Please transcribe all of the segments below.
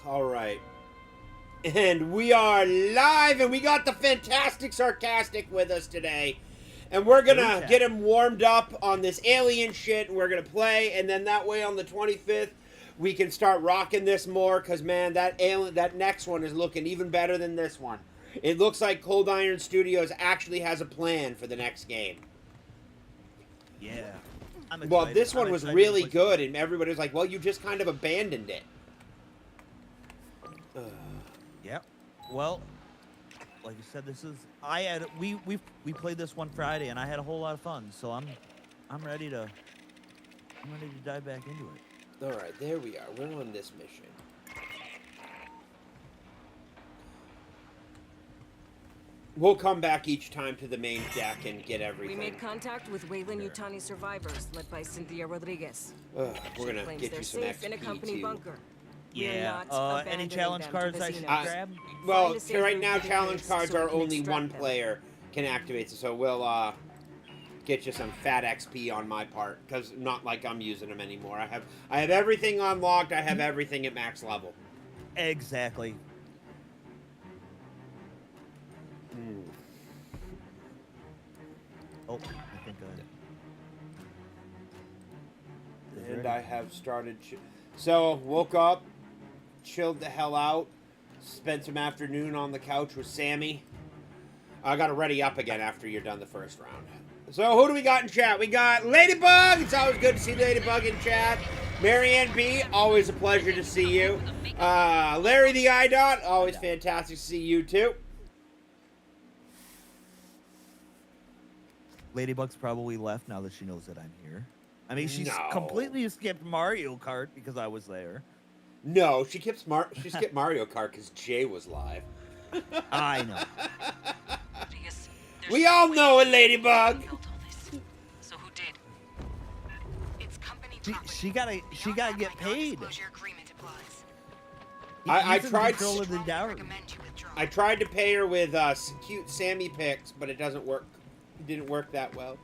All right. And we are live, and we got the fantastic Sarcastic with us today. And we're gonna get him warmed up on this alien shit, and we're gonna play, and then that way on the 25th, we can start rocking this more, because man, that next one is looking even better than this one. It looks like Cold Iron Studios actually has a plan for the next game. Yeah. Well, this one was really good, and everybody was like, well, you just kind of abandoned it. Yep. Well, like you said, we played this one Friday, and I had a whole lot of fun. So I'm ready to dive back into it. All right, there we are. We're on this mission. We'll come back each time to the main deck and get everything. We made contact with Wayland Yutani survivors, led by Cynthia Rodriguez. We're gonna get you some XP in a company too. bunker. Yeah. Any challenge cards I should grab? Well, right now challenge cards are only one player can activate, so we'll get you some fat XP on my part, because not like I'm using them anymore. I have everything unlocked. I have everything at max level. Exactly. Oh, I think And I have started. So woke up, chilled the hell out, spent some afternoon on the couch with Sammy. I got to ready up again after you're done the first round. So who do we got in chat? We got Ladybug. It's always good to see Ladybug in chat. Marianne B. Always a pleasure to see you. Larry the iDot. Always fantastic to see you too. Ladybug's probably left now that she knows that I'm here. I mean, she's completely skipped Mario Kart because I was there. No, she skipped Mario Kart because Jay was live. I know. We all know it, Ladybug. So who did? It's company She gotta get paid. I tried to pay her with cute Sammy pics, but it doesn't work. It didn't work that well.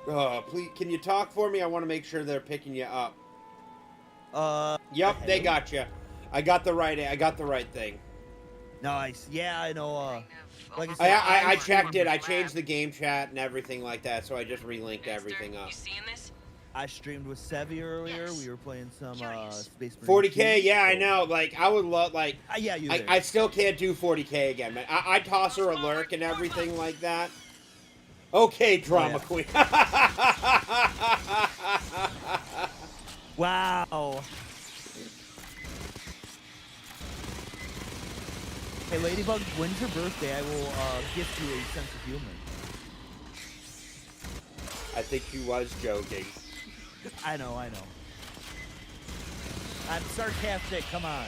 Oh, please, can you talk for me? I want to make sure they're picking you up. Yep, they got you. I got the right thing. Nice. Yeah, I know. Like I checked it. I changed the game chat and everything like that, so I just relinked everything up. You seeing this? I streamed with Sevi earlier. Yes. We were playing some Space Marine 40K, yeah, I know. Like, I would love, like, yeah, I still can't do 40K again, man. I toss her a lurk and everything like that. Okay, Drama Queen. Wow. Hey, Ladybug, when's your birthday? I will gift you a sense of humor. I think he was joking. I know. I'm sarcastic, come on.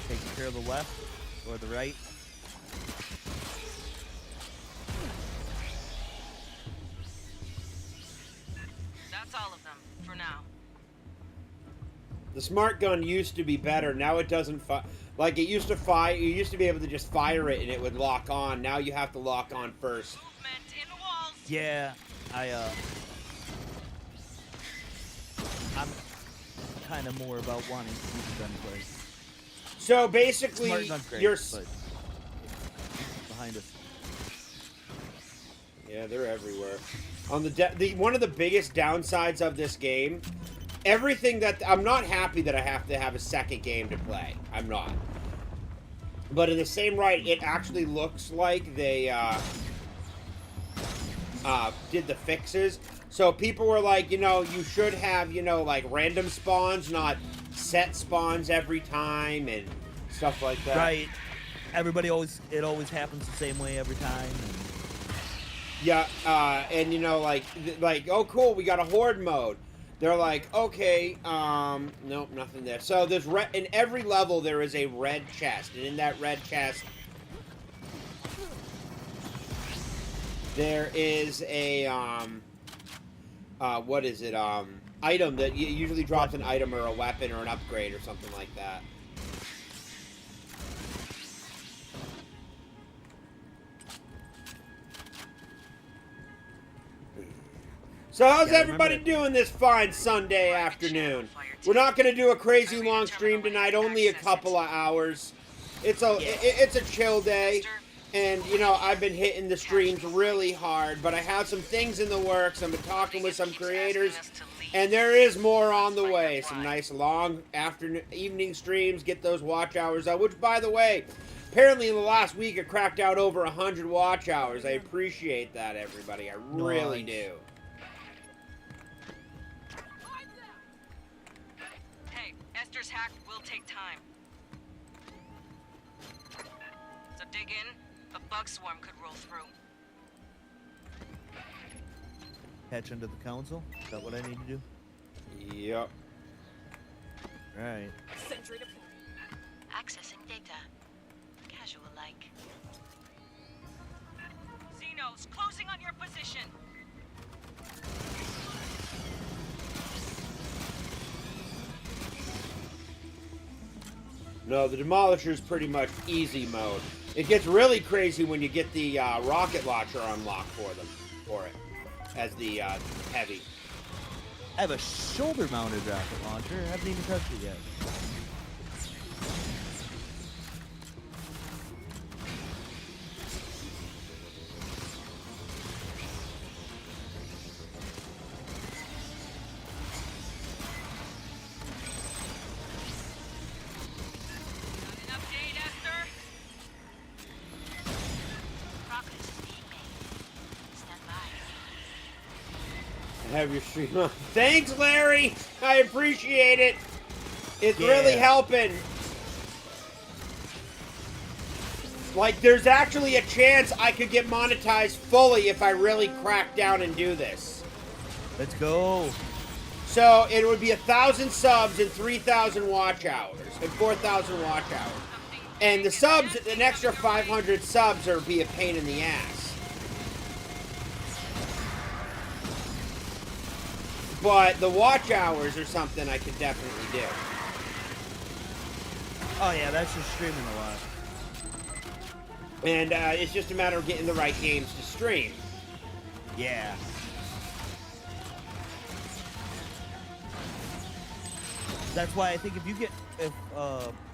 Taking care of the left or the right. That's all of them, for now. The smart gun used to be better. Now it doesn't like it used to fire. You used to be able to just fire it and it would lock on. Now you have to lock on first. Yeah, I'm kind of more about wanting to use gun play. So basically, great, you're behind us. Yeah, they're everywhere. On the one of the biggest downsides of this game, everything that I'm not happy that I have to have a second game to play. I'm not. But in the same right, it actually looks like they did the fixes. So people were like, you know, you should have, you know, like random spawns, not set spawns every time and stuff like that. Right. It always happens the same way every time. Yeah, and you know, like, oh cool, we got a horde mode. They're like, okay, nope, nothing there. So there's in every level there is a red chest, and in that red chest there is a what is it? Item that usually drops an item or a weapon or an upgrade or something like that. So how's Yeah, everybody remember- doing this fine Sunday afternoon? We're not going to do a crazy long stream tonight, only a couple of hours. It's a chill day, and you know, I've been hitting the streams really hard, but I have some things in the works. I've been talking with some creators, and there is more on the way. Some nice long evening streams, get those watch hours out, which, by the way, apparently in the last week I cracked out over 100 watch hours. I appreciate that, everybody. I really do. Hey, Esther's hack will take time. So dig in. A bug swarm could roll through. Patch into the console? Is that what I need to do? Yep. Right. Sentry deployed. Accessing data. Casual-like. Xenos, closing on your position. No, the Demolisher's pretty much easy mode. It gets really crazy when you get the rocket launcher unlocked for it, as the heavy. I have a shoulder-mounted rocket launcher. I haven't even touched it yet. Got an update, Esther? Progress is being made. Stand by. Have your stream on. Thanks, Larry. I appreciate it. It's really helping. Like, there's actually a chance I could get monetized fully if I really crack down and do this. Let's go. So it would be 1,000 subs and 3,000 watch hours and 4,000 watch hours. And the subs, an extra 500 subs, would be a pain in the ass. But the watch hours are something I could definitely do. Oh yeah, that's just streaming a lot. And it's just a matter of getting the right games to stream. Yeah. That's why I think if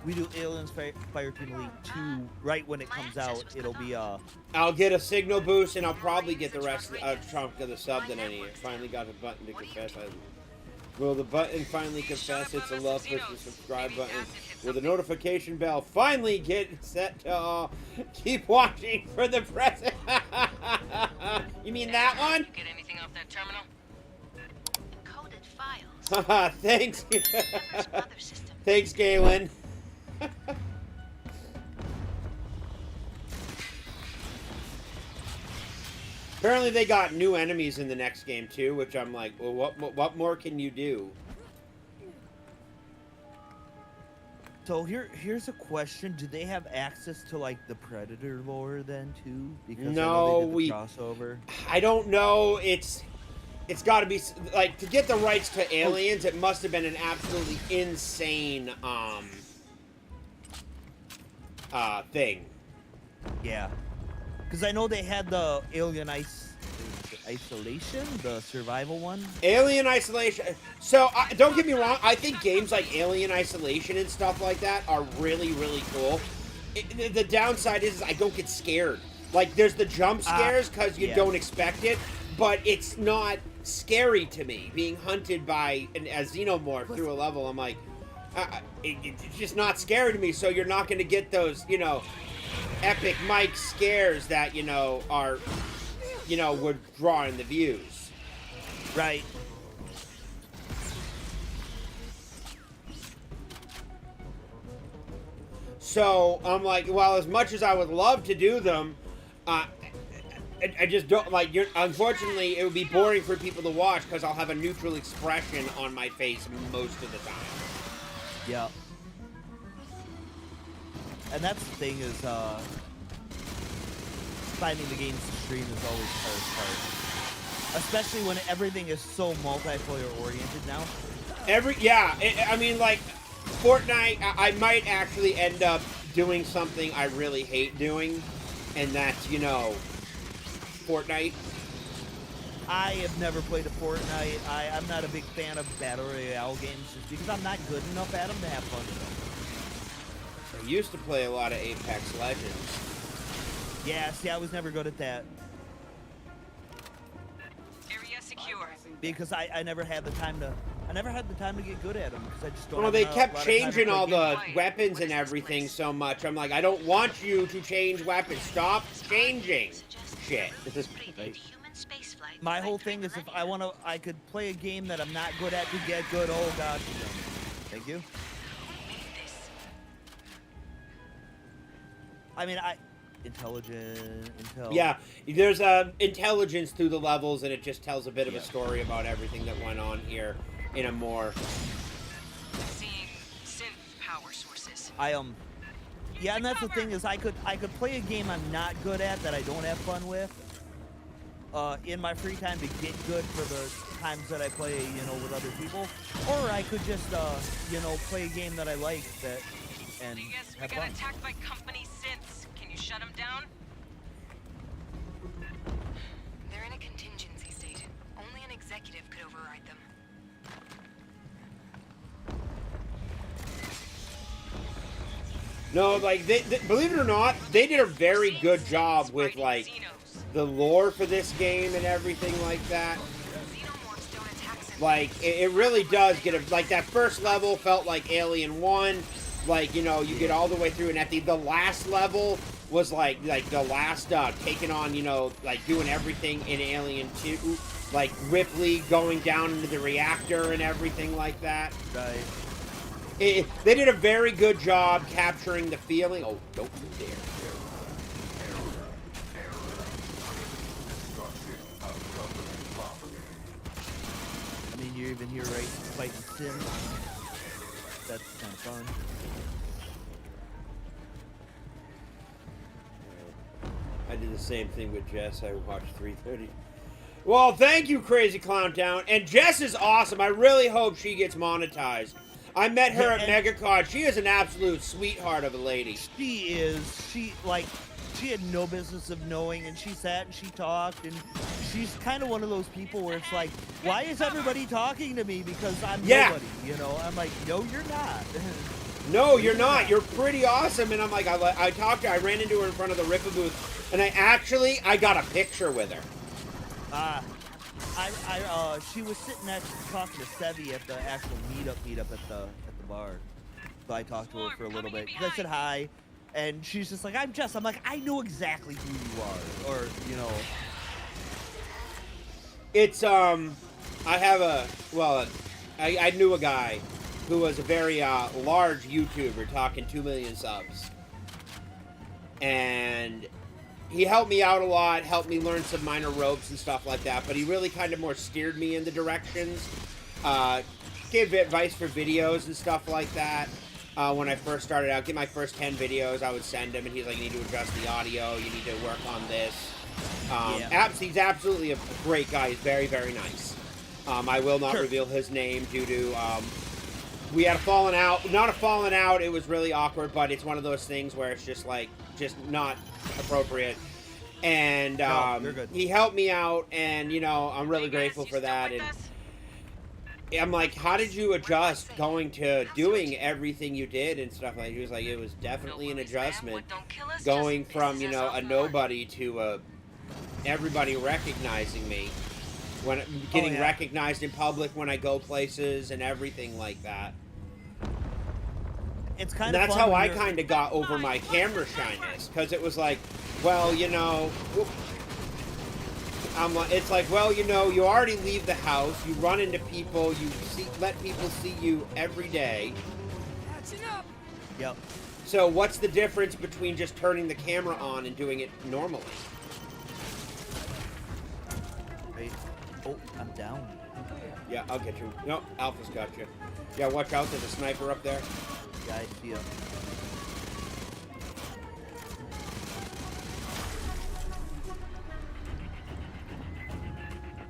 we do Aliens Fireteam Elite 2 right when it comes out, it'll be I'll get a signal boost, and I'll probably get the rest chunk of the sub that I need. Finally got the button to confess. Will the button finally confess it's a love for the subscribe button? Will the notification bell finally get set to keep watching for the present? You mean that one? You get anything off that terminal? Encoded files. Haha, thanks. Member's mother system. Thanks, Galen. Apparently they got new enemies in the next game too, which I'm like, well, what more can you do? So here's a question: do they have access to like the Predator lore then too? Because I know they did the crossover. I don't know. It's got to be like, to get the rights to Aliens. It must have been an absolutely insane thing. Yeah, because I know they had the Alien Isolation, the survival one. Alien Isolation. So don't get me wrong. I think games like Alien Isolation and stuff like that are really, really cool. The downside is I don't get scared. Like, there's the jump scares because you don't expect it, but it's not scary to me. Being hunted by a xenomorph through a level, I'm like, it's just not scary to me. So you're not going to get those, epic mic scares that, are, would draw in the views. Right. So I'm like, well, as much as I would love to do them, I just don't like. Unfortunately, it would be boring for people to watch because I'll have a neutral expression on my face most of the time. Yeah. And that's the thing is, finding the games to stream is always the hardest part. Especially when everything is so multiplayer oriented now. I mean, like, Fortnite, I might actually end up doing something I really hate doing, and that's, Fortnite. I have never played a Fortnite. I'm not a big fan of Battle Royale games just because I'm not good enough at them to have fun with them. I used to play a lot of Apex Legends. Yeah, see, I was never good at that. Area secure. Because I never had the time to get good at them because I just don't. Well, have they a lot kept of time to changing play all the games. weapons and everything so much. I'm like, I don't want you to change weapons. Stop changing shit. Right. My whole thing is if I could play a game that I'm not good at to get good. Oh God, thank you. I mean, intel. Yeah, there's intelligence through the levels, and it just tells a bit of a story about everything that went on here in a more. Seeing synth power sources. Yeah, and that's the thing is I could play a game I'm not good at that I don't have fun with. In my free time to get good for the times that I play, with other people, or I could just, play a game that I like and Yes, we have got fun. attacked by company synths. Can you shut them down? They're in a contingency state. Only an executive could override them. No, like they, believe it or not, they did a very good job with like the lore for this game and everything like that. Xenomorphs don't attack synths. Like it really does get like that first level felt like Alien 1. Like, you get all the way through, and at the last level was like the last taking on, like doing everything in Alien 2, like Ripley going down into the reactor and everything like that. Right. They did a very good job capturing the feeling. Oh, don't you dare. I mean, you're even here, right? Fighting Sim. That's kind of fun. I did the same thing with Jess. I watched 3:30. Well, thank you, Crazy Clown Town. And Jess is awesome. I really hope she gets monetized. I met her at MegaCon. She is an absolute sweetheart of a lady. She had no business of knowing, and she sat and she talked, and she's kind of one of those people where it's like, why is everybody talking to me because I'm nobody, I'm like, no, you're not. No, you're not. You're pretty awesome. And I'm like, I talked to her. I ran into her in front of the Rippa booth, and I got a picture with her. She was sitting next talking to Sevi at the actual meetup at the bar. So I talked to her for a little bit. I said hi, and she's just like, I'm Jess. I'm like, I know exactly who you are, or It's I knew a guy who was a very large YouTuber, talking 2 million subs, and he helped me out a lot, helped me learn some minor ropes and stuff like that, but he really kind of more steered me in the directions, gave advice for videos and stuff like that. When I first started out, get my first 10 videos, I would send him, and he's like, you need to adjust the audio, you need to work on this. He's absolutely a great guy. He's very, very nice. I will not reveal his name due to, we had a falling out. Not a falling out, it was really awkward, but it's one of those things where it's just not appropriate. And he helped me out, and I'm really grateful for that. And I'm like, how did you adjust going to doing everything you did and stuff like that? He was like, it was definitely an adjustment going from a nobody to everybody recognizing me, when getting recognized in public when I go places and everything like that. It's kind and of that's how I kind of got over my camera shyness, because it was like, well, it's like, well, you already leave the house, you run into people, let people see you every day. Yep. So what's the difference between just turning the camera on and doing it normally? Right. Oh, I'm down. Yeah, I'll get you. No, Alpha's got you. Yeah, watch out, there's a sniper up there. Yeah, I see him.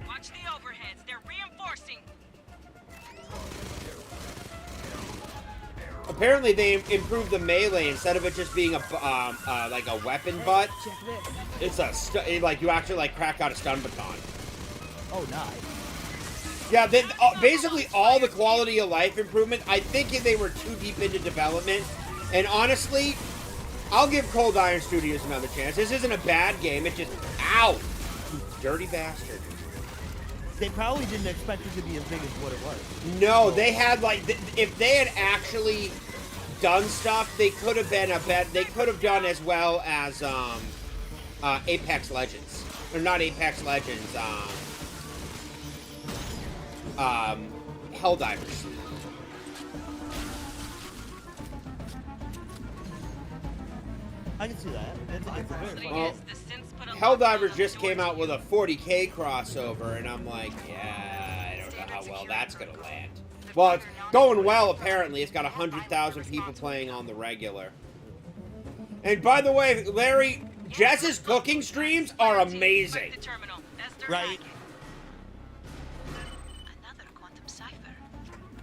Watch the overheads. They're reinforcing. Apparently they improved the melee. Instead of it just being like a weapon butt, it's like you actually crack out a stun baton. Oh, nice. Yeah, then basically all the quality of life improvement. I think they were too deep into development, and honestly, I'll give Cold Iron Studios another chance. This isn't a bad game. It just, ow, dirty bastard. They probably didn't expect it to be as big as what it was. No, they had like, if they had actually done stuff, they could have been a bet. They could have done as well as Apex Legends, or not Apex Legends. Helldivers. I can see that. It's a very fun. Well, Helldivers just came out with a 40K crossover, and I'm like, yeah, I don't know how well that's gonna land. Well, it's going well, apparently. It's got 100,000 people playing on the regular. And by the way, Larry, Jess's cooking streams are amazing. Right. Another quantum cipher.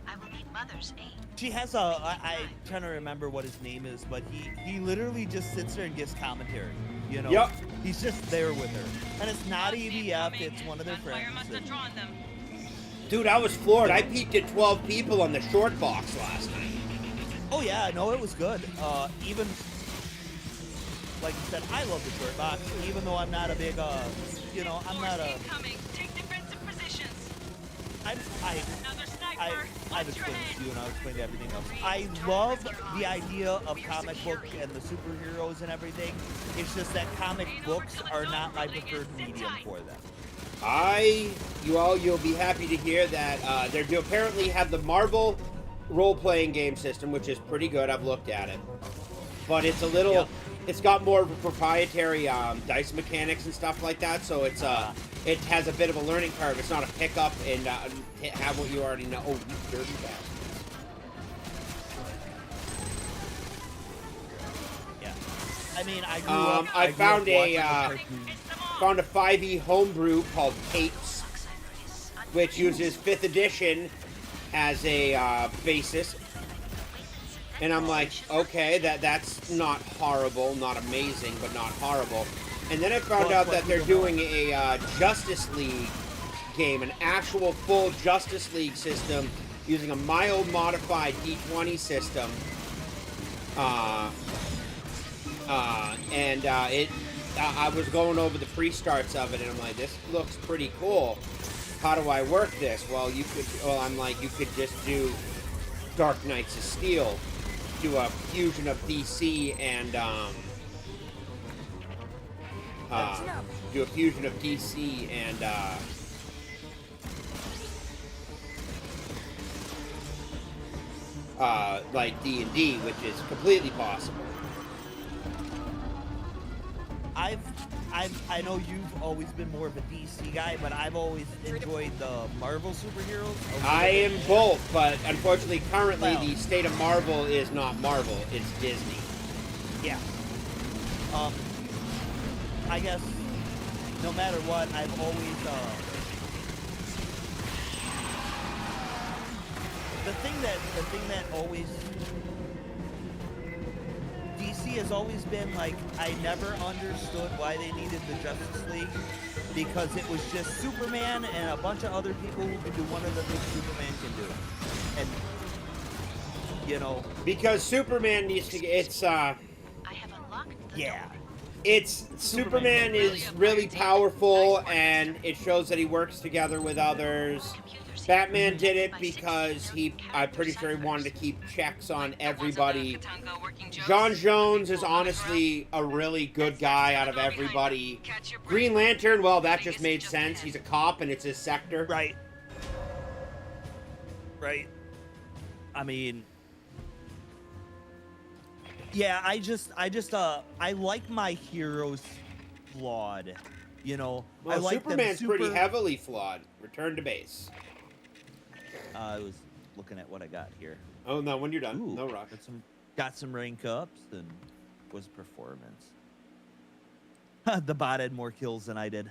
I will need Mother's aid. She has I'm trying to remember what his name is, but he literally just sits there and gives commentary. You know? Yep. He's just there with her. And it's not EVF, it's one of their friends. And, Dude, I was floored. I peeked at 12 people on the short box last night. oh yeah, no, it was good. Even, like I said, I love the short box, even though I'm not a big, you know, I'm not a... Take defensive positions. I've explained it to you, and I'll explain to everything else. I love the idea of comic book and the superheroes and everything. It's just that comic books are not my preferred medium for them. You'll be happy to hear that they do apparently have the Marvel role-playing game system, which is pretty good. I've looked at it, but it's a little, Yep. it's got more proprietary dice mechanics and stuff like that. So it's it has a bit of a learning curve. It's not a pickup and have what you already know. Oh, you dirty bastards! Yeah, I mean, I grew up. I found watching the a cartoons. found a 5e homebrew called Capes, which uses 5th edition as a basis. And I'm like, okay, that's not horrible, not amazing, but not horrible. And then I found out that they're doing a Justice League game, an actual full Justice League system using a mild modified D20 system. I was going over the pre-starts of it, and I'm like, this looks pretty cool. How do I work this? Well, I'm like, you could just do Dark Knights of Steel, do a fusion of DC and, do a fusion of DC and, like D&D, which is completely possible. I know you've always been more of a DC guy, but I've always enjoyed the Marvel superheroes. I am both, but unfortunately, currently, Well, the state of Marvel is not Marvel, it's Disney. yeah. I guess no matter what, I've always the thing that always DC has always been like, I never understood why they needed the Justice League, because it was just Superman and a bunch of other people who could do one of the things Superman can do. And, you know... Because Superman needs to get... It's, I have unlocked the Yeah. door. It's... Superman is really powerful, and it shows that he works together with others. Batman did it because I'm pretty sure he wanted to keep checks on everybody. John Jones is honestly a really good guy out of everybody. Green Lantern, well, that just made sense. He's a cop and it's his sector. Right. Right. I mean... Yeah, I like my heroes flawed. You know, Well, I like Superman's them pretty heavily flawed. Return to base. I was looking at what I got here. Oh, no, when you're done. Ooh, No rush. got some rank ups and was performance. The bot had more kills than I did.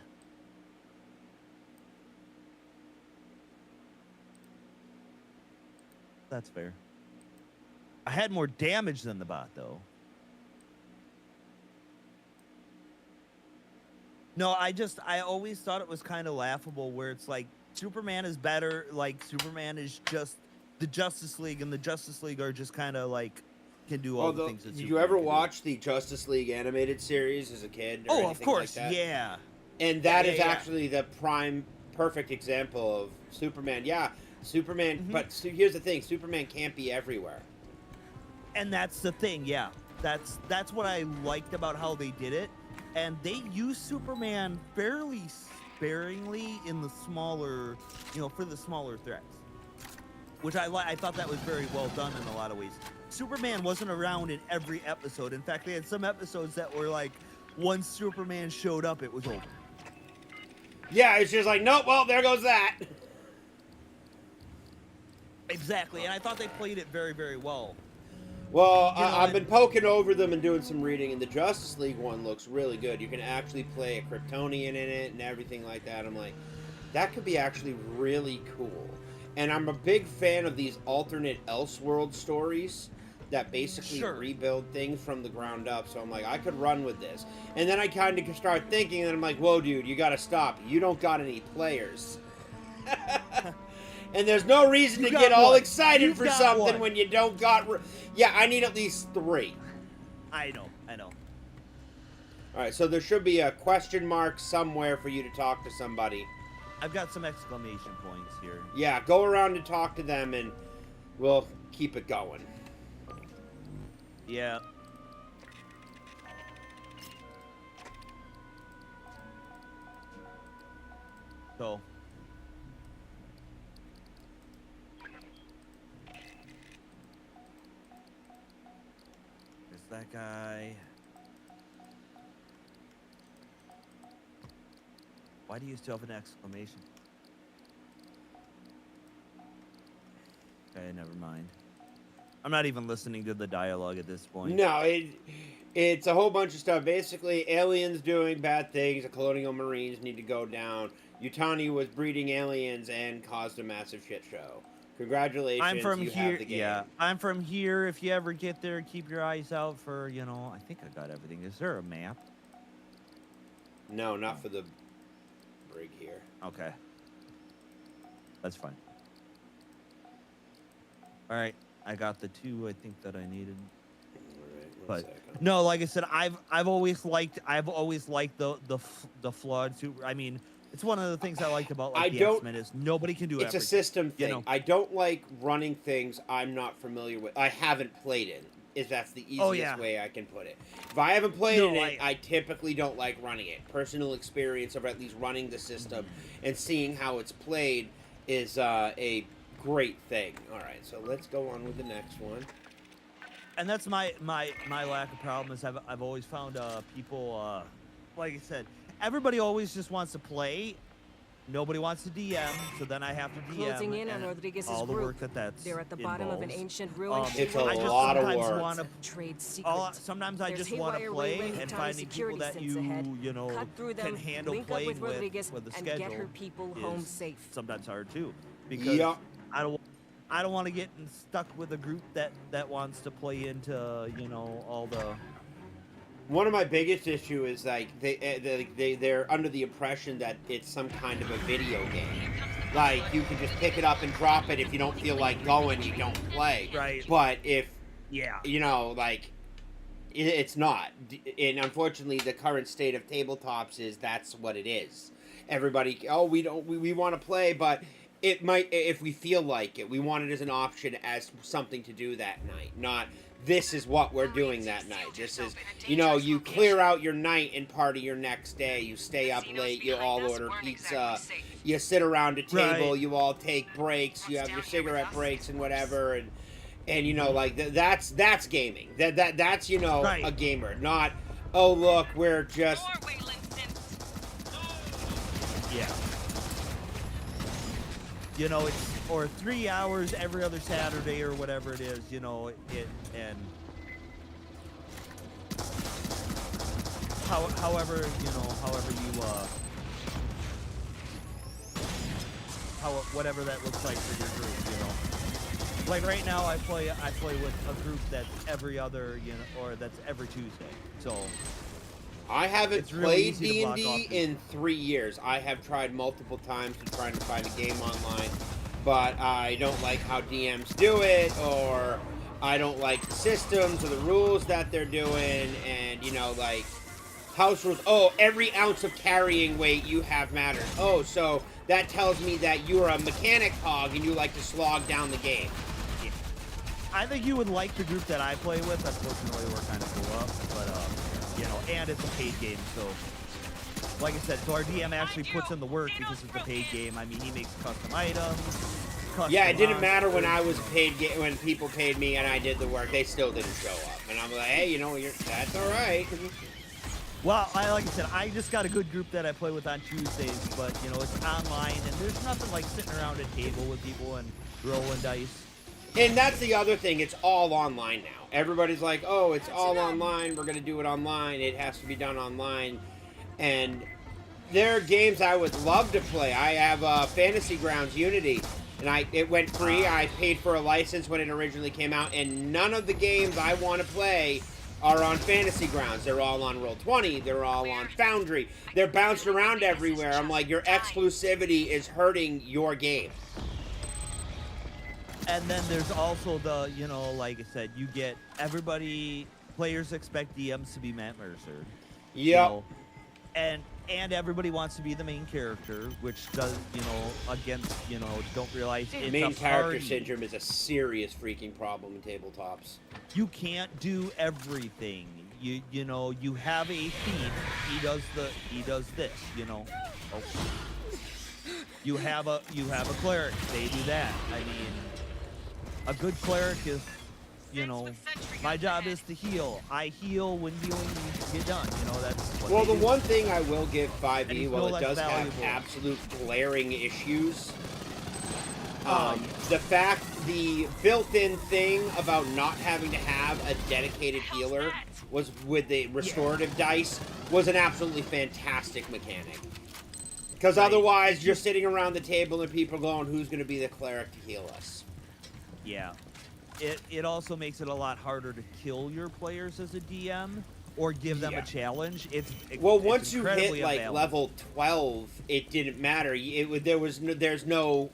That's fair. I had more damage than the bot, though. No, I always thought it was kind of laughable where it's like Superman is better, like Superman is just the Justice League, and the Justice League are just kind of like can do all Well, the things that did Superman you ever can do. watch the Justice League animated series as a kid? Or Oh, anything of course, like that? yeah. And that is Yeah. actually the prime, perfect example of Superman. Yeah, Superman. Mhm. But here's the thing: Superman can't be everywhere. And that's the thing, yeah. That's what I liked about how they did it. And they used Superman fairly sparingly in the smaller, for the smaller threats. Which I thought that was very well done in a lot of ways. Superman wasn't around in every episode. In fact, they had some episodes that were like, once Superman showed up, it was over. Yeah, it's just like, nope, well, there goes that. Exactly, and I thought they played it very, very well. Well, You know, I've been poking over them and doing some reading, and the Justice League one looks really good. You can actually play a Kryptonian in it and everything like that. I'm like, that could be actually really cool. And I'm a big fan of these alternate Elseworld stories that basically Sure. rebuild things from the ground up. So I'm like, I could run with this. And then I kind of start thinking, and I'm like, whoa, dude, you got to stop. You don't got any players. And there's no reason to get all excited for something when you don't got... Yeah, I need at least 3. I know. All right, so there should be a question mark somewhere for you to talk to somebody. I've got some exclamation points here. Yeah, go around and talk to them, and we'll keep it going. Yeah. So. There's that guy. Why do you still have an exclamation? Okay, never mind. I'm not even listening to the dialogue at this point. No, it's a whole bunch of stuff. Basically, aliens doing bad things. The colonial marines need to go down. Yutani was breeding aliens and caused a massive shit show. Congratulations, I'm from you here. have the game. Yeah, I'm from here. If you ever get there, keep your eyes out for, I think I got everything. Is there a map? No, not for the brig here. Okay. That's fine. All right. I got the 2 I think that I needed. All right, one But second. no, like I said, I've always liked the flawed super. I mean, it's one of the things I liked about the X-Men is nobody can do It's everything. a system thing. You know? I don't like running things I'm not familiar with. I haven't played it. That's the easiest way I can put it. If I haven't played it, I typically don't like running it. Personal experience of at least running the system and seeing how it's played is a great thing. All right, so let's go on with the next one. And that's my lack of problem is I've always found people like I said, everybody always just wants to play. Nobody wants to DM, so then I have to DM. Closing in on Rodriguez's all the group. work that's They're at the bottom of an ancient ruin. It's a lot of work. Trade secret. Sometimes I There's just want to haywire play waylaid and Tony finding people security that sits ahead. Cut through them, can handle link up playing with Rodriguez with the and schedule. get her people is home safe. Sometimes hard too, because I don't want to get stuck with a group that wants to play into all the. One of my biggest issue is like they're under the impression that it's some kind of a video game. Like you can just pick it up and drop it. If you don't feel like going, you don't play. Right. But if Yeah. It's not. And unfortunately, the current state of tabletops is that's what it is. Everybody, we want to play, but it might, if we feel like it, we want it as an option, as something to do that night. Not, this is what we're doing that night. This is, you clear out your night and party your next day. You stay up late, you all order pizza, you sit around a table, you all take breaks, you have your cigarette breaks and whatever, and that's gaming. That's a gamer. Not, oh look, we're just it's or 3 hours every other Saturday or whatever it is. However whatever that looks like for your group. Like right now, I play with a group that's every other, or that's every Tuesday. So I haven't It's really played easy to block D&D off in 3 years. I have tried multiple times to try to find a game online, but I don't like how DMs do it, or I don't like the systems or the rules that they're doing, and, you know, like, house rules. Oh, every ounce of carrying weight you have matters. Oh, so that tells me that you're a mechanic hog and you like to slog down the game. I think you would like the group that I play with. Unfortunately, we're kind of full up, but you know, and it's a paid game, so like I said, so our DM actually puts in the work because it's a paid game. I mean, he makes custom items. Custom Yeah, it didn't matter when I monsters. was a paid when people paid me and I did the work. They still didn't show up, and I'm like, hey, you know, that's all right. Well, like I said, I just got a good group that I play with on Tuesdays, but you know, it's online, and there's nothing like sitting around a table with people and rolling dice. And that's the other thing. It's all online now. Everybody's like, oh, it's all online. We're going to do it online. It has to be done online. And there are games I would love to play. I have Fantasy Grounds Unity, and it went free. I paid for a license when it originally came out, and none of the games I want to play are on Fantasy Grounds. They're all on Roll20. They're all on Foundry. They're bounced around everywhere. I'm like, your exclusivity is hurting your game. And then there's also the, you know, like I said, you get players expect DMs to be Matt Mercer. Yep. You know, and everybody wants to be the main character, which does, you know, against, you know, don't realize it's Main a character party. syndrome is a serious freaking problem in tabletops. You can't do everything. You know, you have a thief, he does this, you know. Oh. You have a cleric, they do that. I mean, a good cleric is, you know, my job is to heal. I heal when healing needs to get done. You know, that's what Well, they the do. one thing I will give And 5e, he's well, no it less does valuable. have absolute glaring issues. Yeah. The built-in thing about not having to have a dedicated healer was with the restorative dice was an absolutely fantastic mechanic. Because Right. otherwise, you're sitting around the table and people going, "Who's going to be the cleric to heal us?" Yeah. It also makes it a lot harder to kill your players as a DM or give them Yeah. a challenge. Well, it's once you incredibly hit like unbalanced. level 12, it didn't matter. There's no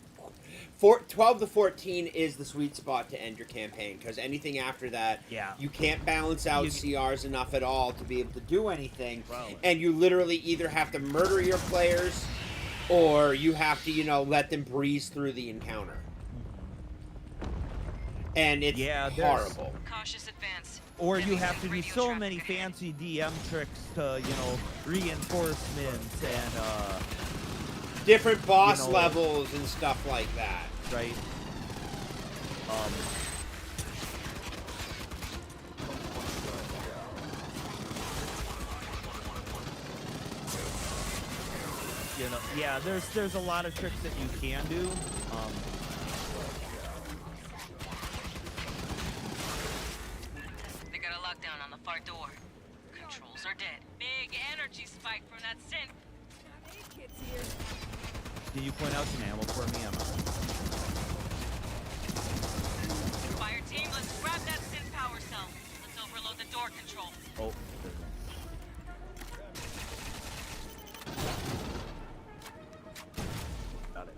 12 to 14 is the sweet spot to end your campaign, because anything after that, Yeah. you can't balance out You- CRs enough at all to be able to do anything, Well- and you literally either have to murder your players, or you have to, you know, let them breeze through the encounter. And it's Yeah, there's- horrible. Cautious advance. Or you Heavy have to do radio so traffic many ahead. fancy DM tricks to, you know, reinforcements and, Different boss you know, levels and stuff like that. right? You know, yeah, there's a lot of tricks that you can do. They got a lockdown on the far door. Controls are dead. Big energy spike from that synth. Can you point out some ammo for me? Fireteam, let's grab that synth power cell. Let's overload the door control. Oh, got it.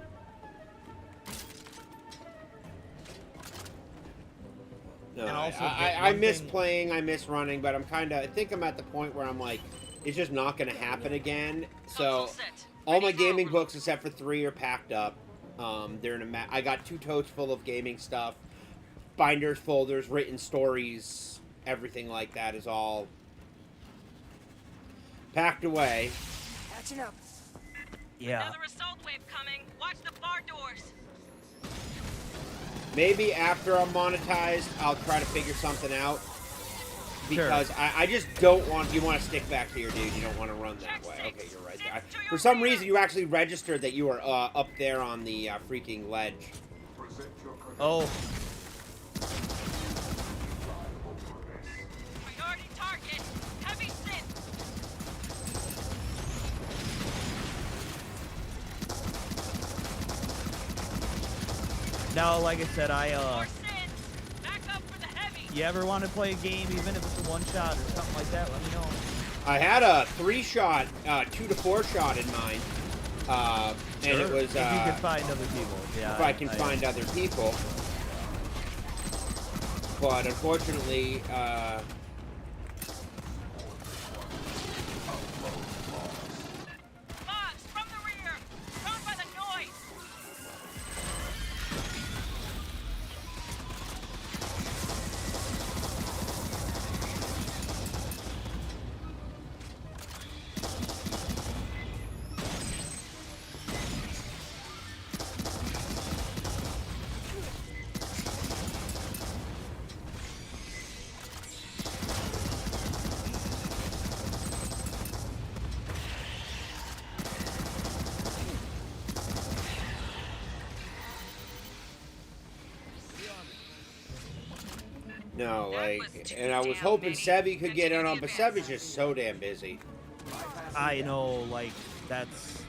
No, And also, I one miss thing- playing, I miss running, but I think I'm at the point where I'm like, it's just not going to happen again. So, Console set. all my Ready for gaming overload. books except for 3 are packed up. They're in I got 2 totes full of gaming stuff, binders, folders, written stories, everything like that is all packed away. Catching up. Yeah. Another assault wave coming. Watch the bar doors. Maybe after I'm monetized, I'll try to figure something out. Because I just don't want... You want to stick back to your dude. You don't want to run that way. Okay, you're right there. For some reason, you actually registered that you were up there on the freaking ledge. Oh, Priority target. Heavy synth. now, like I said, More synth. Back up for the heavy. you ever want to play a game, even if it's a one shot or something like that, let me know. I had a 3-shot, 2 to 4 shot in mind, and it was if you can find other people. Yeah, if I can find other people. But unfortunately, Mods, from the rear! Thrown by the noise! no, That like, was too and I was damn hoping many. Sevi could get in on, but Continue Sevi's just so damn busy. I know, like, that's...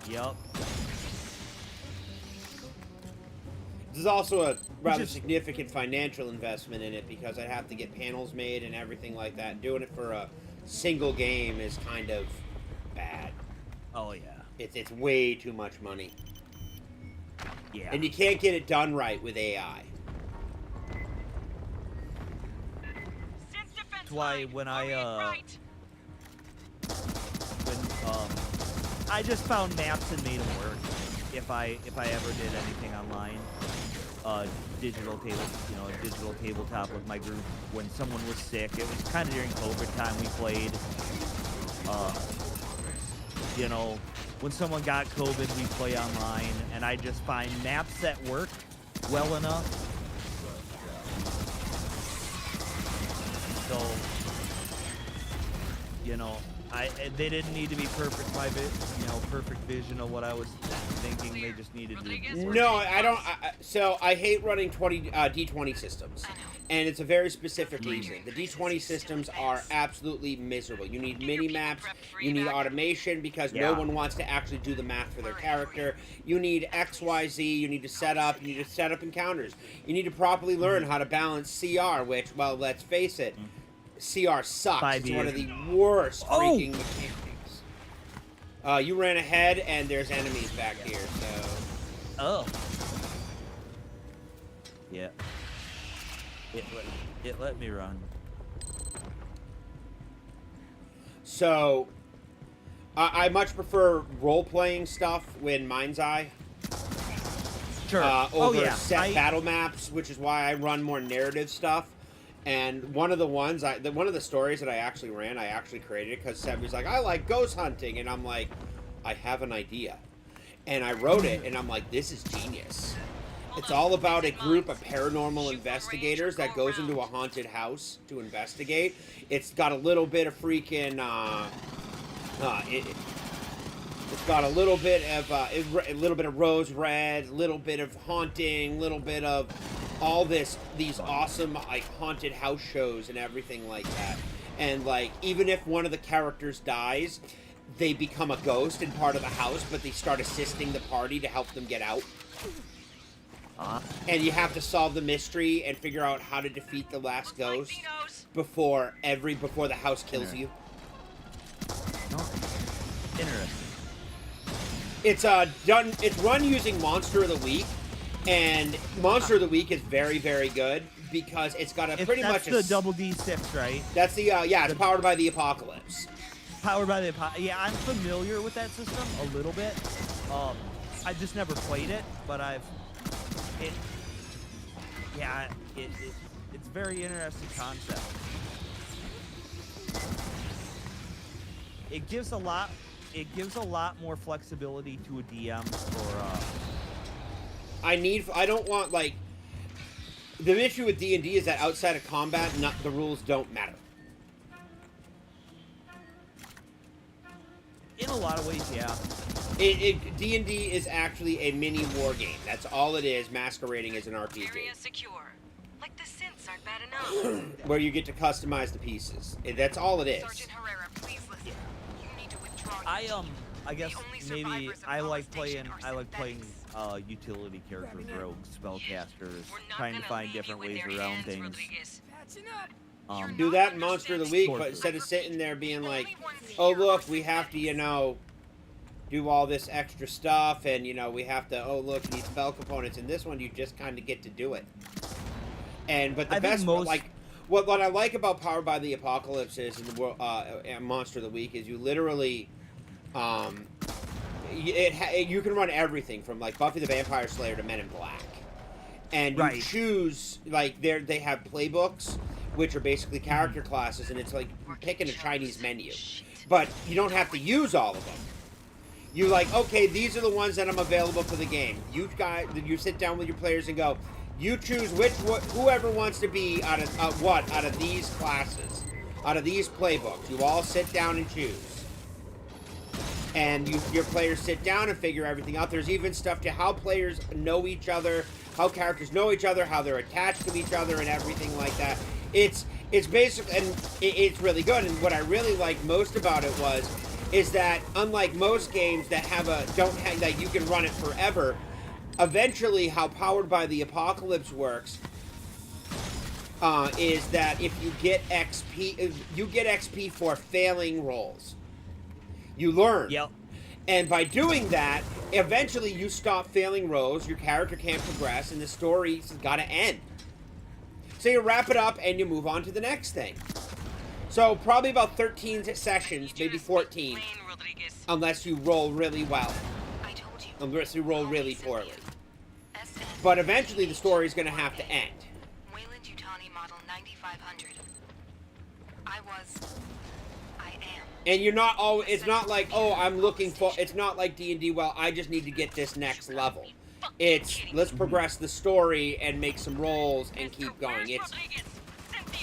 Yup. There's also a rather Just- significant financial investment in it because I'd have to get panels made and everything like that. Doing it for a single game is kind of bad. Oh, yeah. It's way too much money. Yeah. And you can't get it done right with AI. Since defense That's why line, when hurry I, and right. when, I just found maps and made them work. If I ever did anything online, digital tabletop with my group when someone was sick. It was kind of during COVID time we played. You know, when someone got COVID, we play online, and I just find maps that work well enough. So, you know, they didn't need to be perfect. Perfect vision of what I was thinking. They just needed to. No, I don't. So I hate running D20 systems, and it's a very specific reason. The D20 systems are absolutely miserable. You need mini maps. You need automation because no one wants to actually do the math for their character. You need XYZ. You need to set up. You need to set up encounters. You need to properly learn how to balance CR, which, well, let's face it, CR sucks. It's one of the worst freaking mechanics. You ran ahead, and there's enemies back here, so... Oh. Yeah. It let me run. So, I much prefer role-playing stuff when Mind's Eye. Sure. Over set battle maps, which is why I run more narrative stuff. And one of the ones, one of the stories that I actually ran, I actually created because Seb was like, I like ghost hunting. And I'm like, I have an idea. And I wrote it, and I'm like, this is genius. It's all about a group of paranormal investigators that goes into a haunted house to investigate. It's got a little bit of freaking, it's got a little bit of rose red, a little bit of haunting, little bit of all these awesome like haunted house shows and everything like that. And like even if one of the characters dies, they become a ghost and part of the house, but they start assisting the party to help them get out. And you have to solve the mystery and figure out how to defeat the last ghost before the house kills you. No. Interesting. It's run using Monster of the Week, and Monster of the Week is very, very good because it's got a pretty much the double D6, right? That's the it's powered by the Apocalypse. Powered by the yeah, I'm familiar with that system a little bit. I just never played it, but it's very interesting concept. It gives a lot more flexibility to a DM for I don't want like the issue with D&D is that outside of combat, the rules don't matter. In a lot of ways, yeah. D&D is actually a mini war game. That's all it is, masquerading as an RPG. Area secure. Like the synths aren't bad enough. Where you get to customize the pieces. That's all it is. Sergeant Herrera, please listen. You need to withdraw. I guess The only maybe survivors of I like molestation playing are utility characters, rogues, spellcasters, We're not trying to gonna find leave you different with ways their around hands, things. Rodriguez. Patching up. Do that in Monster of the Week, Sort but of. instead of sitting there being like, oh, look, we have to, do all this extra stuff, and, we have to, oh, look, these spell components. In this one, you just kind of get to do it. But the I think best, what I like about Powered by the Apocalypse is, in the world, Monster of the Week, is you literally, you can run everything from, like, Buffy the Vampire Slayer to Men in Black. And you choose, like, they have playbooks, which are basically character classes, and it's like picking a Chinese menu. But you don't have to use all of them. You like, okay, these are the ones that I'm available for the game. You sit down with your players and go, you choose whoever wants to be out of these classes, out of these playbooks. You all sit down and choose. And your players sit down and figure everything out. There's even stuff to how players know each other, how characters know each other, how they're attached to each other, and everything like that. It's basic, and it's really good. And what I really liked most about it is that unlike most games that that you can run it forever, eventually how Powered by the Apocalypse works is that if you get XP for failing rolls. You learn. Yep. And by doing that, eventually you stop failing rolls, your character can't progress, and the story's got to end. So you wrap it up and you move on to the next thing. So probably about 13 sessions, maybe 14, unless you roll really well. Unless you roll really poorly. But eventually the story's going to have to end. And you're not it's not like, oh, I'm looking for, it's not like D&D, well, I just need to get this next level. It's, let's progress the story and make some rolls and keep going. It's,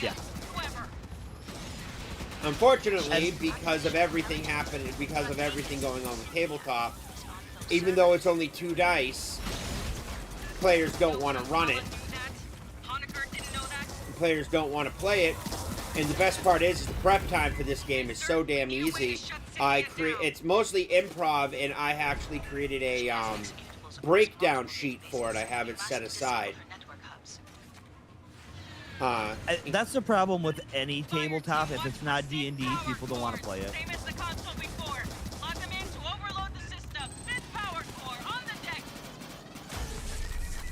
yeah. Unfortunately, because of everything going on with tabletop, even though it's only 2 dice, players don't want to run it. Players don't want to play it. And the best part is the prep time for this game is so damn easy. It's mostly improv, and I actually created a breakdown sheet for it. I have it set aside. That's the problem with any tabletop. If it's not D&D, people don't want to play it.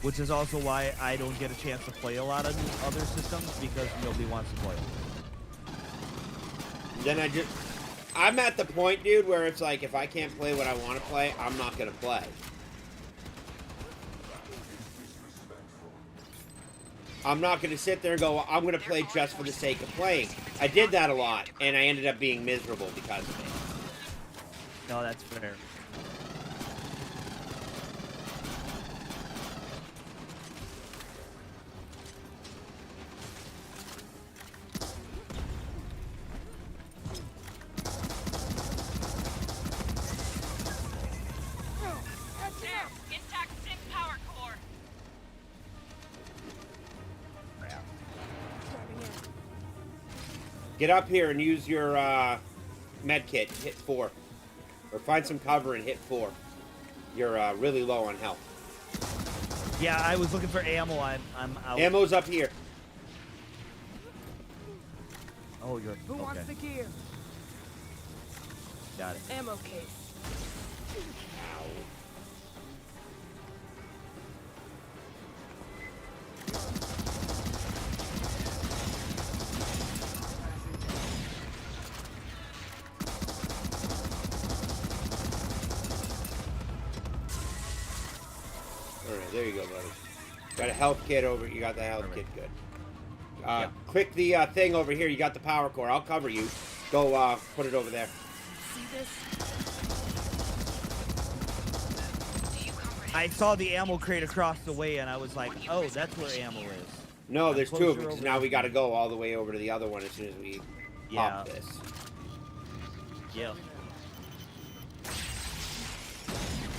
Which is also why I don't get a chance to play a lot of other systems, because nobody wants to play them. Then I'm at the point, dude, where it's like, if I can't play what I want to play, I'm not going to play. I'm not going to sit there and go, well, I'm going to play just for the sake of playing. I did that a lot, and I ended up being miserable because of it. No, that's fair. Get up here and use your med kit. Hit 4. Or find some cover and hit 4. You're really low on health. Yeah, I was looking for ammo. I'm out. Ammo's up here. Oh, you're Who okay. wants the gear? Got it. Ammo case. Alright, there you go, buddy. Got a health kit over. You got the health kit, good. Yeah. Click the thing over here. You got the power core. I'll cover you. Go put it over there. See this? I saw the ammo crate across the way, and I was like, oh, that's where ammo is. No, there's 2 of them, Closer because over now there. we got to go all the way over to the other one as soon as we pop this. Yeah.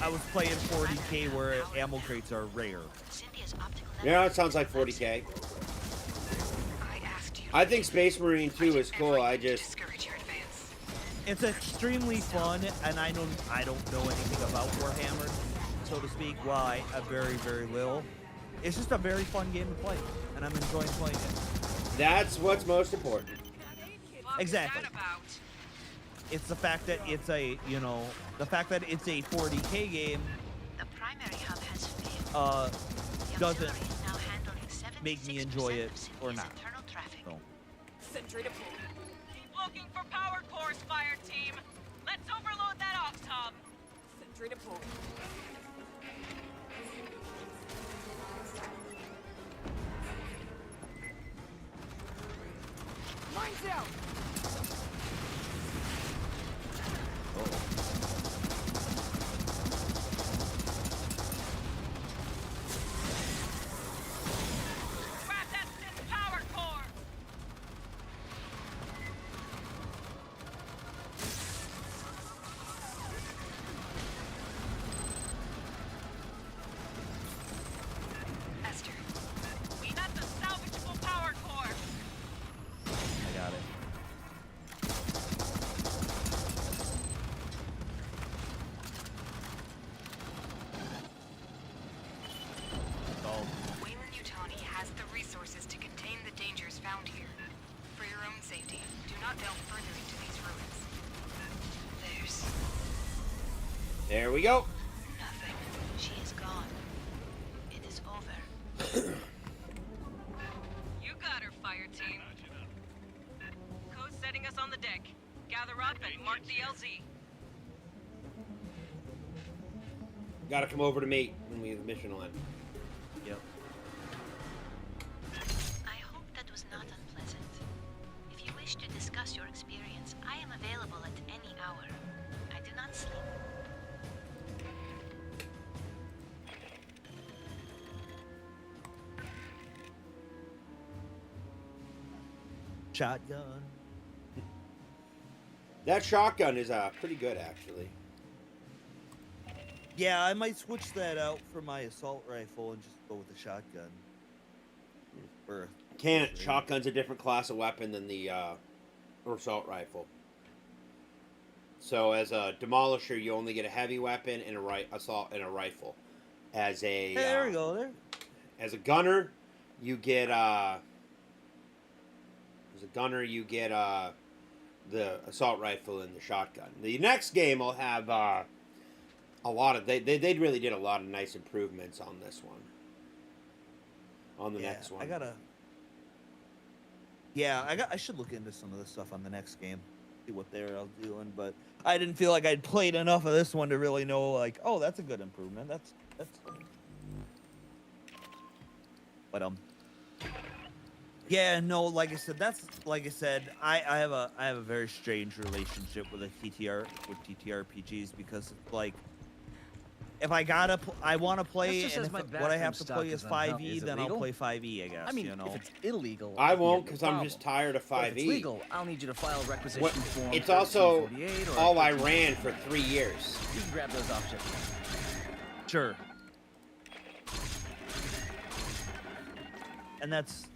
I was playing 40K where ammo crates are rare. Yeah, it sounds like 40K. I think Space Marine 2 is cool. It's extremely fun, and I don't know anything about Warhammer, so to speak. Well, I very, very little. It's just a very fun game to play, and I'm enjoying playing it. That's what's most important. Fuck Exactly. is that about? It's the fact that it's a, you know, the fact that it's a 40K game The primary hub has failed. The doesn't auxiliary is now handling make me 76% enjoy it of or Cynthia's not. internal traffic. So, Sentry deployed. Keep looking for power cores, fire team. Let's overload that ox hub. Sentry deployed. Mine's out. Grab that synth power core. Esther, We got the salvageable power core. I got it. So, Wayland-Yutani has the resources to contain the dangers found here. For your own safety, do not delve further into these ruins. There's There we go. nothing. She is gone. It is over. You got her, fire team. Code setting us on the deck. Gather up and mark the LZ. Gotta come over to me when we have the mission on. yep. I hope that was not unpleasant. If you wish to discuss your experience, I am available at any hour. I do not sleep. Shotgun. That shotgun is pretty good, actually. Yeah, I might switch that out for my assault rifle and just go with the shotgun. Or Can't. Shotgun's a different class of weapon than the assault rifle. So as a demolisher, you only get a heavy weapon and assault and a rifle. As a Hey, there we go. There. As a gunner, you get the assault rifle and the shotgun. The next game will have a lot of they really did a lot of nice improvements on this one. On the next one. I should look into some of this stuff on the next game. See what they're all doing, but I didn't feel like I'd played enough of this one to really know, like, oh, that's a good improvement. That's. But yeah, no, like I said, I have a very strange relationship with TTRPGs because it's like, if I want to play, That's just and as my what I have to bathroom play is stock is unhealthy. 5e, Is it then I'll legal? play 5e, I guess. I mean, you know, if it's illegal, I it won't can't be a because I'm just problem. tired of But if it's 5e. legal, I'll need you to file a requisition What- form. It's also 1348 or all I 13. ran for 3 years. You can grab those off shipping. sure. And that's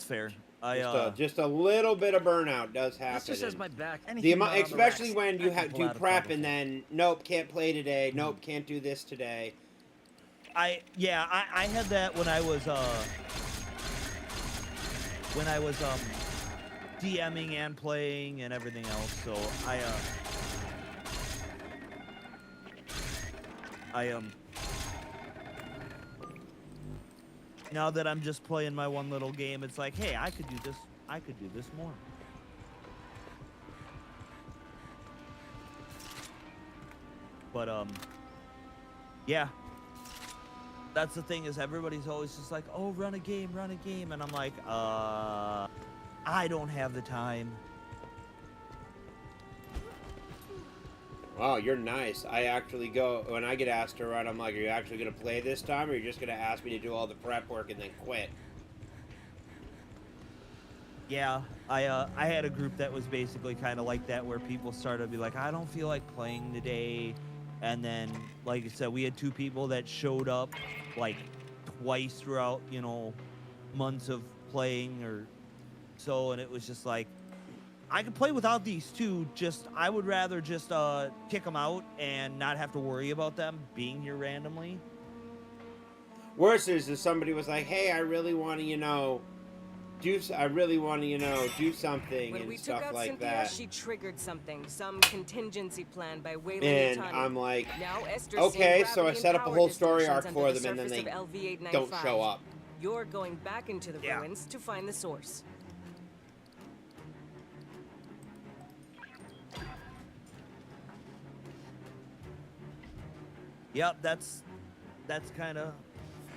fair. Just a little bit of burnout does happen. This just says and my back. the Anything amount, not on the especially racks, when you I can have pull do out of prep trouble and for. then nope, can't play today. Nope, can't do this today. I had that when I was DMing and playing and everything else. So now that I'm just playing my one little game, it's like, hey, I could do this more. But yeah. That's the thing, is everybody's always just like, oh, run a game, and I'm like, I don't have the time. Wow, you're nice. I actually go when I get asked to run. I'm like, are you actually gonna play this time, or are you just gonna ask me to do all the prep work and then quit? Yeah, I had a group that was basically kind of like that, where people started to be like, I don't feel like playing today. And then, like I said, we had 2 people that showed up like twice throughout, months of playing or so. And it was just like, I could play without these 2. I would rather just kick them out and not have to worry about them being here randomly. Worse is if somebody was like, "Hey, I really want to, I really want to, do something When and we took stuff out like Cynthia, that." she triggered something, some contingency plan by Waylon And Yutani. I'm like, Now Esther's okay, seeing so I gravity set and up a power whole story distortions arc under for the them, and then surface they of LV-895. don't show up. You're going back into the Yeah. ruins to find the source. Yep, that's kind of,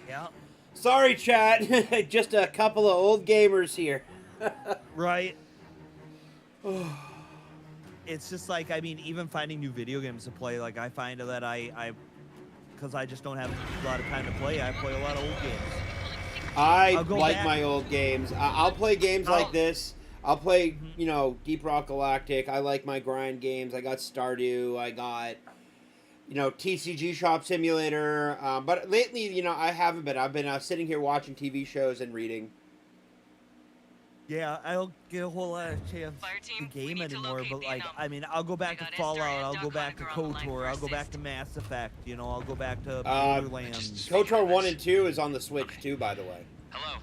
yeah, Sorry, chat. Just a couple of old gamers here. right. It's just like, I mean, even finding new video games to play, like I find that because I just don't have a lot of time to play, I play a lot of old games. I I'll go like back. my old games. I'll play games like this. I'll play, Deep Rock Galactic. I like my grind games. I got Stardew. I got, TCG Shop Simulator. But lately, I haven't been. I've been sitting here watching TV shows and reading. Yeah, I don't get a whole lot of chance Fireteam, to we game need to anymore, locate but the like, unknown. I mean, I'll go back I to got Esther Fallout, and I'll go Doc back to Hunter on the line KOTOR, for I'll go back assist. to Mass Effect, I'll go back to Uh, Borderlands. KOTOR 1 and 2 is on the Switch, too, by the way. Hello.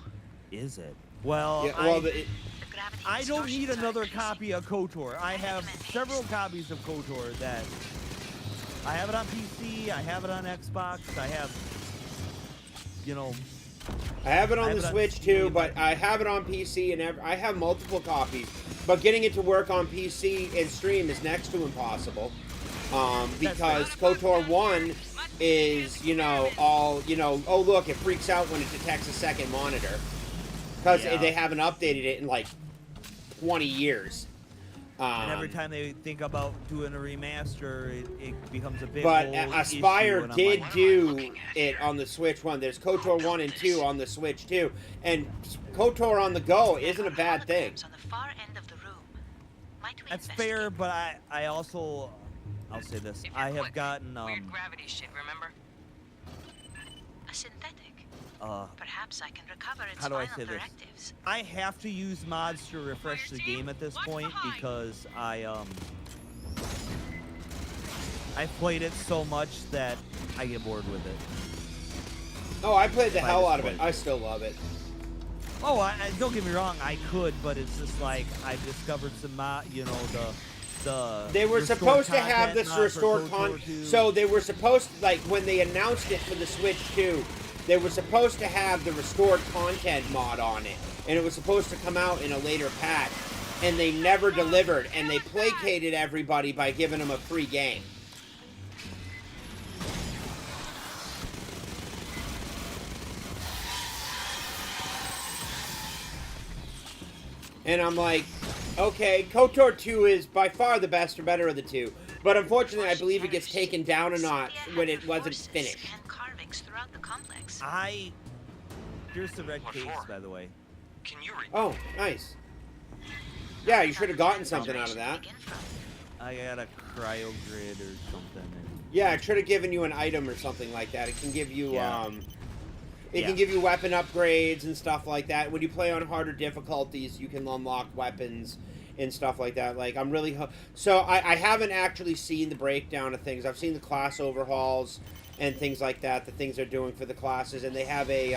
Is it? Well, Yeah, well, I don't need another copy of KOTOR. I have several copies of KOTOR that I have it on PC, I have it on Xbox, I have, I have it I on have the it on Switch Steam. too, but I have it on PC, and I have multiple copies. But getting it to work on PC and stream is next to impossible, because KOTOR 1 is, oh look, it freaks out when it detects a second monitor, because Yeah. they haven't updated it in like 20 years. and every time they think about doing a remaster, it becomes a big But whole Aspire issue, and I'm did like, do it on the Switch 1. There's KOTOR 1 and 2 on the Switch too. And KOTOR on the go isn't a bad thing. On the far end of the room. Might we That's investigate? fair, but I also, I'll say this, If you're I have quick, gotten, weird gravity shit, remember? A synthetic. uh, Perhaps I can recover its How do I final say this? directives. I have to use mods to refresh the game at this point because I played it so much that I get bored with it. Oh, I played the By hell this out of it. point. I still love it. Oh, don't get me wrong, I could, but it's just like I've discovered some the They were restored supposed to have content this mod for restored KOTOR 2. So they were supposed to, like, when they announced it for the Switch 2, they were supposed to have the restored content mod on it. And it was supposed to come out in a later patch. And they never delivered. And they placated everybody by giving them a free game. And I'm like, okay, KOTOR 2 is by far the best or better of the two. But unfortunately, I believe it gets taken down a notch when it wasn't finished. And carvings throughout the complex. Here's the red What case, for? by the way. Can you read? Oh, nice. Yeah, you should have gotten something out of that. Begin from. I got a cryo grid or something. And Yeah, it should have given you an item or something like that. It can give you, Yeah. it Yeah. can give you weapon upgrades and stuff like that. When you play on harder difficulties, you can unlock weapons and stuff like that. Like, I'm really... So, I haven't actually seen the breakdown of things. I've seen the class overhauls and things like that, the things they're doing for the classes, and they have a,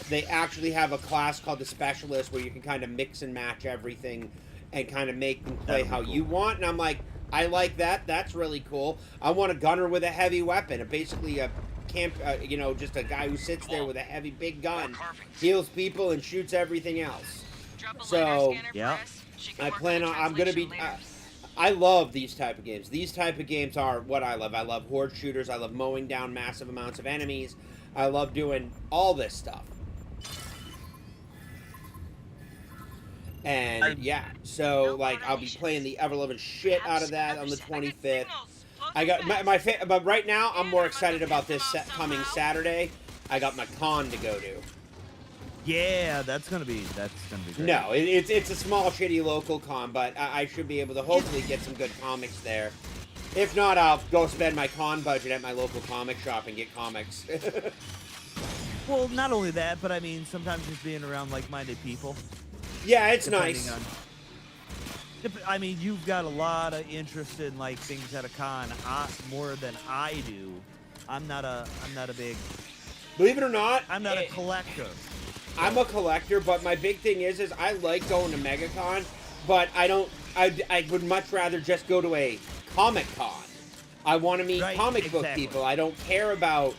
they actually have a class called the Specialist where you can kind of mix and match everything and kind of make them play That'd be how cool. you want, and I'm like, I like that. That's really cool. I want a gunner with a heavy weapon, basically a camp, just a guy who sits there with a heavy big gun, heals people, and shoots everything else. Drop a So, LiDAR scanner yeah. for us. She can I work plan on the on. I'm gonna be. translation later. I love these type of games. These type of games are what I love. I love horde shooters. I love mowing down massive amounts of enemies. I love doing all this stuff. And yeah, so like I'll be playing the ever-loving shit out of that on the 25th. I got but right now I'm more excited about this coming Saturday. I got my con to go to. yeah, that's gonna be great. No, it's a small, shitty local con, but I should be able to hopefully get some good comics there. If not, I'll go spend my con budget at my local comic shop and get comics. Well, not only that, but I mean, sometimes just being around like-minded people. Yeah, it's depending nice. I mean, you've got a lot of interest in like things at a con, more than I do. I'm not a big. Believe it or not, I'm not a collector. I'm a collector, but my big thing is I like going to MegaCon, but I don't. I would much rather just go to a Comic Con. I want to meet comic book people. I don't care about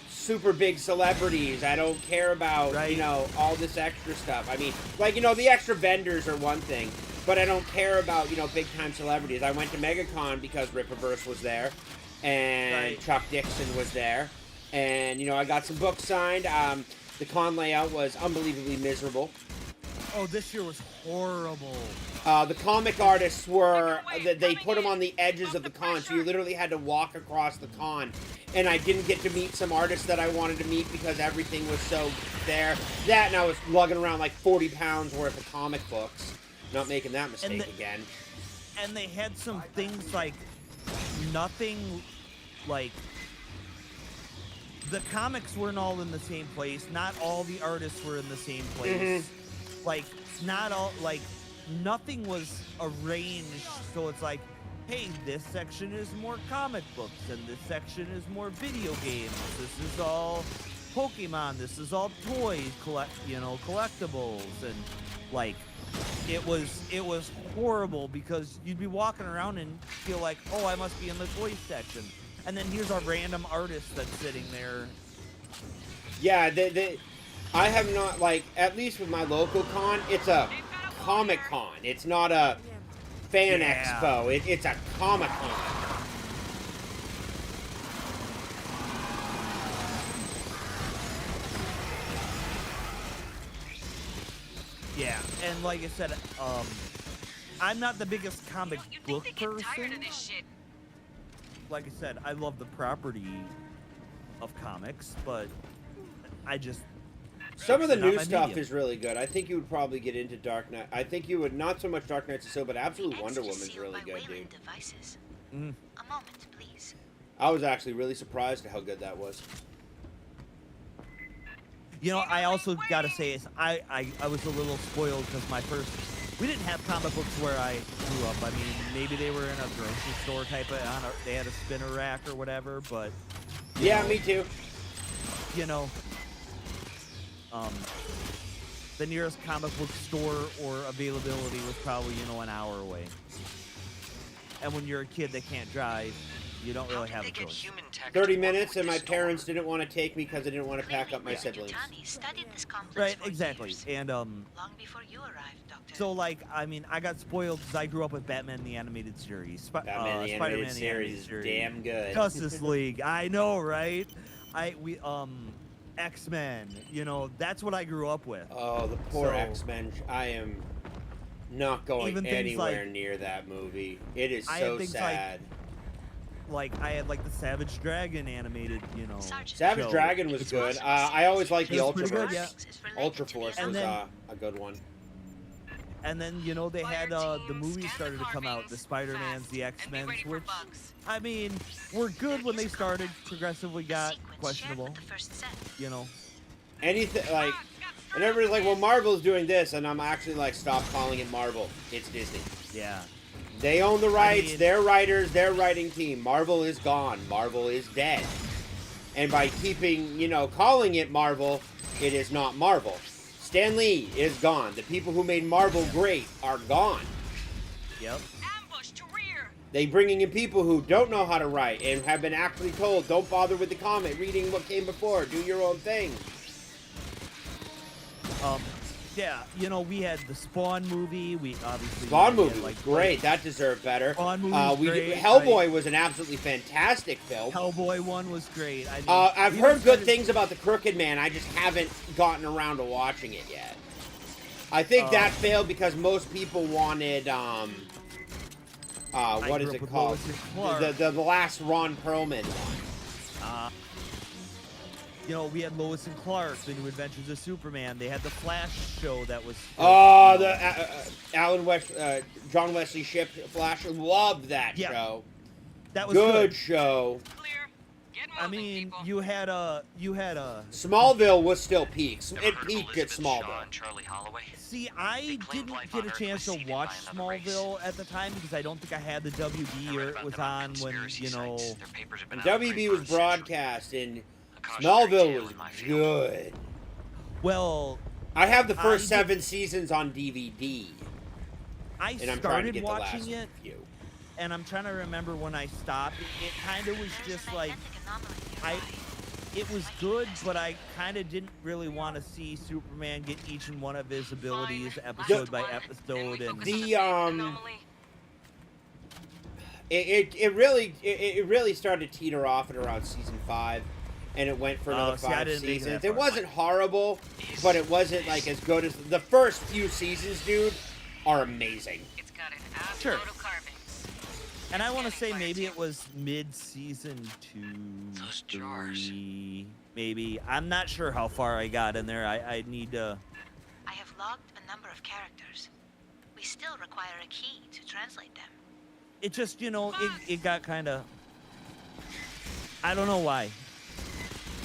super big celebrities. I don't care about, you know, all this extra stuff. I mean, like, you know, the extra vendors are one thing, but I don't care about, you know, big time celebrities. I went to MegaCon because Rippaverse was there, and Chuck Dixon was there, and, you know, I got some books signed. The con layout was unbelievably miserable. Oh, this year was horrible. The comic artists were, they put them on the edges of the con, so you literally had to walk across the con. And I didn't get to meet some artists that I wanted to meet because everything was so there. That, and I was lugging around like 40 pounds worth of comic books. Not making that mistake again. And they had some things like nothing, like, the comics weren't all in the same place. Not all the artists were in the same place. Like, not all, like, nothing was arranged, so it's like, hey, this section is more comic books, and this section is more video games. This is all Pokemon. This is all toys, collectibles, and like, it was horrible because you'd be walking around and feel like, oh, I must be in the toy section, and then here's a random artist that's sitting there. Yeah, I have not, like, at least with my local con, it's a Comic Con. It's not a fan expo. It's a Comic Con. Yeah, and like I said, I'm not the biggest comic book person. Like I said, I love the property of comics, but I just... Some of the new stuff is really good. I think you would probably get into Dark Knight. I think you would, not so much Dark Knights of Steel, but Absolute Wonder Woman's really good, dude. A moment, please. I was actually really surprised at how good that was. You know, I also got to say, I was a little spoiled because we didn't have comic books where I grew up. I mean, maybe they were in a grocery store type of, they had a spinner rack or whatever, but... Yeah, me too. You know, the nearest comic book store or availability was probably, you know, an hour away. And when you're a kid that can't drive, you don't really have a choice. 30 minutes, and my parents didn't want to take me because they didn't want to pack up my siblings. Right, exactly. And, long before you arrived, Doctor. So, like, I mean, I got spoiled because I grew up with Batman the Animated Series. Batman the Animated Series is damn good. Justice League, I know, right? X-Men, you know, that's what I grew up with. Oh, the poor X-Men. I am not going anywhere near that movie. It is so sad. Like, I had, like, the Savage Dragon animated, you know. Savage Dragon was good. I always liked the Ultraverse. Yeah. Ultraforce was a good one. And then, you know, they had the movies started to come out, the Spider-Mans, the X-Men's, which, I mean, were good when they started, progressively got questionable, you know. Anything, like, and everybody's like, well, Marvel's doing this, and I'm actually like, stop calling it Marvel. It's Disney. Yeah. They own the rights, their writers, their writing team. Marvel is gone. Marvel is dead. And by keeping, you know, calling it Marvel, it is not Marvel. Stan Lee is gone. The people who made Marvel great are gone. Yep. Ambush to rear. They bringing in people who don't know how to write and have been actually told, don't bother with the comic, reading what came before, do your own thing. Yeah, you know, we had the Spawn movie. We obviously Spawn movie was great. That deserved better. Spawn movie was great. Hellboy was an absolutely fantastic film. Hellboy 1 was great. I mean, I've heard good things about The Crooked Man. I just haven't gotten around to watching it yet. I think that failed because most people wanted what is it called? The last Ron Perlman one. You know, we had Lois and Clark, The New Adventures of Superman. They had the Flash show that was... John Wesley Shipp Flash. Loved that show. That was good show. Clear. Get moving, I mean, people. you had a... Smallville was still peaks. It peaked at Smallville. See, I didn't get a chance to watch Smallville at the time because I don't think I had the WB or it was on when, you know... WB was broadcast and... Smallville was good. Well, I have the first I 7 seasons on DVD, I and I'm trying to started get the watching last it, few. and I'm trying to remember when I stopped. It kind of was just like it was good, but I kind of didn't really want to see Superman get each and one of his abilities episode by episode, and It really started to teeter off at around season 5, and it went for another see, I 5 didn't make it seasons. that It far. wasn't horrible, but it wasn't like as good as the first few seasons, dude. Are amazing. It's got an ass Sure. load of carvings. and I want to say maybe it was mid-season 2, Those jars. 3, maybe. I'm not sure how far I got in there. I need to. I have logged a number of characters. We still require a key to translate them. It just, it got kind of. I don't know why.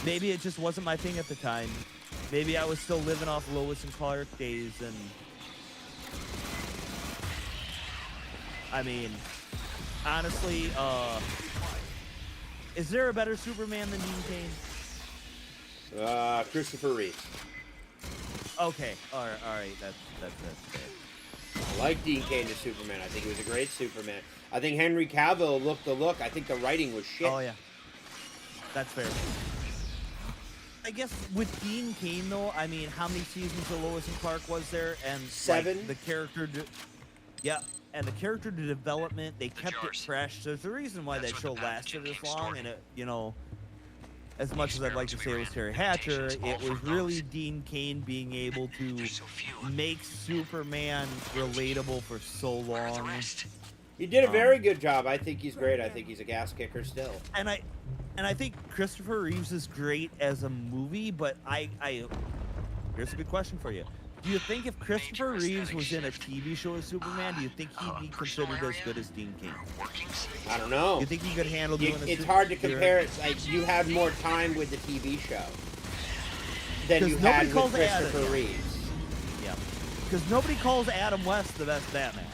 Maybe it just wasn't my thing at the time. Maybe I was still living off Lois and Clark days, and I mean, honestly, is there a better Superman than Dean Cain? Christopher Reeve. Okay, all right, that's fair. I like Dean Cain as Superman. I think he was a great Superman. I think Henry Cavill looked the look. I think the writing was shit. Oh yeah, that's fair. I guess with Dean Cain though, I mean, how many seasons of Lois and Clark was there? And 7. Like, the character, yeah, and the character development, they kept it fresh. There's a reason why that show lasted as long, and it, as much as I'd like to say it was Terry Hatcher, it was really Dean Cain being able to make Superman relatable for so long. He did a very good job. I think he's great. I think he's a gas kicker still. And I think Christopher Reeves is great as a movie, but here's a good question for you. Do you think if Christopher Reeves was in a TV show as Superman, do you think he'd be considered as good as Dean Cain? I don't know. You think he could handle doing a It's hard to compare it. Like, you had more time with the TV show than you had with Christopher Reeves. Yeah. Because nobody calls Adam West the best Batman.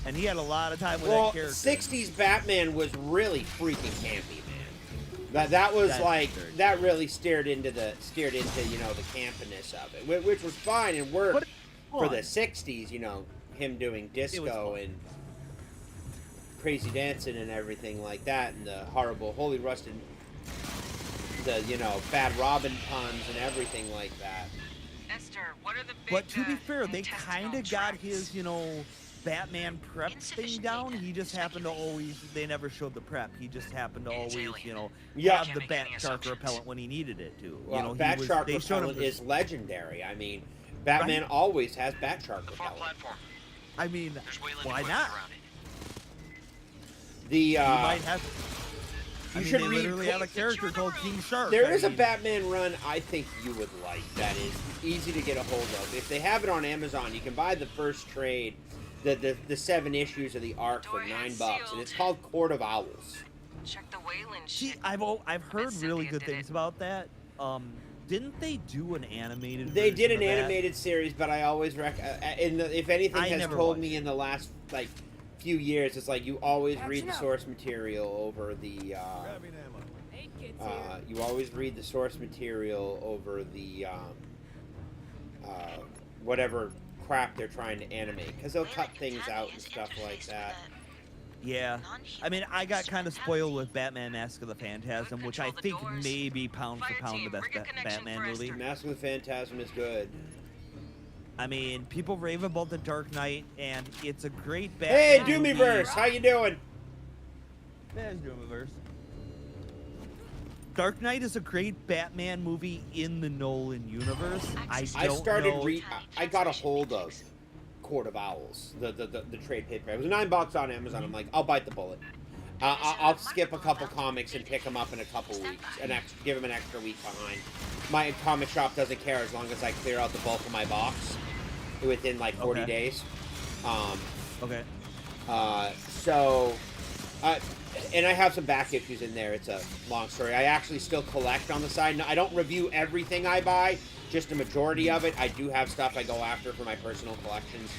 And he had a lot of time with Well, that character. 60s Batman was really freaking campy, man. That was that really steered into the campiness of it, which was fine and worked for the 60s. Him doing disco and crazy dancing and everything like that, and the horrible Holy Rusted, Bad Robin puns and everything like that. Esther, what are the big, But to be fair, they intestinal kind of got tracts? his, Batman prep thing down. He just happened to always, they never showed the prep. He just happened to always, Yeah. have the Bat Shark repellent when he needed it to. Well, Bat Shark repellent is legendary. I mean, Batman always has Bat Shark repellent. I mean, why not? The You might have. you they should read. literally have a character called King Shark. There is a mean, Batman run I think you would like that is easy to get a hold of. If they have it on Amazon, you can buy the first trade, the 7 issues of the arc for $9, and it's called Court of Owls. Check the Wayland See, shit. I've heard Bet really Cynthia good did things it. about that. Didn't they do an animated? They did version an of that? animated series, but I always if anything I has never told watched me in the last few years, it's like you always read the source material over the. You always read the source material over the whatever crap they're trying to animate, because they'll cut things out and stuff like that. Yeah, I mean, I got kind of spoiled with Batman: Mask of the Phantasm, which I think may be pound for pound the best Batman movie. Mask of the Phantasm is good. I mean, people rave about the Dark Knight, and it's a great Batman. Hey, movie. Doomyverse, how you doing? There's Doomyverse. Dark Knight is a great Batman movie in the Nolan universe. I got a hold of Court of Owls, the trade paper. It was $9 on Amazon. I'm like, I'll bite the bullet. I'll skip a couple comics and pick them up in a couple weeks, give them an extra week behind. My comic shop doesn't care as long as I clear out the bulk of my box within like 40 days. Okay. And I have some back issues in there. It's a long story. I actually still collect on the side. I don't review everything I buy, just a majority of it. I do have stuff I go after for my personal collections.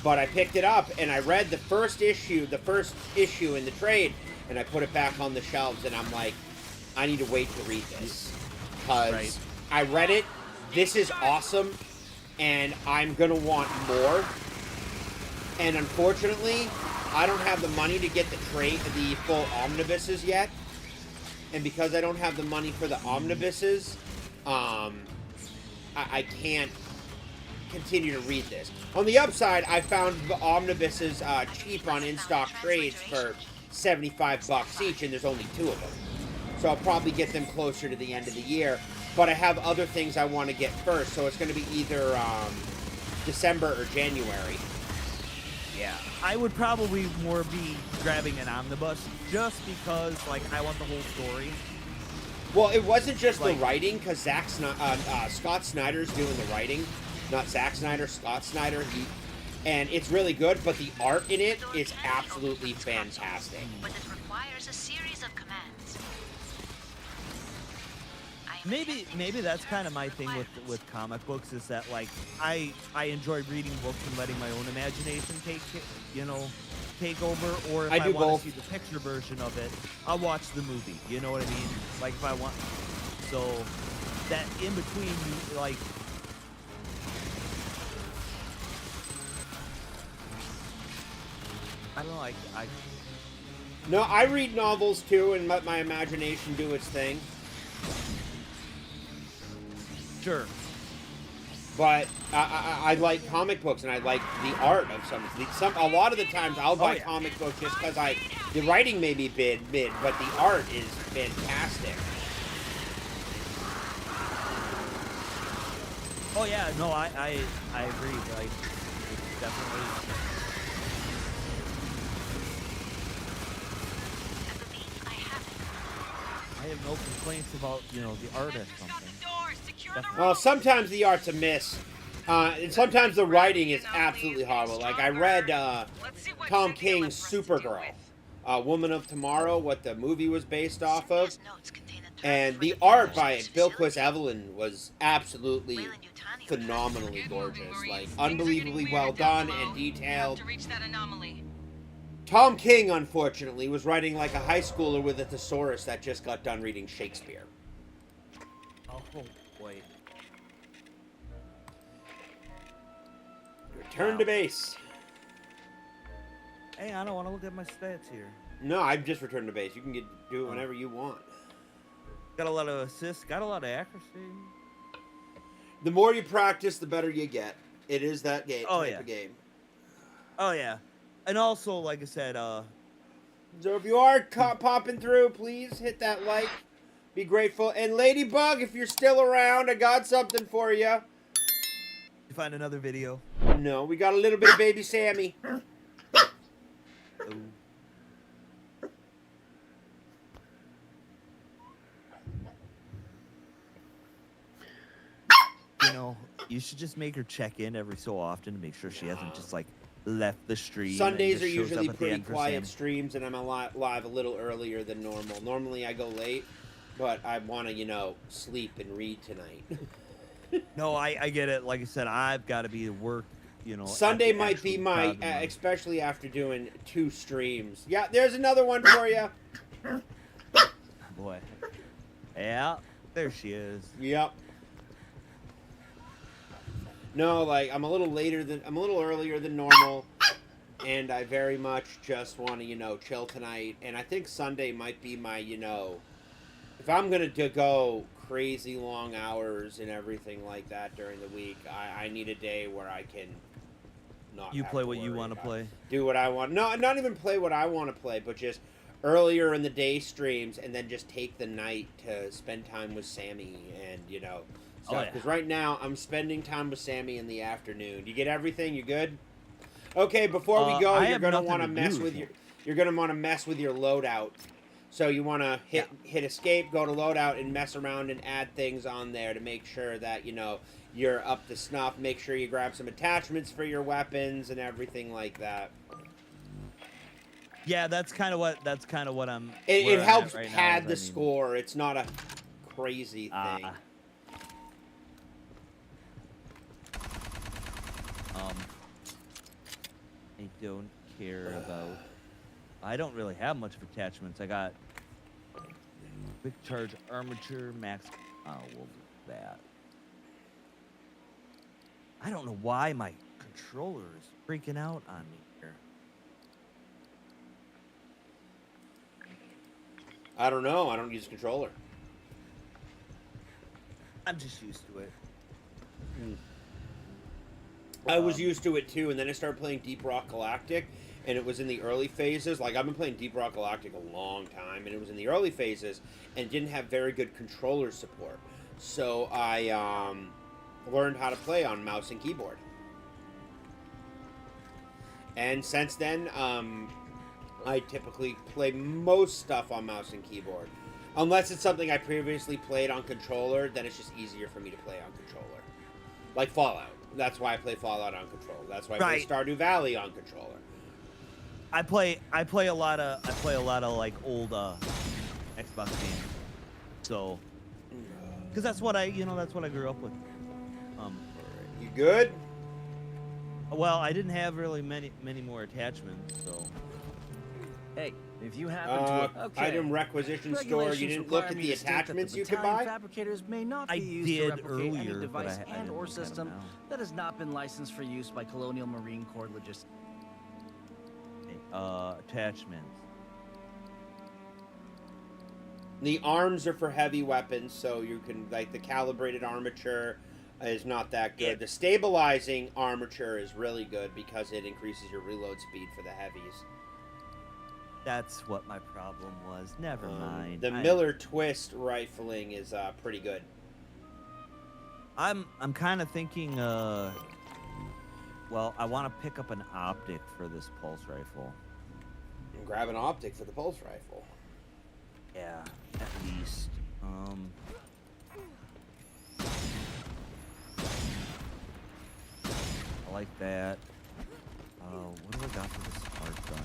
But I picked it up and I read the first issue in the trade, and I put it back on the shelves, and I'm like, I need to wait to read this. Because Right. I read it. This is awesome. And I'm going to want more. And unfortunately, I don't have the money to get the full omnibuses yet. And because I don't have the money for the omnibuses, I can't continue to read this. On the upside, I found the omnibuses cheap on in-stock trades for $75 each, and there's only 2 of them. So I'll probably get them closer to the end of the year. But I have other things I want to get first, so it's going to be either December or January. Yeah. I would probably more be grabbing an omnibus just because, like, I want the whole story. Well, it wasn't just Like- the writing, because Scott Snyder's doing the writing. Not Zack Snyder, Scott Snyder. And it's really good, but the art in it is absolutely fantastic. But it requires a series of commands. Maybe that's kind of my thing with comic books is that, like, I enjoy reading books and letting my own imagination take over, or if I I do want both. to see the picture version of it, I'll watch the movie. You know what I mean? Like, if I want, so that in between, like, I don't know, I No, I read novels too and let my imagination do its thing. sure. But I like comic books and I like the art of some. A lot of the times I'll buy yeah. comic books just because the writing may be mid, but the art is fantastic. Oh yeah, no, I agree. Like, it's definitely. I have no complaints about, the art or something. Well, sometimes the art's a miss. And sometimes the writing is absolutely horrible. Like, I read Tom King's Supergirl, Woman of Tomorrow, what the movie was based off of. And the art by Bill Evelyn was absolutely phenomenally gorgeous. Like, unbelievably well done and detailed. Tom King, unfortunately, was writing like a high schooler with a thesaurus that just got done reading Shakespeare. Oh boy. Return to base. Hey, I don't want to look at my stats here. No, I've just returned to base. You can do it whenever you want. Got a lot of assists. Got a lot of accuracy. The more you practice, the better you get. It is that game. Oh, type yeah. of game. Oh yeah, and also, like I said, So if you are popping through, please hit that like. Be grateful. And Ladybug, if you're still around, I got something for you. you find another video. No, we got a little bit of baby Sammy. Oh. You should just make her check in every so often to make sure she hasn't just like left the stream. Sundays and are just shows usually up at the pretty end for quiet Sam. streams, and I'm live a little earlier than normal. Normally I go late, but I want to, sleep and read tonight. No, I get it. Like I said, I've got to be at work. Sunday might be my, especially after doing 2 streams. Yeah, there's another one for you. Boy. Yeah, there she is. Yep. No, like I'm a little earlier than normal, and I very much just want to, chill tonight. And I think Sunday might be my, if I'm gonna go crazy long hours and everything like that during the week, I need a day where I can not. You have play to what you worry want to about- play. Do what I want. No, not even play what I want to play, but just earlier in the day streams, and then just take the night to spend time with Sammy and stuff. Oh, yeah. Because right now I'm spending time with Sammy in the afternoon. You get everything? You good? Okay, before we go, I you're have gonna nothing want to to mess do. with you're gonna want to mess with your loadout. So you want to hit escape, go to loadout, and mess around and add things on there to make sure that you're up to snuff. Make sure you grab some attachments for your weapons and everything like that. Yeah, that's kind of what I'm. It where I'm at helps right now, pad is, the score. It's not a crazy thing. I don't care about. I don't really have much of attachments. I got quick charge armature, max. Oh, we'll do that. I don't know why my controller is freaking out on me here. I don't know. I don't use a controller. I'm just used to it. I was used to it too, and then I started playing Deep Rock Galactic, and it was in the early phases. Like, I've been playing Deep Rock Galactic a long time, and it was in the early phases, and didn't have very good controller support. So I learned how to play on mouse and keyboard. And since then, I typically play most stuff on mouse and keyboard. Unless it's something I previously played on controller, then it's just easier for me to play on controller. Like Fallout. That's why I play Fallout on controller. That's why I play Stardew Valley on controller. I play a lot of like old Xbox games. So, because that's what I grew up with. You good? Well, I didn't have really many more attachments, so. Hey, if you happen to item requisition store. You didn't look at the attachments you could buy? Fabricators may not be I used to did replicate any earlier, but device I and didn't or look at them system now. that has not been licensed for use by Colonial Marine Corps Logistics. Attachments. The arms are for heavy weapons, so you can, like, the calibrated armature is not that good. Yeah. The stabilizing armature is really good because it increases your reload speed for the heavies. That's what my problem was. Never mind. The Miller Twist rifling is pretty good. I'm kind of thinking. Well, I want to pick up an optic for this pulse rifle. And grab an optic for the pulse rifle. Yeah, at least. I like that. What do I got for this smart gun?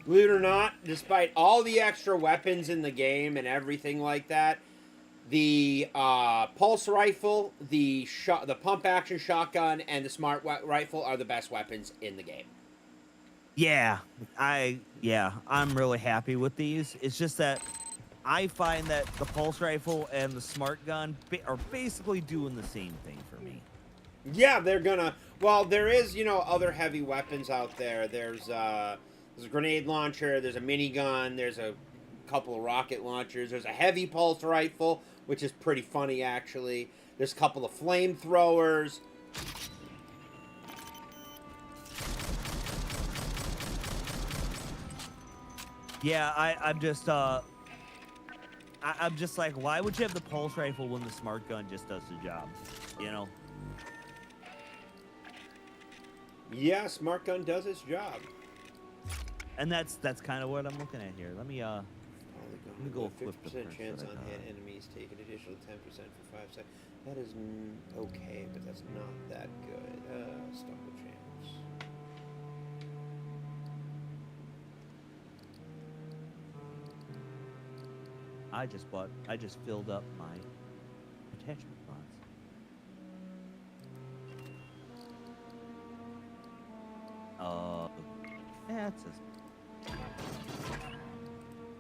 Believe it or not, despite all the extra weapons in the game and everything like that, the pulse rifle, the pump action shotgun, and the smart rifle are the best weapons in the game. Yeah, I'm really happy with these. It's just that I find that the pulse rifle and the smart gun are basically doing the same thing for me. Yeah, they're gonna. Well, there is, other heavy weapons out there. There's a grenade launcher. There's a minigun. There's a couple of rocket launchers. There's a heavy pulse rifle, which is pretty funny, actually. There's a couple of flamethrowers. Yeah, I'm just like, why would you have the pulse rifle when the smart gun just does the job? Yeah, smart gun does its job. And that's kind of what I'm looking at here. Let me go flip the 50% first chance that I on got. hit enemies take an additional 10% for 5 seconds. That is okay, but that's not that good. Stumble chance. I just filled up my attachment box. Yeah, it's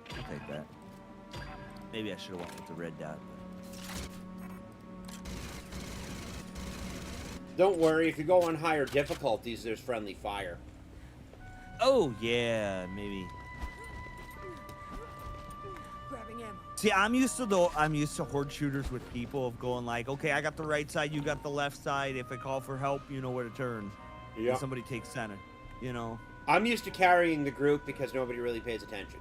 I'll take that. Maybe I should have went with the red dot. Don't worry, if you go on higher difficulties, there's friendly fire. Oh yeah, maybe. Grabbing ammo. See, I'm used to horde shooters with people of going like, okay, I got the right side, you got the left side. If I call for help, you know where to turn. Yeah. And somebody takes center. I'm used to carrying the group because nobody really pays attention.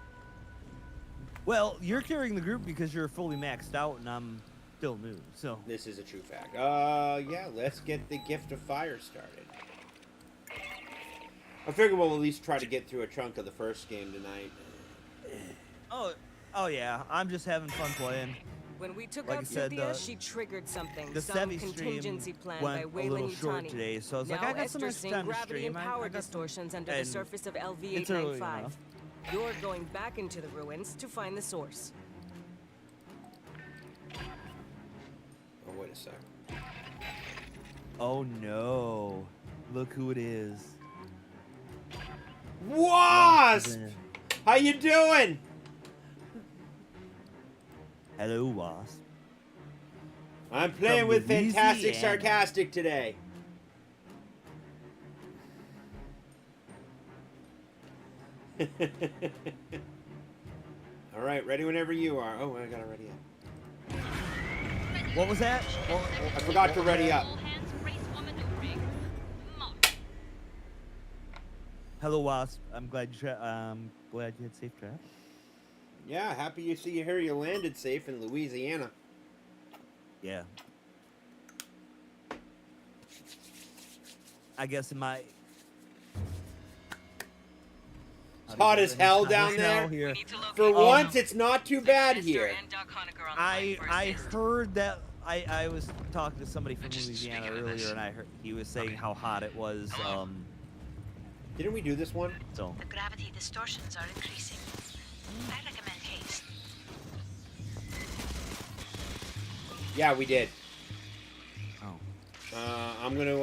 Well, you're carrying the group because you're fully maxed out, and I'm still new. So This is a true fact. Yeah, let's get the Gift of Fire started. I figure we'll at least try to get through a chunk of the first game tonight. Oh yeah, I'm just having fun playing. When we took Like out I said, Cynthia, she triggered something. The Some Sevi contingency stream plan by went a little Wayland short Yutani. today, so I was Now like, I got some Esther's extra seeing time to gravity stream. and power I got some- distortions under and the surface of it's early LV-895. enough. You're going back into the ruins to find the source. Oh, wait a sec. Oh no. Look who it is. Wasp! How you doing? Hello, Wasp. I'm playing From with Fantastic Louisiana. Sarcastic today. All right, ready whenever you are. Oh, I gotta ready up. What was that? I forgot to ready up. Hello, Wasp. I'm glad you had safe travel. Yeah, happy you see you here. You landed safe in Louisiana. Yeah. I guess in my. It's hot as hell down there. Here. For once, it's not too bad here. I heard that. I was talking to somebody from Louisiana earlier, and I heard he was saying how hot it was. Didn't we do this one? So. The gravity distortions are increasing. I recommend haste. Yeah, we did. Oh. I'm gonna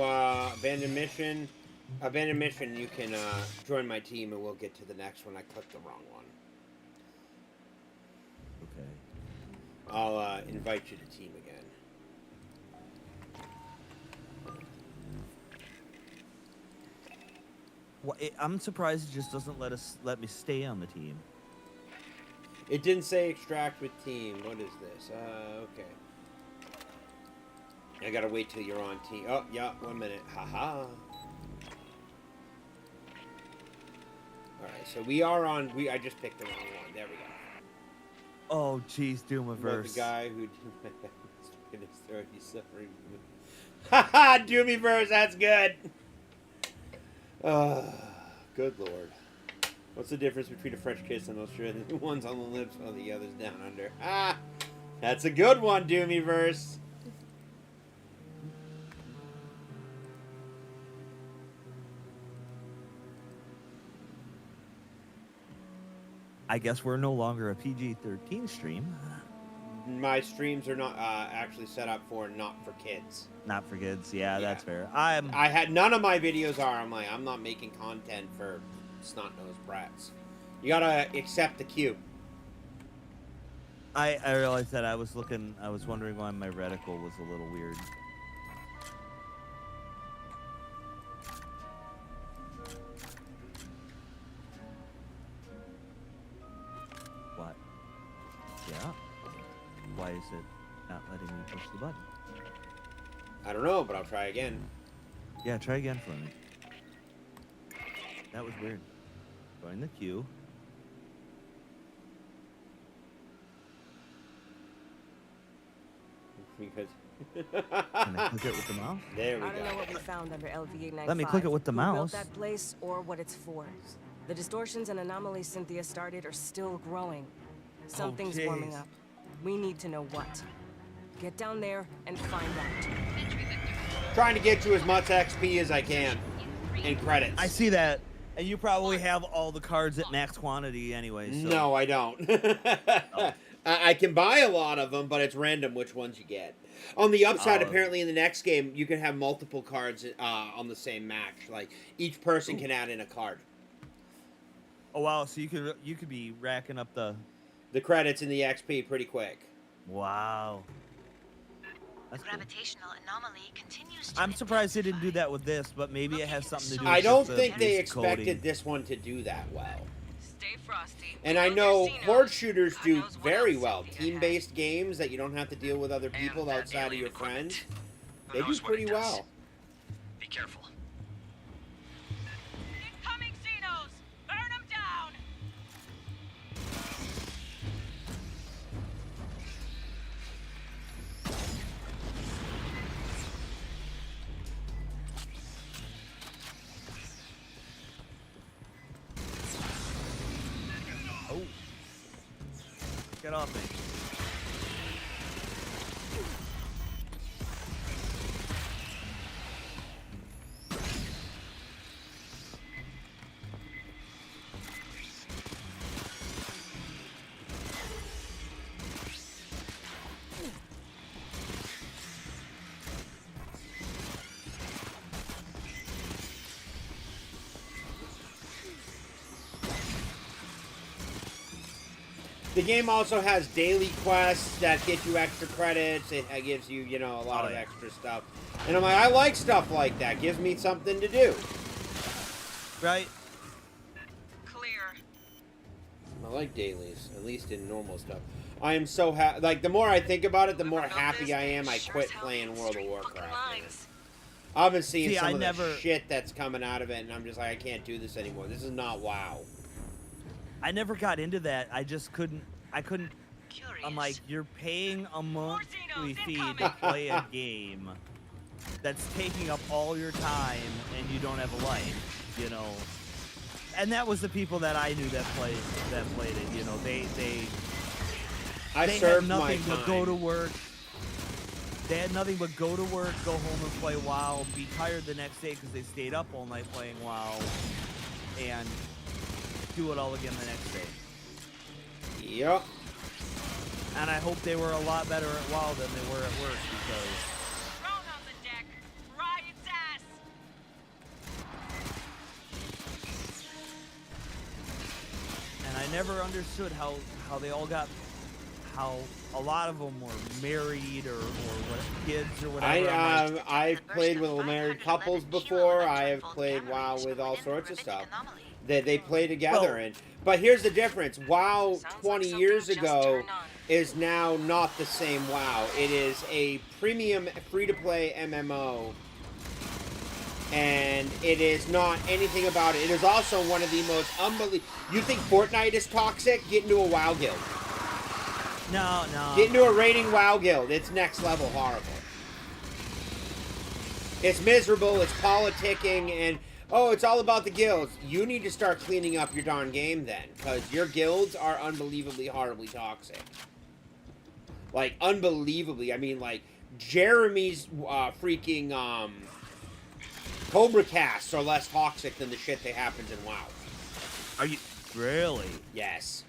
abandon mission. Abandon mission. You can join my team, and we'll get to the next one. I clicked the wrong one. Okay. I'll invite you to team again. Well, I'm surprised it just doesn't let me stay on the team. It didn't say extract with team. What is this? Okay. I gotta wait till you're on team. Oh, yeah, 1 minute. Haha. Alright, so we are on. I just picked the wrong one. There we go. Oh, jeez, About Doomiverse. the guy who in his throat, he's suffering. Haha, Doomiverse, that's good. Good lord. What's the difference between a French kiss and Australian? One's on the lips while the other's down under. Ah, that's a good one, Doomiverse. I guess we're no longer a PG-13 stream. My streams are not actually set up for not for kids. Not for kids. Yeah, Yeah. that's fair. I had none of my videos are. I'm not making content for snot-nosed brats. You gotta accept the cue. I realized that I was wondering why my reticle was a little weird. What? Yeah? Why is it not letting me push the button? I don't know, but I'll try again. Yeah, try again for me. That was weird. Join the queue. Because Can I click it with the mouse? there we I don't know go. what we found under LV-895. Let me click it with the who mouse. built that place or what it's for. The distortions and anomalies Cynthia started are still growing. Something's warming jeez. up. We need to know what. Get down there and find out. Trying to get you as much XP as I can in credits. I see that. And you probably have all the cards at max quantity anyway. So. No, I don't. I can buy a lot of them, but it's random which ones you get. On the upside, Oh. apparently in the next game, you can have multiple cards on the same match. Like each person can add in a card. Oh wow! So you could be racking up the. The credits and the XP pretty quick. Wow. That's cool. Gravitational anomaly continues to I'm surprised they didn't do that with this, but maybe it has something to do with I don't just the think they base expected coding. this one to do that well. Stay frosty. And I Build know your Xenos. horde shooters God do knows what very else well. Cynthia Team-based games that you don't have to deal with other people And that outside of alien your equipment. friends. Who They do knows what pretty it does? well. Be careful. Incoming Xenos! Burn them down! Oh. Get off me. The game also has daily quests that get you extra credits. It gives you, you know, a lot Oh, of yeah. extra stuff. And I'm like, I like stuff like that. Gives me something to do. Right? Clear. I like dailies, at least in normal stuff. I am so happy. Like, the more I think about it, the more Whoever built happy this I am I sure quit as hell playing hit World of straight Warcraft. fucking Man. lines. I've been seeing See, some I of the never- shit that's coming out of it, and I'm just like, I can't do this anymore. This is not WoW. I never got into that. I just couldn't. I couldn't. Curious. I'm like, you're paying a monthly Xenos fee to incoming. play a game that's taking up all your time, and you don't have a life. You know. And that was the people that I knew that played it. You know, they I had served my nothing time. but go to work. They had nothing but go to work, go home and play WoW, be tired the next day because they stayed up all night playing WoW, and do it all again the next day. Yep. And I hope they were a lot better at WoW than they were at work, because Drone on the deck. Ride its ass. and I never understood how they all got, how a lot of them were married or what, kids or whatever. I'm like, I've played with married couples before. I have played WoW with all sorts of stuff. They play together, Well- and but here's the difference. WoW Sounds like 20 something years just ago turned on. is now not the same WoW. It is a premium free-to-play MMO, and it is not anything about it. It is also one of the most unbelievable. You think Fortnite is toxic? Get into a WoW guild. no. Get into a raiding WoW guild. It's next level horrible. It's miserable. It's politicking, and oh, it's all about the guilds. You need to start cleaning up your darn game then, because your guilds are unbelievably horribly toxic. Like, unbelievably. I mean, like, Jeremy's freaking Cobra casts are less toxic than the shit that happens in WoW. Are you really? Yes.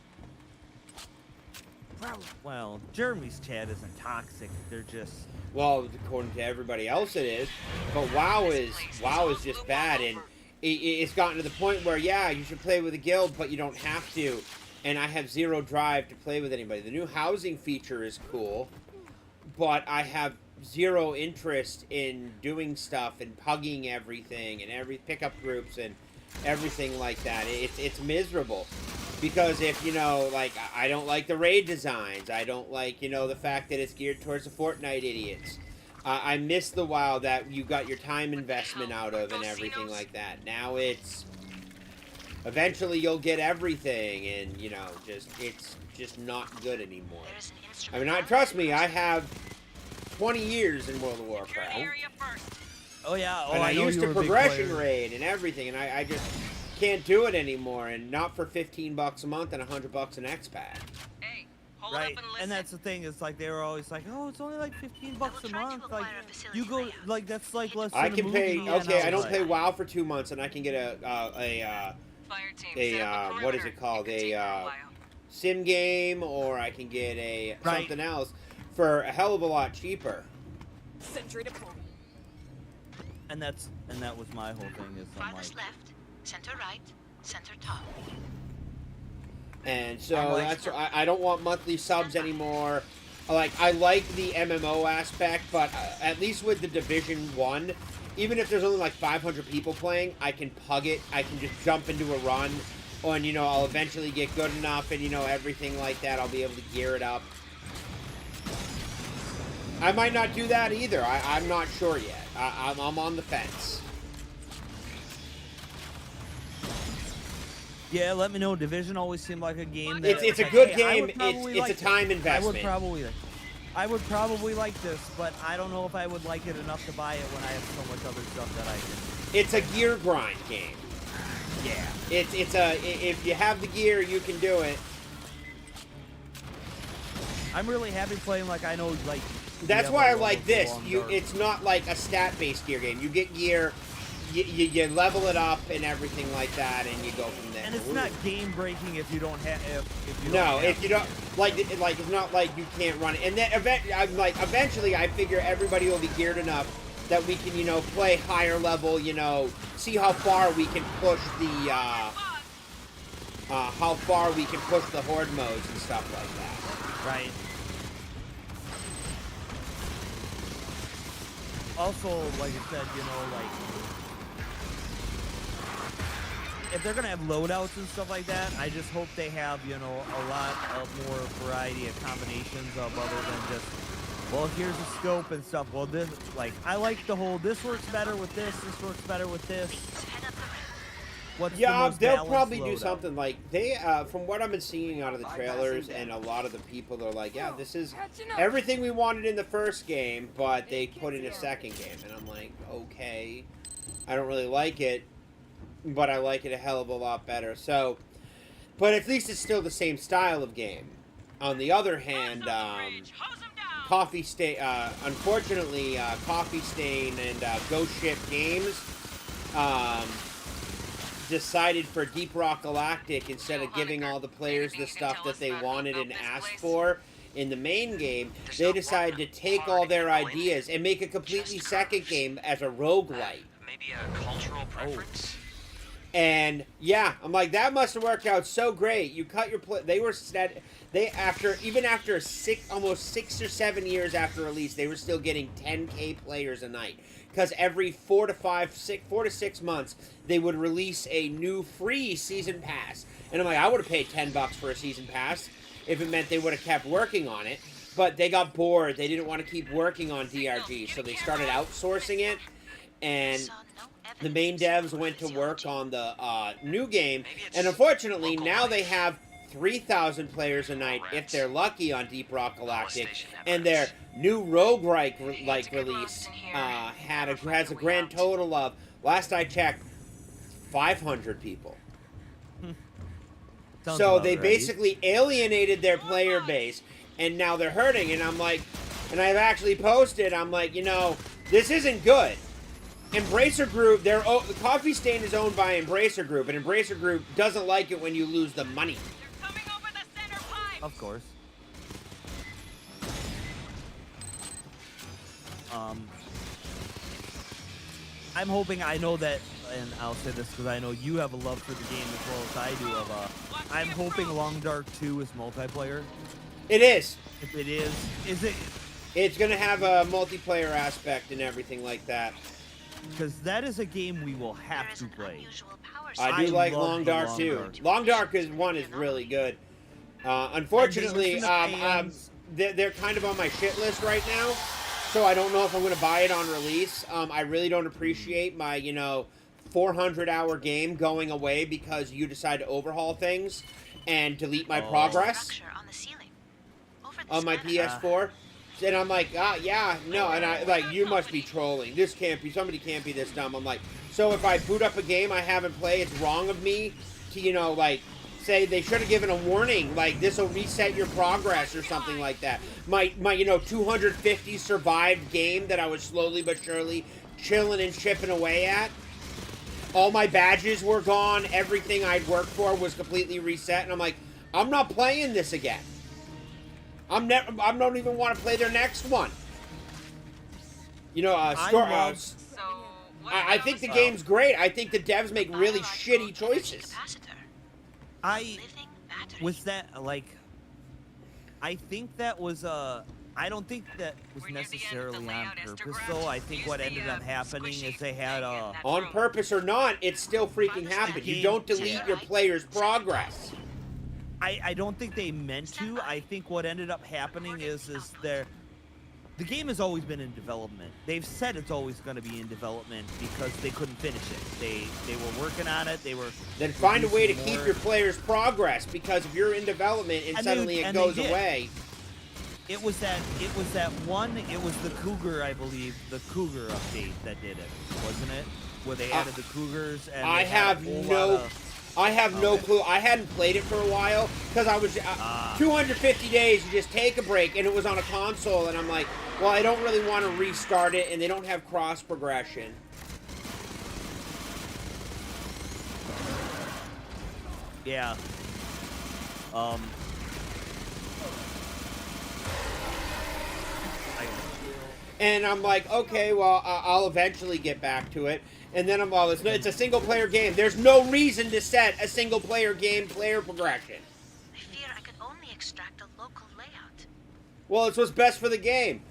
Well, Jeremy's chat isn't toxic. They're just. Well, according to everybody else, it is. But WoW is just bad, and it's gotten to the point where, yeah, you should play with a guild, but you don't have to. And I have zero drive to play with anybody. The new housing feature is cool, but I have zero interest in doing stuff and pugging everything and every pickup groups and everything like that. It's miserable. Because if, you know, like, I don't like the raid designs. I don't like, you know, the fact that it's geared towards the Fortnite idiots. I miss the WoW that you got your time investment out of and everything like that. Now it's... Eventually you'll get everything, and, you know, it's just not good anymore. There's an I instrument mean, trust me, I have 20 years in World of Secure Warcraft. the area first. Oh yeah. Oh, And I know used you to were a big progression player. raid and everything, and I just can't do it anymore, and not for $15 a month and $100 an X-Pack. Hey, hold Right, up and listen. and that's the thing. It's like they were always like, "Oh, it's only like $15 I a will try to month." Like acquire a facility you go, layout. like that's like less. I than a can pay. movie, and Okay, I was don't like, play WoW for 2 months, and I can get a Fire team, set up a what is perimeter. it called? It could take you a A while. sim game, or I can get a Right. something else for a hell of a lot cheaper. Sentry deployed. and that was my whole thing. Is I'm like, Farthest left, center right, center top. And so I'm like- that's I don't want monthly subs anymore. I like the MMO aspect, but at least with the Division 1, even if there's only like 500 people playing, I can pug it. I can just jump into a run, and, you know, I'll eventually get good enough, and, you know, everything like that. I'll be able to gear it up. I might not do that either. I'm not sure yet. I'm on the fence. yeah, let me know. Division always seemed like a game that It's a like, good hey, I game. would probably It's like a time this. investment. I would probably like this, but I don't know if I would like it enough to buy it when I have so much other stuff that I can. It's a gear grind game. Yeah. If you have the gear, you can do it. I'm really happy playing like I know like. That's yeah, why I like, like World of this. Long You, Dark. it's not like a stat-based gear game. You get gear, you level it up and everything like that, and you go from there. And it's not game breaking if you don't have if you No, don't have if you don't like it's not like you can't run it. And then eventually, I figure everybody will be geared enough that we can, you know, play higher level. You know, see how far we can push the how far we can push the horde modes and stuff like that. Right. Also, like I said, you know, like, if they're gonna have loadouts and stuff like that, I just hope they have, you know, a lot of more variety of combinations of other than just, well, here's a scope and stuff. Well, this, like, I like the whole, this works better with this works better with this. What's the most they'll balanced probably do loadout? something like they. From what I've been seeing out of the trailers, and a lot of the people are like, "Yeah, this is everything we wanted in the first game, but they put in a second game." And I'm like, "Okay, I don't really like it, but I like it a hell of a lot better." So, but at least it's still the same style of game. On the other hand, Coffee Stain, unfortunately, Coffee Stain and Ghost Ship Games. Decided for Deep Rock Galactic, instead of giving all the players the stuff that they wanted and asked for in the main game, they decided to take all their ideas and make a completely second game as a roguelite. Maybe a cultural preference? And yeah, I'm like, that must have worked out so great. You cut your they were set. They even after almost 6 or 7 years after release, they were still getting 10K players a night. Because every 4 to 6 months, they would release a new free season pass. And I'm like, I would have paid $10 for a season pass if it meant they would have kept working on it. But they got bored. They didn't want to keep working on DRG, so they started outsourcing it. And the main devs went to work on the new game. And unfortunately, now they have 3,000 players a night, if they're lucky, on Deep Rock Galactic. And their new roguelike release has a grand total of, last I checked, 500 people. So they basically alienated their player base, and now they're hurting. And I'm like, and I've actually posted, I'm like, you know, this isn't good. Embracer Group, the Coffee Stain is owned by Embracer Group, and Embracer Group doesn't like it when you lose the money. They're coming over the center pipe. Of course. I'm hoping, I know that, and I'll say this because I know you have a love for the game as well as I do, I'm hoping Long Dark 2 is multiplayer. It is. If it is it? It's going to have a multiplayer aspect and everything like that. Because that is a game we will have to play. I do like love Long the Dark Long too. Dark. Long Dark one is really good. Unfortunately, they're kind of on my shit list right now, so I don't know if I'm going to buy it on release. I really don't appreciate my, 400-hour game going away because you decide to overhaul things and delete my progress on my PS4. And I'm like, yeah, no, and I like, you must be trolling. This can't be, somebody can't be this dumb. I'm like, so if I boot up a game I haven't played, it's wrong of me to, say they should have given a warning, like, this will reset your progress or something like that. My 250 survived game that I was slowly but surely chilling and chipping away at. All my badges were gone. Everything I'd worked for was completely reset. And I'm like, I'm not playing this again. I don't even want to play their next one. I think the game's great. I think the devs make really shitty choices. I think that was I don't think that was necessarily on purpose, though. I think what ended up happening is they had on purpose or not, it still freaking happened. You don't delete your player's progress. I don't think they meant to. I think what ended up happening is the game has always been in development. They've said it's always going to be in development because they couldn't finish it. They were working on it. Then find a way to keep your player's progress, because if you're in development and suddenly it goes away. It was the Cougar, I believe, the Cougar update that did it, wasn't it? Where they added the Cougars and I have no clue. I hadn't played it for a while because I was 250 days. You just take a break, and it was on a console, and I'm like, well, I don't really want to restart it, and they don't have cross progression. Yeah. And I'm like, okay, well, I'll eventually get back to it. And then it's a single-player game. There's no reason to set a single-player game player progression. I fear I could only extract a local layout. Well, it's what's best for the game.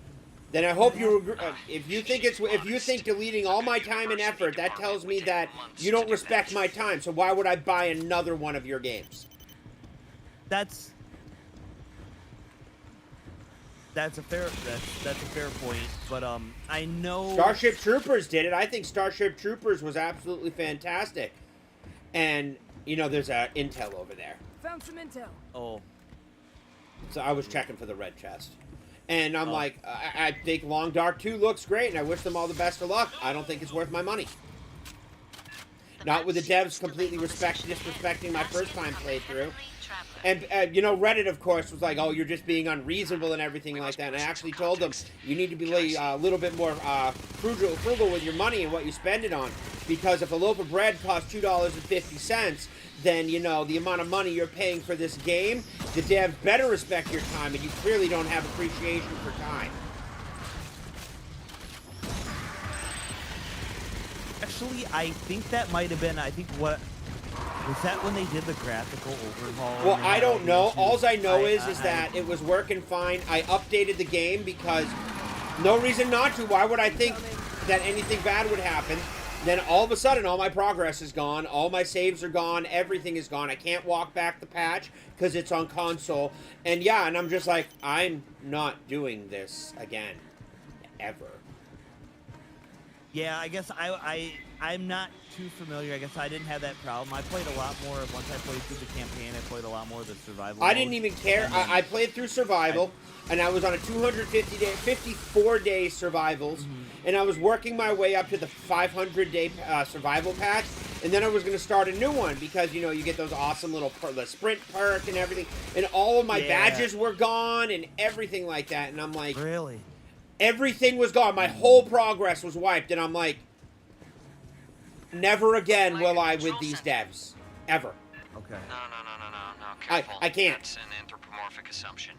Then I hope you agree. If you think deleting all my time and effort, that tells me that you don't respect my time. So why would I buy another one of your games? That's a fair point, but I know Starship Troopers did it. I think Starship Troopers was absolutely fantastic. And you know, there's a intel over there. Found some intel. Oh, So I was checking for the red chest. And I'm like, I think Long Dark 2 looks great, and I wish them all the best of luck. I don't think it's worth my money. Not with the devs completely disrespecting my first time playthrough. And, you know, Reddit, of course, was like, oh, you're just being unreasonable and everything like that. And I actually told them, you need to be a little bit more frugal with your money and what you spend it on. Because if a loaf of bread costs $2.50, then, you know, the amount of money you're paying for this game, the devs better respect your time, and you clearly don't have appreciation for time. actually, I think that might have been. I think what was that when they did the graphical overhaul? Well, I don't know. All I know is I- that it was working fine. I updated the game because no reason not to. Why would I think that anything bad would happen? Then all of a sudden, all my progress is gone. All my saves are gone. Everything is gone. I can't walk back the patch because it's on console. And yeah, and I'm just like, I'm not doing this again. Ever. Yeah, I guess I'm not too familiar. I guess I didn't have that problem. I played a lot more once I played through the campaign. I played a lot more of the survival. I didn't even care. And then- I played through survival, and I was on a 54-day survivals, and I was working my way up to the 500-day survival patch, and then I was going to start a new one because, you know, you get those awesome little the sprint perk and everything, and all of my badges were gone and everything like that, and I'm like, really? everything was gone. My whole progress was wiped, and I'm like, never again will I with these devs. Ever. Okay. No. Careful. I can't. That's an anthropomorphic assumption.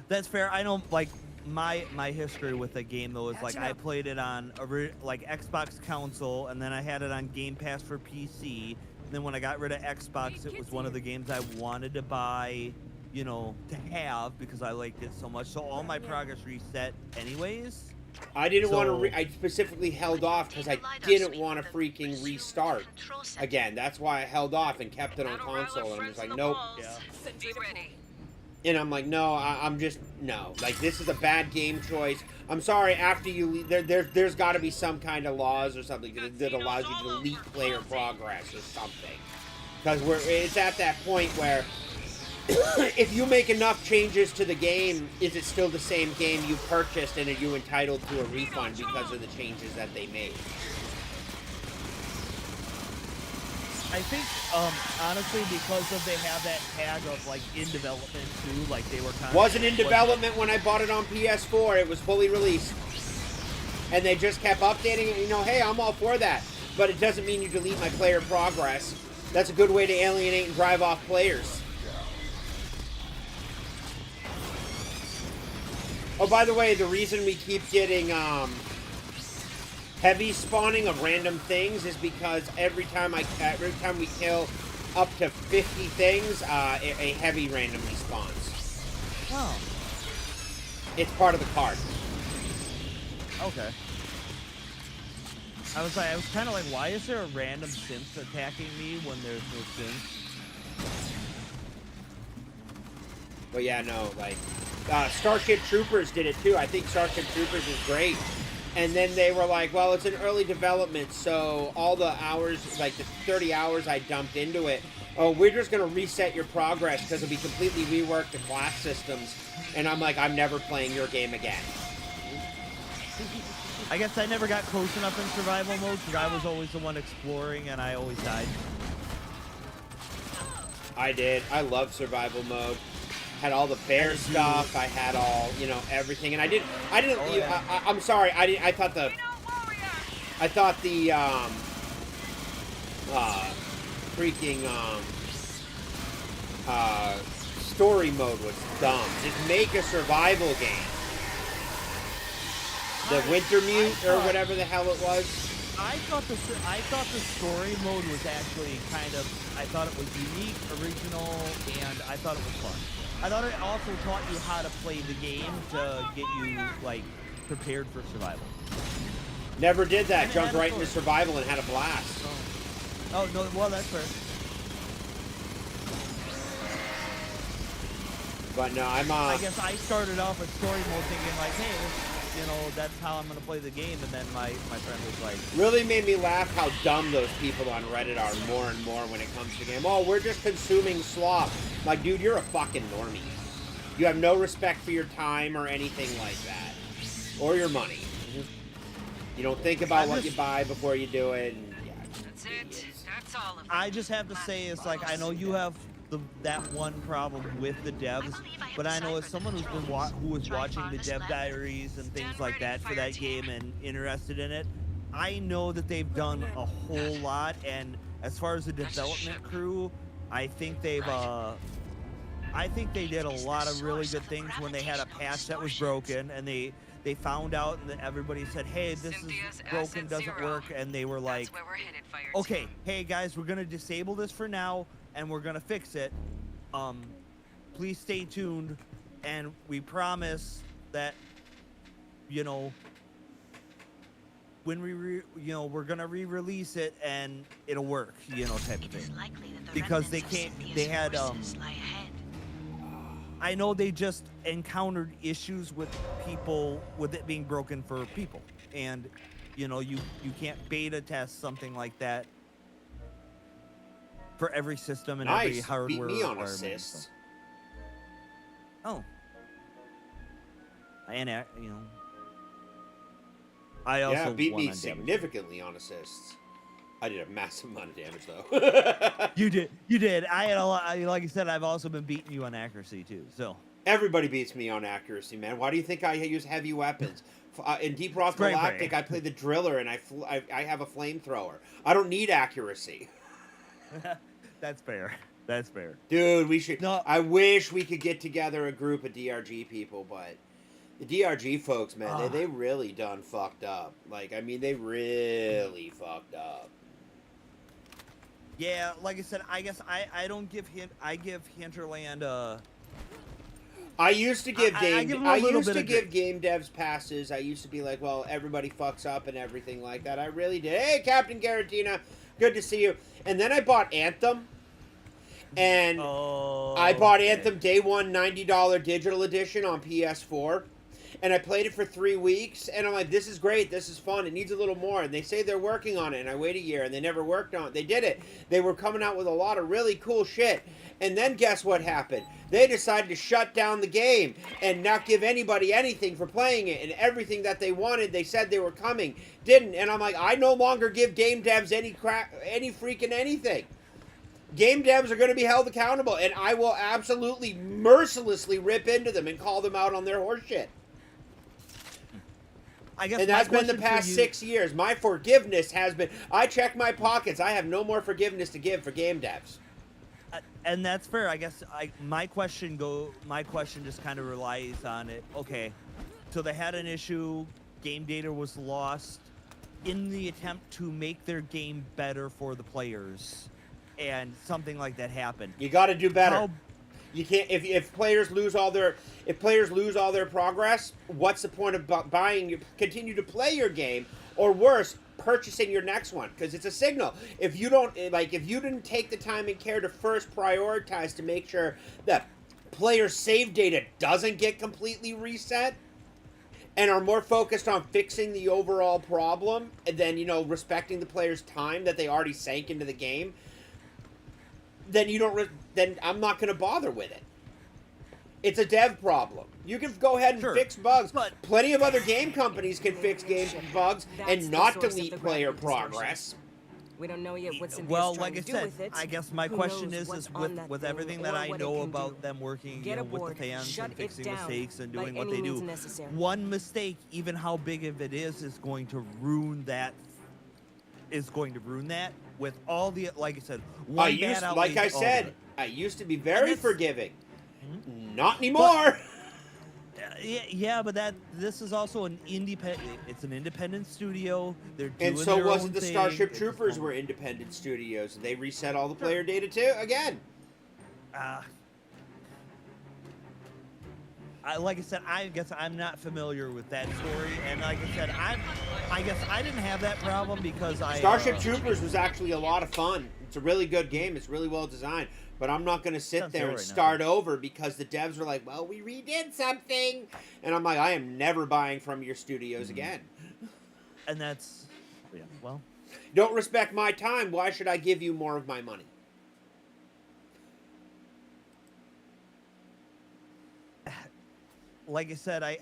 That's fair. I know, like, my history with the game, though, is, like, I played it on, like, Xbox console, and then I had it on Game Pass for PC. And then when I got rid of Xbox, it was one of the games I wanted to buy, you know, to have, because I liked it so much. So all my progress reset anyways. I didn't want So- to. I specifically held off because I didn't want to freaking restart again. That's why I held off and kept it on console. And I'm just like, nope. Yeah. Be ready. And I'm like, no. I'm just no. Like, this is a bad game choice. I'm sorry. After you leave, there's got to be some kind of laws or something that allows you to delete player progress or something. Because it's at that point where if you make enough changes to the game, is it still the same game you purchased, and are you entitled to a refund because of the changes that they made? I think, honestly, because of they have that tag of, like, in development, too, like, they were kind of... Wasn't in development when I bought it on PS4. It was fully released. And they just kept updating it. You know, hey, I'm all for that. But it doesn't mean you delete my player progress. That's a good way to alienate and drive off players. Oh, by the way, the reason we keep getting heavy spawning of random things is because every time we kill up to 50 things, a heavy randomly spawns. Oh, It's part of the card. okay. I was kind of like, why is there a random synth attacking me when there's no synth? But yeah, no, like, Starship Troopers did it too. I think Starship Troopers is great. And then they were like, well, it's in early development, so all the hours, like the 30 hours I dumped into it, oh, we're just going to reset your progress because it'll be completely reworked the class systems. And I'm like, I'm never playing your game again. I guess I never got close enough in survival mode because I was always the one exploring and I always died. I did. I love survival mode. Had all the bear stuff. I had all, you know, everything. And I didn't. Oh, yeah. I'm sorry. I thought the freaking story mode was dumb. Just make a survival game. the winter mute or whatever the hell it was. I thought the story mode was actually I thought it was unique, original, and I thought it was fun. I thought it also taught you how to play the game to get you like prepared for survival. Never did that. And it Jumped had a right into story. survival and had a blast. Oh no, well that's fair. But no, I'm I guess I started off with story mode thinking like, hey, you know, that's how I'm gonna play the game, and then my friend was like, really made me laugh how dumb those people on Reddit are more and more when it comes to game. Oh, we're just consuming slop. Like, dude, you're a fucking normie. You have no respect for your time or anything like that. Or your money. You don't think about what you buy before you do it. And, yeah, That's it. That's all of it. I just have to say, it's like, I know you have that one problem with the devs, but I know as someone who's been who was watching the dev diaries and things like that for that game and interested in it, I know that they've done a whole lot. And as far as the development crew, I think they did a lot of really good things when they had a patch that was broken and they found out and everybody said, hey, this is broken, doesn't work, and they were like, okay, hey guys, we're gonna disable this for now and we're gonna fix it. Please stay tuned, and we promise that, you know, when we're gonna re-release it and it'll work, you know, type of thing. Because they had I know they just encountered issues with people, with it being broken for people. And, you know, you can't beta test something like that for every system and every nice. hardware Beat me on requirement. assists. Oh. And, you know. I also beat won me on damage. significantly on assists. I did a massive amount of damage, though. You did. I had a lot. Like I said, I've also been beating you on accuracy, too. So. Everybody beats me on accuracy, man. Why do you think I use heavy weapons? In Deep Rock Galactic, I play the driller, and I have a flamethrower. I don't need accuracy. That's fair. That's fair. Dude, we should... No. I wish we could get together a group of DRG people, but... The DRG folks, man, they really done fucked up. Like, I mean, they really fucked up. Yeah, like I said, I guess I don't give I give Hinterland I used to give I give game devs passes. I used to be like, well, everybody fucks up and everything like that. I really did. Hey, Captain Garatina, good to see you. And then I bought Anthem. And I bought Anthem day one, $90 digital edition on PS4. And I played it for 3 weeks, and I'm like, this is great, this is fun, it needs a little more. And they say they're working on it, and I wait a year, and they never worked on it. They did it. They were coming out with a lot of really cool shit. And then guess what happened? They decided to shut down the game and not give anybody anything for playing it. And everything that they wanted, they said they were coming, didn't. And I'm like, I no longer give game devs any freaking anything. Game devs are going to be held accountable, and I will absolutely mercilessly rip into them and call them out on their horseshit. And that's been the past 6 years. My forgiveness has been... I check my pockets. I have no more forgiveness to give for game devs. And that's fair. I guess my question just kind of relies on it. Okay, so they had an issue. Game data was lost in the attempt to make their game better for the players. And something like that happened. You got to do better. You can't if players lose all their progress. What's the point of continue to play your game, or worse, purchasing your next one? Because it's a signal. If you didn't take the time and care to first prioritize to make sure that players' save data doesn't get completely reset, and are more focused on fixing the overall problem than respecting the players' time that they already sank into the game, then I'm not going to bother with it. It's a dev problem. You can go ahead and fix bugs. But plenty of other game companies can fix game bugs and not delete player progress. We don't know yet what's in like I said, I guess my question is with everything that I know about them working with the fans and fixing mistakes and doing what they do, one mistake, even how big of it is going to ruin that. With all the, like I said, I used to be very forgiving. Not anymore. Yeah, but this is also an independent. It's an independent studio. They're doing And so their wasn't own the thing. Starship It's Troopers just- were independent studios. They reset all the player data too again. Like I said, I guess I'm not familiar with that story, and like I said, I guess I didn't have that problem because I Starship Troopers was actually a lot of fun. It's a really good game. It's really well designed. But I'm not going to sit Sounds there and right now. start over because the devs were like, well, we redid something. And I'm like, I am never buying from your studios again. And that's well. Don't respect my time. Why should I give you more of my money? Like I said, I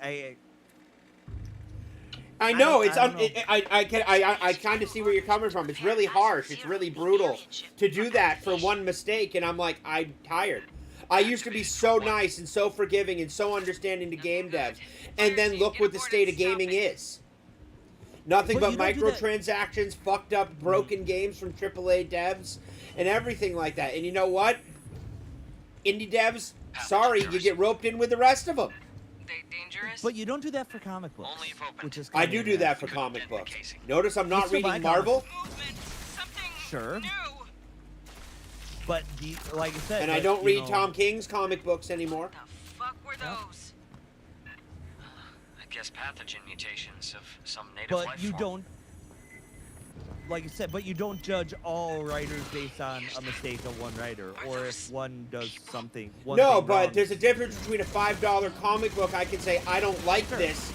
know I don't know. I kind of see where you're coming from. It's really harsh. It's really brutal to do that for one mistake, and I'm like, I'm tired. I used to be so nice and so forgiving and so understanding to game devs, and then look what the state of gaming is. Nothing But but you don't do that- microtransactions, fucked up, broken games from AAA devs, and everything like that. And you know what? Indie devs, sorry, you get roped in with the rest of them. They dangerous? But you don't do that for comic books. Only if opened. Which is I kinda do that for nasty. comic books. Notice I'm not still buy reading comics. Marvel, Movement. Something Sure. new. But like I said, and I but, don't you read know, Tom King's comic books anymore. The fuck were those? I guess pathogen mutations of some native But life you form. don't. Like I said, but you don't judge all writers based on a mistake of one writer, or if one does something. One No, thing but wrong. there's a difference between a $5 comic book. I can say I don't like this,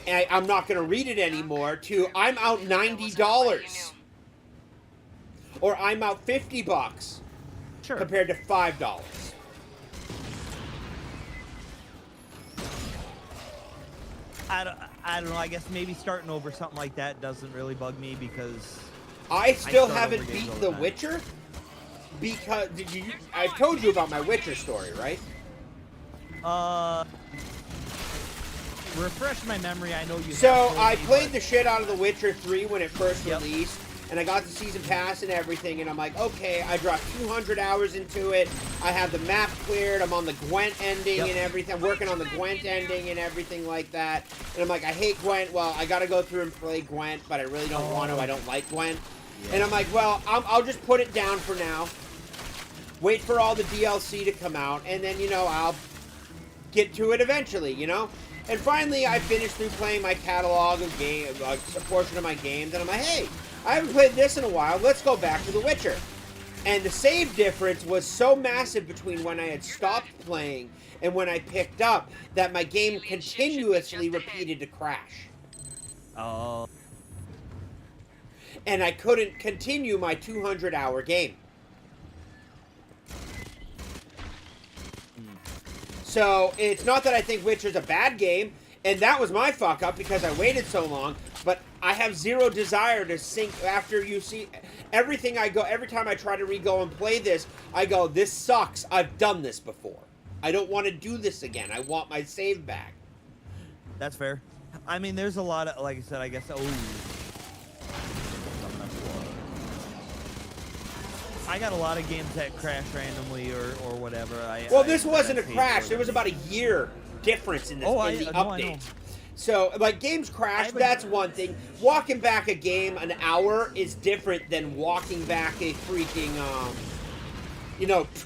and I'm not going to read it anymore. To I'm out $90, or I'm out $50 Sure. compared to $5. I don't know. I guess maybe starting over something like that doesn't really bug me because I still start haven't over games beat all The the time. Witcher because I've told you about my Witcher story, right? refresh my memory. I know you. So have told I me, played but- the shit out of The Witcher 3 when it first Yep. released, and I got the season pass and everything, and I'm like, okay, I dropped 200 hours into it. I have the map cleared. I'm on the Gwent ending Yep. and everything. I'm working on the Gwent ending and everything like that. And I'm like, I hate Gwent. Well, I got to go through and play Gwent, but I really don't want to. I don't like Gwent. And I'm like, well, I'll just put it down for now. Wait for all the DLC to come out, and then, I'll get to it eventually, And finally, I finished through playing my catalog of games, like a portion of my games, and I'm like, hey, I haven't played this in a while. Let's go back to The Witcher. And the save difference was so massive between when I had stopped playing and when I picked up that my game continuously repeated to crash. Oh. And I couldn't continue my 200-hour game. So, it's not that I think Witcher's a bad game, and that was my fuck up because I waited so long, but I have zero desire to sink after you see everything every time I try to re-go and play this, I go, this sucks, I've done this before. I don't want to do this again, I want my save back. That's fair. I mean, there's a lot of, like I said, I guess. I got a lot of games that crash randomly or whatever. Well, this wasn't a I paid crash. for There was them. about a year difference in the I know. updates. So, like, games crash, I would- that's one thing. Walking back a game an hour is different than walking back a freaking,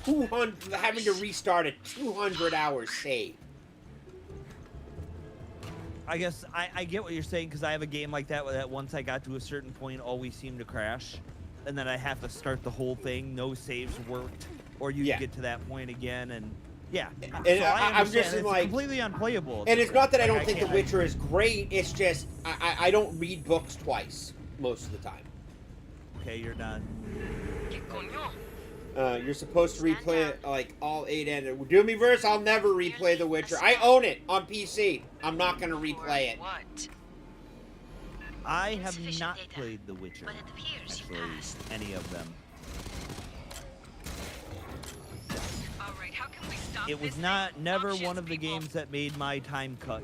200, having to restart a 200-hour save. I guess I get what you're saying because I have a game like that where that once I got to a certain point always seemed to crash, and then I have to start the whole thing. No saves worked, or you Yeah. get to that point again, and yeah. And So I'm understand. just It's like, completely unplayable. and it's not that I Like, don't think The can't- Witcher is great. It's just I don't read books twice most of the time. Okay, you're done. ¿Qué coño? You're supposed to replay it like all 8 ended. Do me verse, I'll never replay The Witcher. I own it on PC. I'm not gonna replay it. What? I have Insufficient not data, played The Witcher. but it appears you Actually, passed. any of them. All right, how can we stop It was this not thing? never Options, one of the people. games that made my time cut.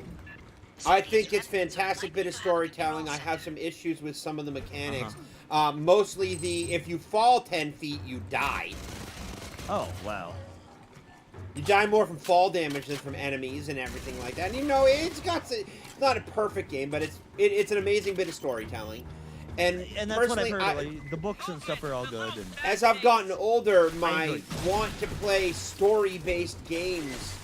I think it's fantastic bit of storytelling. I have some issues with some of the mechanics. Uh-huh. Mostly if you fall 10 feet, you die. Oh wow. You die more from fall damage than from enemies and everything like that. And you know, it's not a perfect game, but it's an amazing bit of storytelling. And that's what I've personally, heard. Like, the books and stuff are all good. And as I've gotten older, my agree. want to play story-based games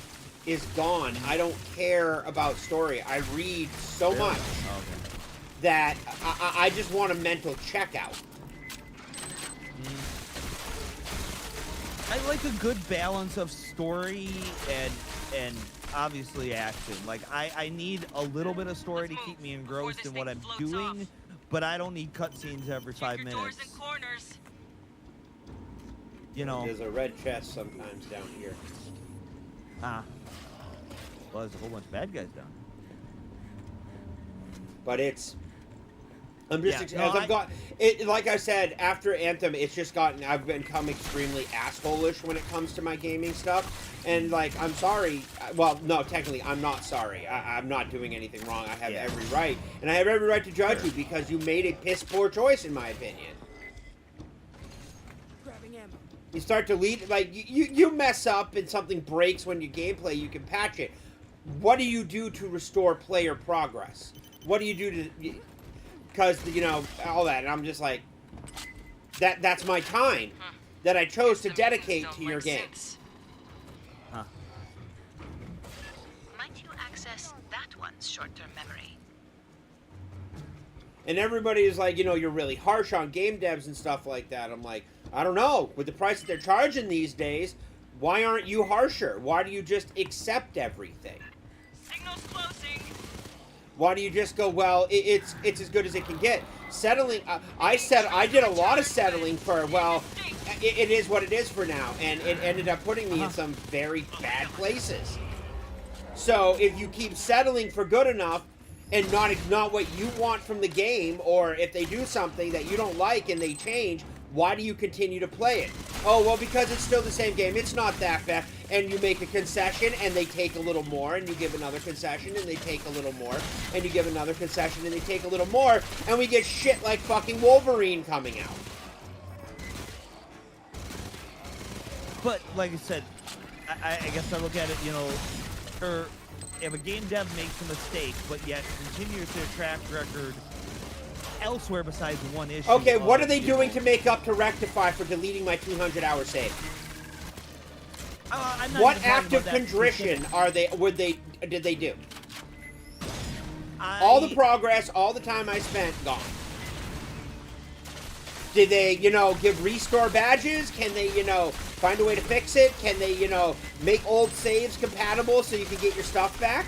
is gone. I don't care about story. I read so much Oh, okay. that I just want a mental checkout. I like a good balance of story and obviously action. Like I need a little bit of story to keep me engrossed in what I'm doing, but I don't need cutscenes every 5 Check your doors minutes. and corners. You know. There's a red chest sometimes down here. Well, there's a whole bunch of bad guys down. But I'm just Yeah, no, as I've got it. Like I said, after Anthem, it's just gotten. I've become extremely asshole-ish when it comes to my gaming stuff. And like, I'm sorry. Well, no, technically, I'm not sorry. I'm not doing anything wrong. I have every right, and I have every right to judge you because you made a piss poor choice, in my opinion. You start to lead like you mess up and something breaks when you gameplay. You can patch it. What do you do to restore player progress? What do you do to? Because, you know, all that, and I'm just like, that's my time that I chose to dedicate to your game. Huh. Might you access that one's short-term memory? And everybody is like, you know, you're really harsh on game devs and stuff like that. I'm like, I don't know. With the price that they're charging these days, why aren't you harsher? Why do you just accept everything? Signal's closing. Why do you just go, well, it's as good as it can get? Settling, I did a lot of settling for, well, it is what it is for now. And it ended up putting me in some very bad places. So if you keep settling for good enough and not what you want from the game, or if they do something that you don't like and they change, why do you continue to play it? Oh, well, because it's still the same game. It's not that bad. And you make a concession, and they take a little more, and you give another concession, and they take a little more, and you give another concession, and they take a little more, and we get shit like fucking Wolverine coming out. But like I said, I guess I look at it, you know, if a game dev makes a mistake, but yet continues their track record elsewhere besides one issue. Okay, what are they doing to make up to rectify for deleting my 200-hour save? I'm not What even talking act of about that contrition specific- did they do? All the progress, all the time I spent, gone. Did they, you know, give restore badges? Can they, you know, find a way to fix it? Can they, you know, make old saves compatible so you can get your stuff back?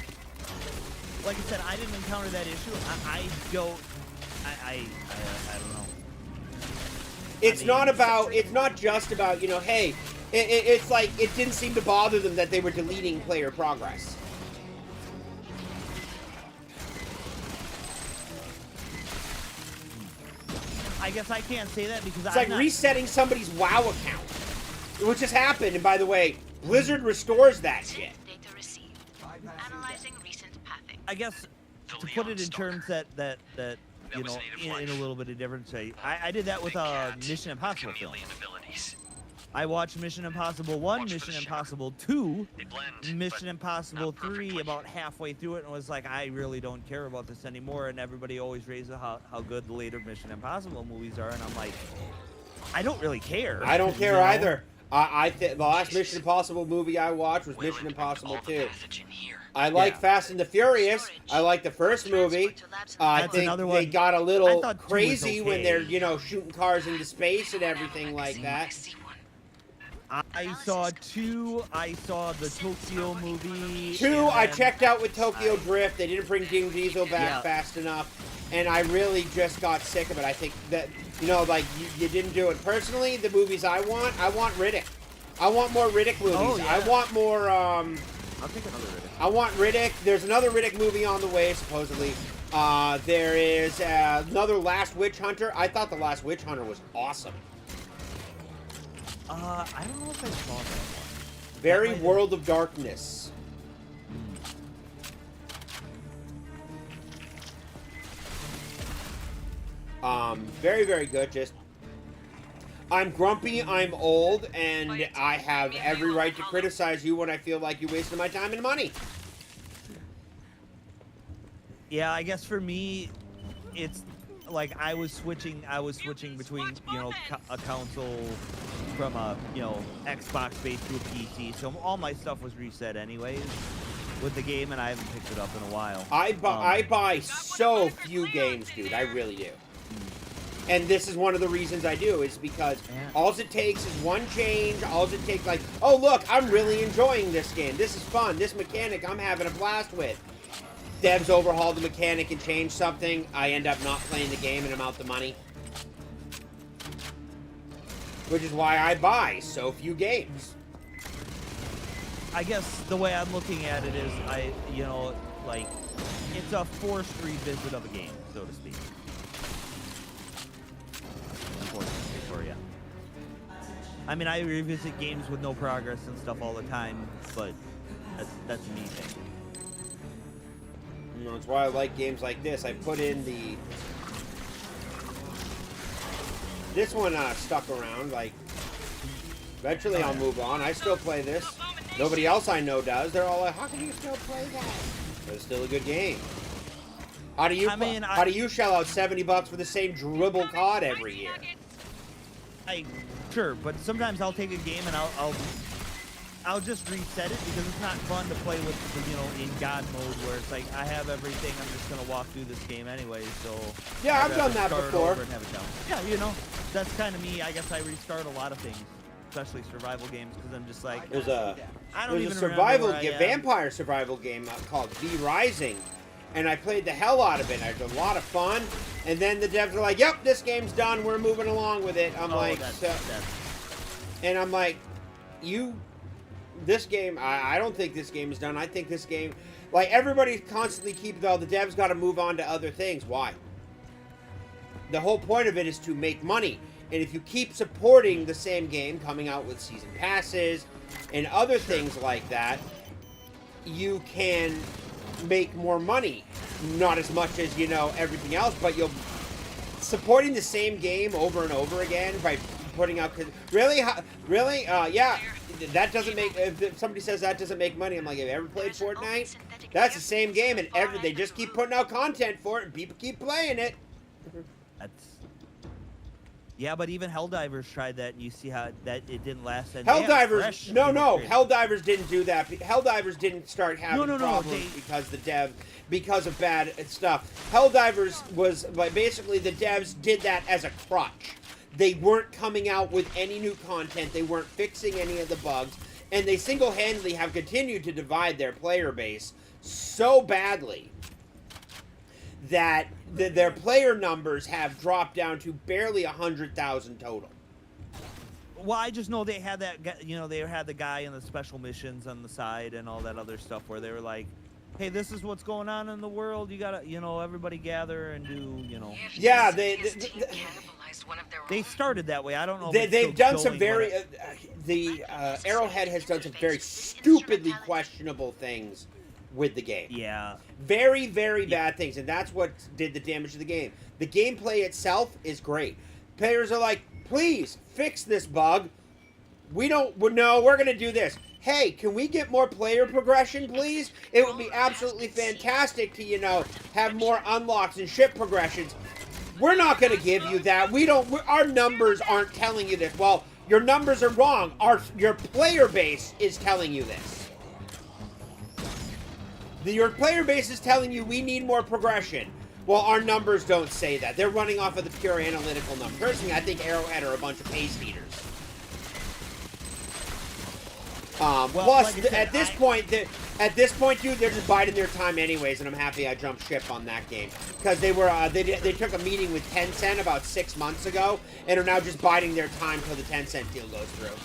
Like I said, I didn't encounter that issue. I don't know. It's not just about, you know, hey, it's like it didn't seem to bother them that they were deleting player progress. I guess I can't say that because It's like resetting somebody's WoW account, which has happened. And by the way, Blizzard restores that shit. Data received. Analyzing recent pathing. I guess to put it in terms that you know, in a little bit of difference, I did that with a Mission Impossible film. I watched Mission Impossible 1, Mission Impossible 2, Mission Impossible 3 about halfway through it and was like, I really don't care about this anymore. And everybody always raises how good the later Mission Impossible movies are. And I'm like, I don't really care. I don't care you know? either. The last Mission Impossible movie I watched was Mission Impossible 2. I like Fast and the Furious. I like the first movie. I That's think another they one. got a I little thought 2 was crazy when okay. they're, you know, shooting cars into space and everything like that. I saw 2. I saw the Tokyo movie. 2, and I then- checked out with Tokyo Drift. They didn't bring Vin Diesel back fast enough. And I really just got sick of it. I think that, you know, like, you didn't do it. Personally, the movies I want Riddick. I want more Riddick movies. Oh, yeah. I want more, I'll take another Riddick. I want Riddick. There's another Riddick movie on the way, supposedly. There is another Last Witch Hunter. I thought the Last Witch Hunter was awesome. I don't know if I saw that one. Very might have- World of Darkness. Very, very good. Just I'm grumpy, I'm old, and I have every right to criticize you when I feel like you wasted my time and money. Yeah, I guess for me, it's like I was switching between, a console from a, Xbox base to a PC. So all my stuff was reset anyways with the game, and I haven't picked it up in a while. I buy so few games, dude. I really do. And this is one of the reasons I do, is because all it takes is one change. All it takes, like, oh, look, I'm really enjoying this game. This is fun. This mechanic I'm having a blast with. Devs overhaul the mechanic and change something. I end up not playing the game and I'm out the money. Which is why I buy so few games. I guess the way I'm looking at it is, it's a forced revisit of a game, so to speak. Unfortunately for you. I mean, I revisit games with no progress and stuff all the time, but that's a me thing. That's why I like games like this. I put in the... This one stuck around, like... Eventually I'll move on. I still play this. Nobody else I know does. They're all like, how can you still play that? But it's still a good game. How do you shell out $70 for the same dribble COD every year? Sure, but sometimes I'll take a game and I'll just reset it because it's not fun to play with, in God mode where it's like, I have everything, I'm just going to walk through this game anyway, so... Yeah, I've done that before. Yeah, that's kind of me. I guess I restart a lot of things, especially survival games, because I'm just like... There's a vampire survival game called V Rising, and I played the hell out of it. I had a lot of fun, and then the devs were like, yep, this game's done, we're moving along with it. I'm like, this game, I don't think this game is done. I think this game, like, everybody constantly keeps, though, the devs got to move on to other things. Why? The whole point of it is to make money. And if you keep supporting the same game, coming out with season passes and other things like that, you can make more money. Not as much as, everything else, but you'll... Supporting the same game over and over again by putting out... Really? Yeah. That doesn't make... If somebody says that doesn't make money, I'm like, have you ever played Fortnite? That's the same game, and they just keep putting out content for it, and people keep playing it. Yeah, but even Helldivers tried that, and you see how that it didn't last. Helldivers... No. Helldivers didn't do that. Helldivers didn't start having problems because of bad stuff. Helldivers was... Like, basically, the devs did that as a crutch. They weren't coming out with any new content. They weren't fixing any of the bugs. And they single-handedly have continued to divide their player base so badly that their player numbers have dropped down to barely 100,000 total. Well, I just know they had that, they had the guy in the special missions on the side and all that other stuff where they were like, hey, this is what's going on in the world. You gotta, everybody gather and do, Yeah, they started that way. I don't know. They've done some very... Arrowhead has done some very stupidly questionable things with the game. Yeah. Very, very bad things, and that's what did the damage to the game. The gameplay itself is great. Players are like, please, fix this bug. We're going to do this. Hey, can we get more player progression, please? It would be absolutely fantastic to, have more unlocks and ship progressions. We're not going to give you that. Our numbers aren't telling you this. Well, your numbers are wrong. Your player base is telling you this. Your player base is telling you we need more progression. Well, our numbers don't say that. They're running off of the pure analytical number. Personally, I think Arrowhead are a bunch of pace eaters. At this point, dude, they're just biding their time anyways, and I'm happy I jumped ship on that game because they were they took a meeting with Tencent about 6 months ago and are now just biding their time till the Tencent deal goes through.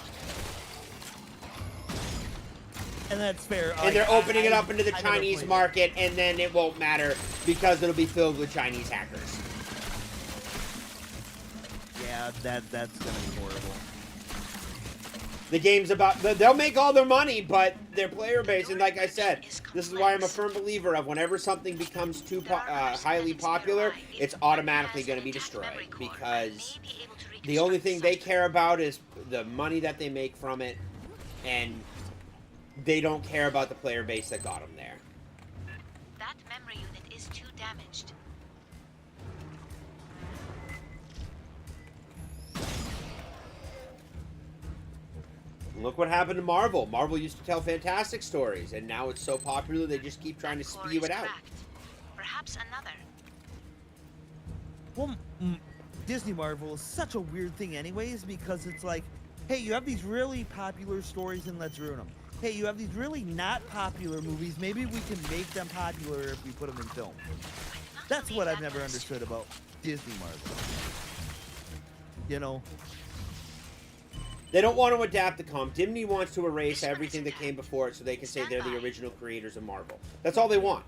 And that's fair. And they're opening it up into the Chinese market, and then it won't matter because it'll be filled with Chinese hackers. Yeah, that's gonna be horrible. The game's about... They'll make all their money, but their player base... And like I said, this is why I'm a firm believer of whenever something becomes too highly popular, it's automatically going to be destroyed. Because The only thing they care about is the money that they make from it, and they don't care about the player base that got them there. That memory unit is too damaged. Look what happened to Marvel. Marvel used to tell fantastic stories, and now it's so popular they just keep trying to Core spew is it out. cracked. Perhaps another. Well, Disney Marvel is such a weird thing anyways, because it's like, hey, you have these really popular stories and let's ruin them. Hey, you have these really not popular movies, maybe we can make them popular if we put them in film. That's what I've never understood about Disney Marvel. You know? They don't want to adapt the comic. Disney wants to erase everything that came before it so they can say they're the original creators of Marvel. That's all they want.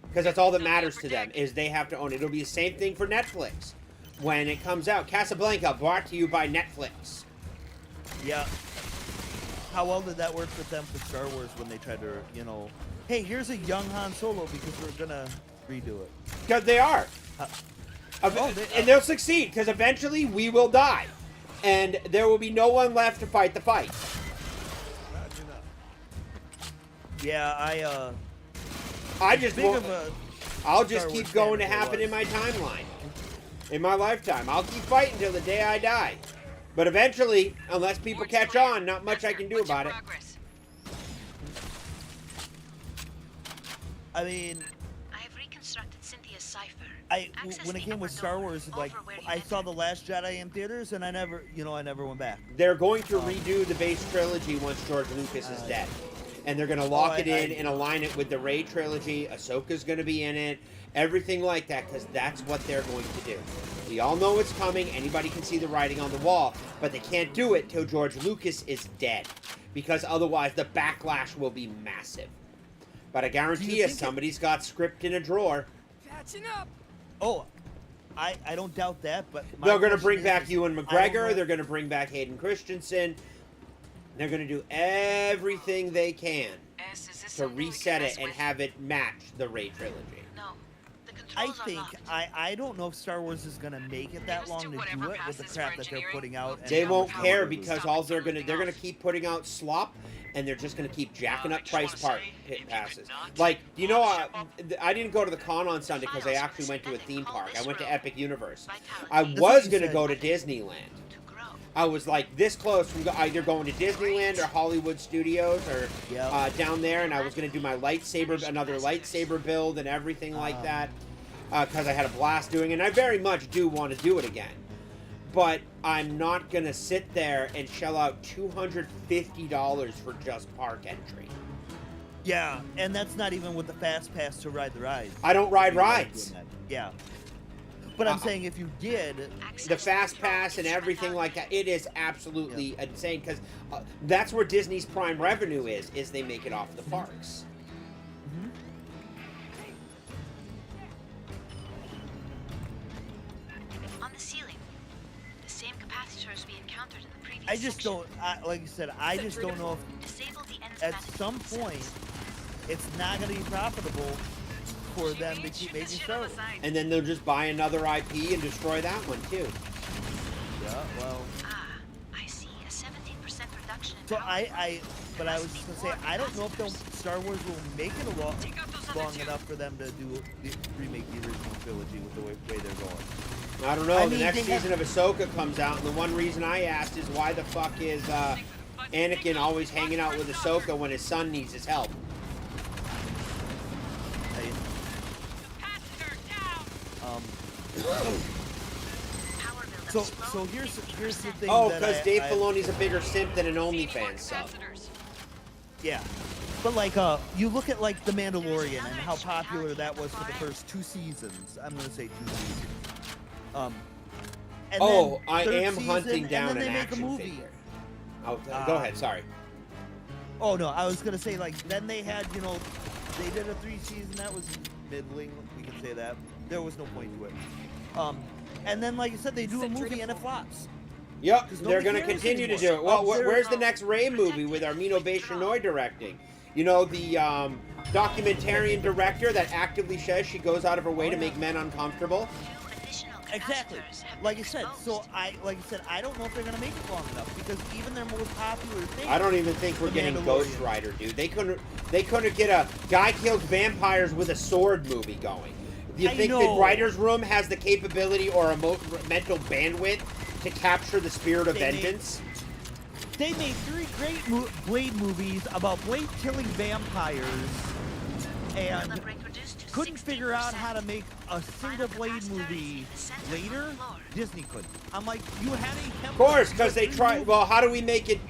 Because that's all that matters to them, is they have to own it. It'll be the same thing for Netflix when it comes out. Casablanca, brought to you by Netflix. Yeah. How well did that work with them for Star Wars when they tried to, you know, hey, here's a young Han Solo because we're gonna redo it. Because they are. And they'll succeed, because eventually we will die. And there will be no one left to fight the fight. Yeah, I just big won't, of a I'll just Star keep Wars going to fan as I happen in was. my timeline. In my lifetime. I'll keep fighting till the day I die. But eventually, unless people catch on, not much I can do about it. I mean, I have reconstructed Cynthia's cipher. when it came with Star Wars, like, I saw The Last Jedi in theaters and I never went back. They're going to redo the base trilogy once George Lucas is dead. And they're going to lock it in and align it with the Rey trilogy. Ahsoka's going to be in it. Everything like that, because that's what they're going to do. We all know it's coming. Anybody can see the writing on the wall. But they can't do it till George Lucas is dead. Because otherwise the backlash will be massive. But I guarantee you, somebody's got script in a drawer. Catching up. Oh, I don't doubt that, but They're going to bring back is, Ewan McGregor. They're going to bring back Hayden Christensen. They're going to do everything they can to reset it and have it match the Rey trilogy. No. The I controls are think locked. I don't know if Star Wars is gonna make it that long to do it with the crap that they're putting out. And They how won't much care money because all they're gonna keep putting out slop, and they're just gonna keep jacking up price pit passes. Like, you know, I didn't go to the con on Sunday because I actually went to a theme park. I went to Epic Universe. I was gonna go to Disneyland. I was like this close from either going to Disneyland or Hollywood Studios or down there, and I was gonna do my another lightsaber build and everything like that. Because I had a blast doing it, and I very much do want to do it again. But I'm not going to sit there and shell out $250 for just park entry. Yeah, and that's not even with the fast pass to ride the rides. I don't ride rides. Yeah. But I'm saying if you did... The fast pass and everything like that, it is absolutely insane, because that's where Disney's prime revenue is they make it off the parks. On the ceiling, the same capacitors we encountered in the previous I just section. don't... like I said, I just don't know if Disable the end at schematic some themselves. point it's not going to be profitable for them to keep making Star Wars. And then they'll just buy another IP and destroy that one, too. Yeah, well... I see a 17% reduction in So power. but I was just gonna say, I don't know if Star Wars will make it long enough for them to remake the original trilogy with the way they're going. I don't know. I The mean, next they have- season of Ahsoka comes out, and the one reason I asked is why the fuck is Anakin always hanging out with Ahsoka when his son needs his help? Power buildup So slowed here's the 50%. thing. Oh, that because I- Dave I- Filoni's a bigger simp than an OnlyFans sub. Yeah. But like you look at like The Mandalorian and how popular that was for the first 2 seasons. I'm gonna say 2 seasons. And Oh, then I third am season, hunting and down then an they make a action movie. figure. Oh, go ahead. Sorry. Oh no, I was gonna say like then they had they did a 3-season that was middling. We can say that there was no point to it. And then like I said, they do a movie and it flops. Yep, 'Cause they're nobody going to cares continue to anymore. do it. Well, They're- where's the next Ray movie with Armino Beishanoy directing? You know, the documentarian director that actively says she goes out of her way to make men uncomfortable? 2 additional Exactly. Like I said, I don't know if they're gonna make it long enough because even their most popular thing. I don't even think we're The getting Mandalorian. Ghost Rider, dude. They couldn't get a guy kills vampires with a sword movie going. Do you I think the know. writer's room has the capability or mental bandwidth to capture the spirit of They made- vengeance? They made 3 great Blade movies about Blade killing vampires, and couldn't figure out how to make a single Blade movie later. Disney couldn't. I'm like, you had a template. Of course, because you they had 3 tried. movies, Well, how do we make it?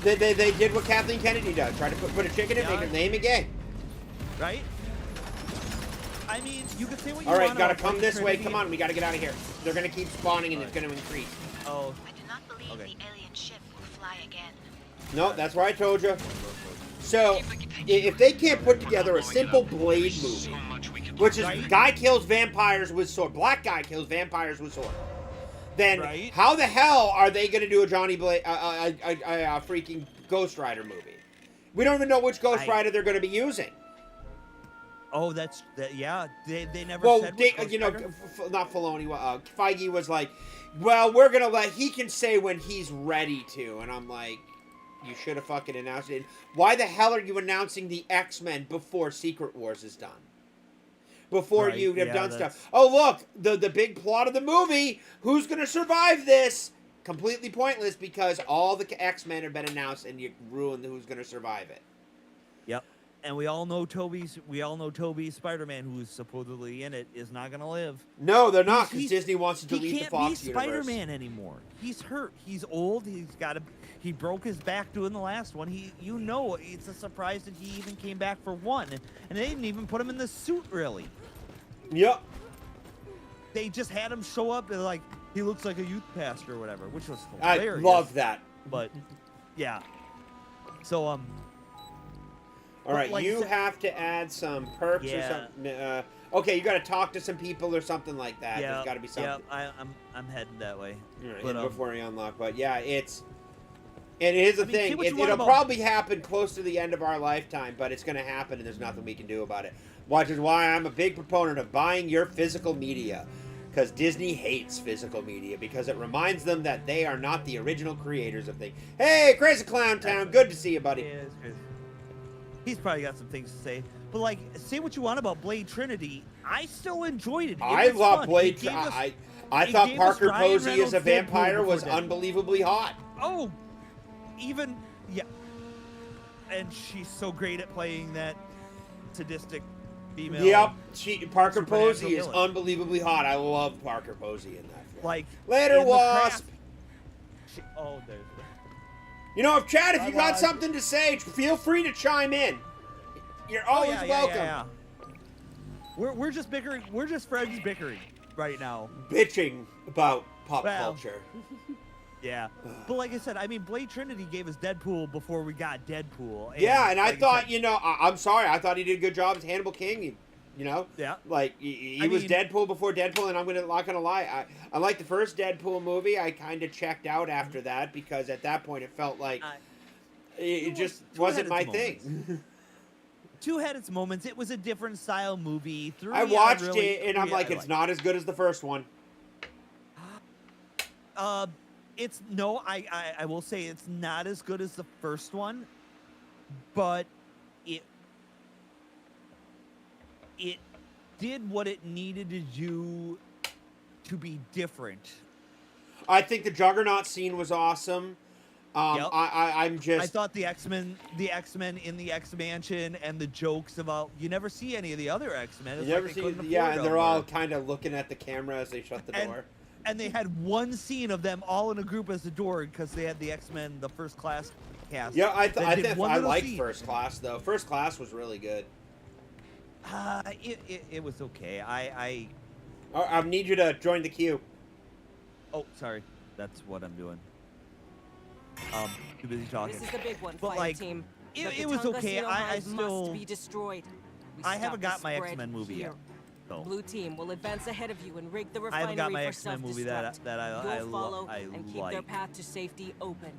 They did what Kathleen Kennedy does. Try to put a chicken in, Yeah. make a name again. right? I mean, you could say what you All right, want gotta about come Blade this way. Trinity. Come on, we gotta get out of here. They're gonna keep spawning, and it's gonna increase. Oh, I do not believe Okay. the alien ship will fly again. No, that's what I told you. So, if they can't put together a simple Blade movie, which is Right. guy kills vampires with sword, black guy kills vampires with sword, then Right. how the hell are they going to do a Johnny Blade, a freaking Ghost Rider movie? We don't even know which Ghost Rider they're going to be using. oh, yeah. They never Well, said which Ghost you know, Rider? not Filoni. Feige was like, well, we're going to he can say when he's ready to, and I'm like, you should have fucking announced it. Why the hell are you announcing the X-Men before Secret Wars is done? Before Right, you have yeah, done that's- stuff. Oh, look, the big plot of the movie. Who's going to survive this? Completely pointless because all the X-Men have been announced and you ruined who's going to survive it. Yep. And we all know Toby's Spider-Man, who's supposedly in it, is not gonna live. No, they're not because He's- Disney wants to delete he the can't Fox be universe. Spider-Man anymore. He's hurt. He's old. He broke his back doing the last one. It's a surprise that he even came back for one. And they didn't even put him in the suit really. Yep. They just had him show up and like he looks like a youth pastor or whatever, which was I hilarious. love that. But yeah. So All right, like you I said- have to add some perks or Yeah. something. Okay, you got to talk to some people or something like that. yeah, There's got to be something. yeah, I'm heading that way. All right, But, before you unlock. But yeah, it's. And here's the I mean, say thing: what you want it'll about- probably happen close to the end of our lifetime, but it's going to happen, and there's nothing we can do about it. Which is why I'm a big proponent of buying your physical media, because Disney hates physical media because it reminds them that they are not the original creators of things. Hey, Crazy Clown Town, good to see you, buddy. Yeah, it's crazy. He's probably got some things to say. But like, say what you want about Blade Trinity, I still enjoyed it. It I was love fun. Blade. It gave us- I it thought gave us Parker Ryan Posey Reynolds as a vampire Deadpool was before Deadpool. unbelievably hot. Oh, even yeah. And she's so great at playing that sadistic female. Yep, Parker supernatural Posey is villain. unbelievably hot. I love Parker Posey in that film. Like Later, in The Wasp. Craft, there's. You know, Chad, if you got Bye-bye. something to say, feel free to chime in. You're always welcome. We're just bickering. We're just friends bickering right now. Bitching about pop Well, culture. Yeah, but like I said, I mean, Blade Trinity gave us Deadpool before we got Deadpool. Yeah, and I like thought, said- you know, I'm sorry, I thought he did a good job as Hannibal King. You know, Yeah. like he I was mean- Deadpool before Deadpool, and not gonna lie, I like the first Deadpool movie. I kind of checked out after that because at that point it felt like it just two wasn't had my its thing. Two had its moments. It was a different style movie. Three, I watched really- it, and I'm three like, I it's liked. not as good as the first one. It's no. I will say it's not as good as the first one, but it did what it needed to do to be different. I think the Juggernaut scene was awesome. Yep. I'm just. I thought the X-Men in the X-Mansion and the jokes about you never see any of the other X-Men. You It's never like they see, couldn't yeah, afford and them, they're or- all kind of looking at the camera as they shut the door. And they had one scene of them all in a group as the door because they had the X-Men, the First Class cast. Yeah, I that did one little liked scene. First Class though. First Class was really good. It was okay. I I need you to join the queue. oh sorry, that's what I'm doing. Too busy talking. This is the big one, But, Fire like, Team. it The was Tonga okay. Seal I hive still- must be destroyed. We I stop haven't the got my spread X-Men movie here. yet. So Blue Team will advance ahead of you and rig the I refinery haven't got my for X-Men movie self-destruct. that You'll follow I and keep their like. path to safety open.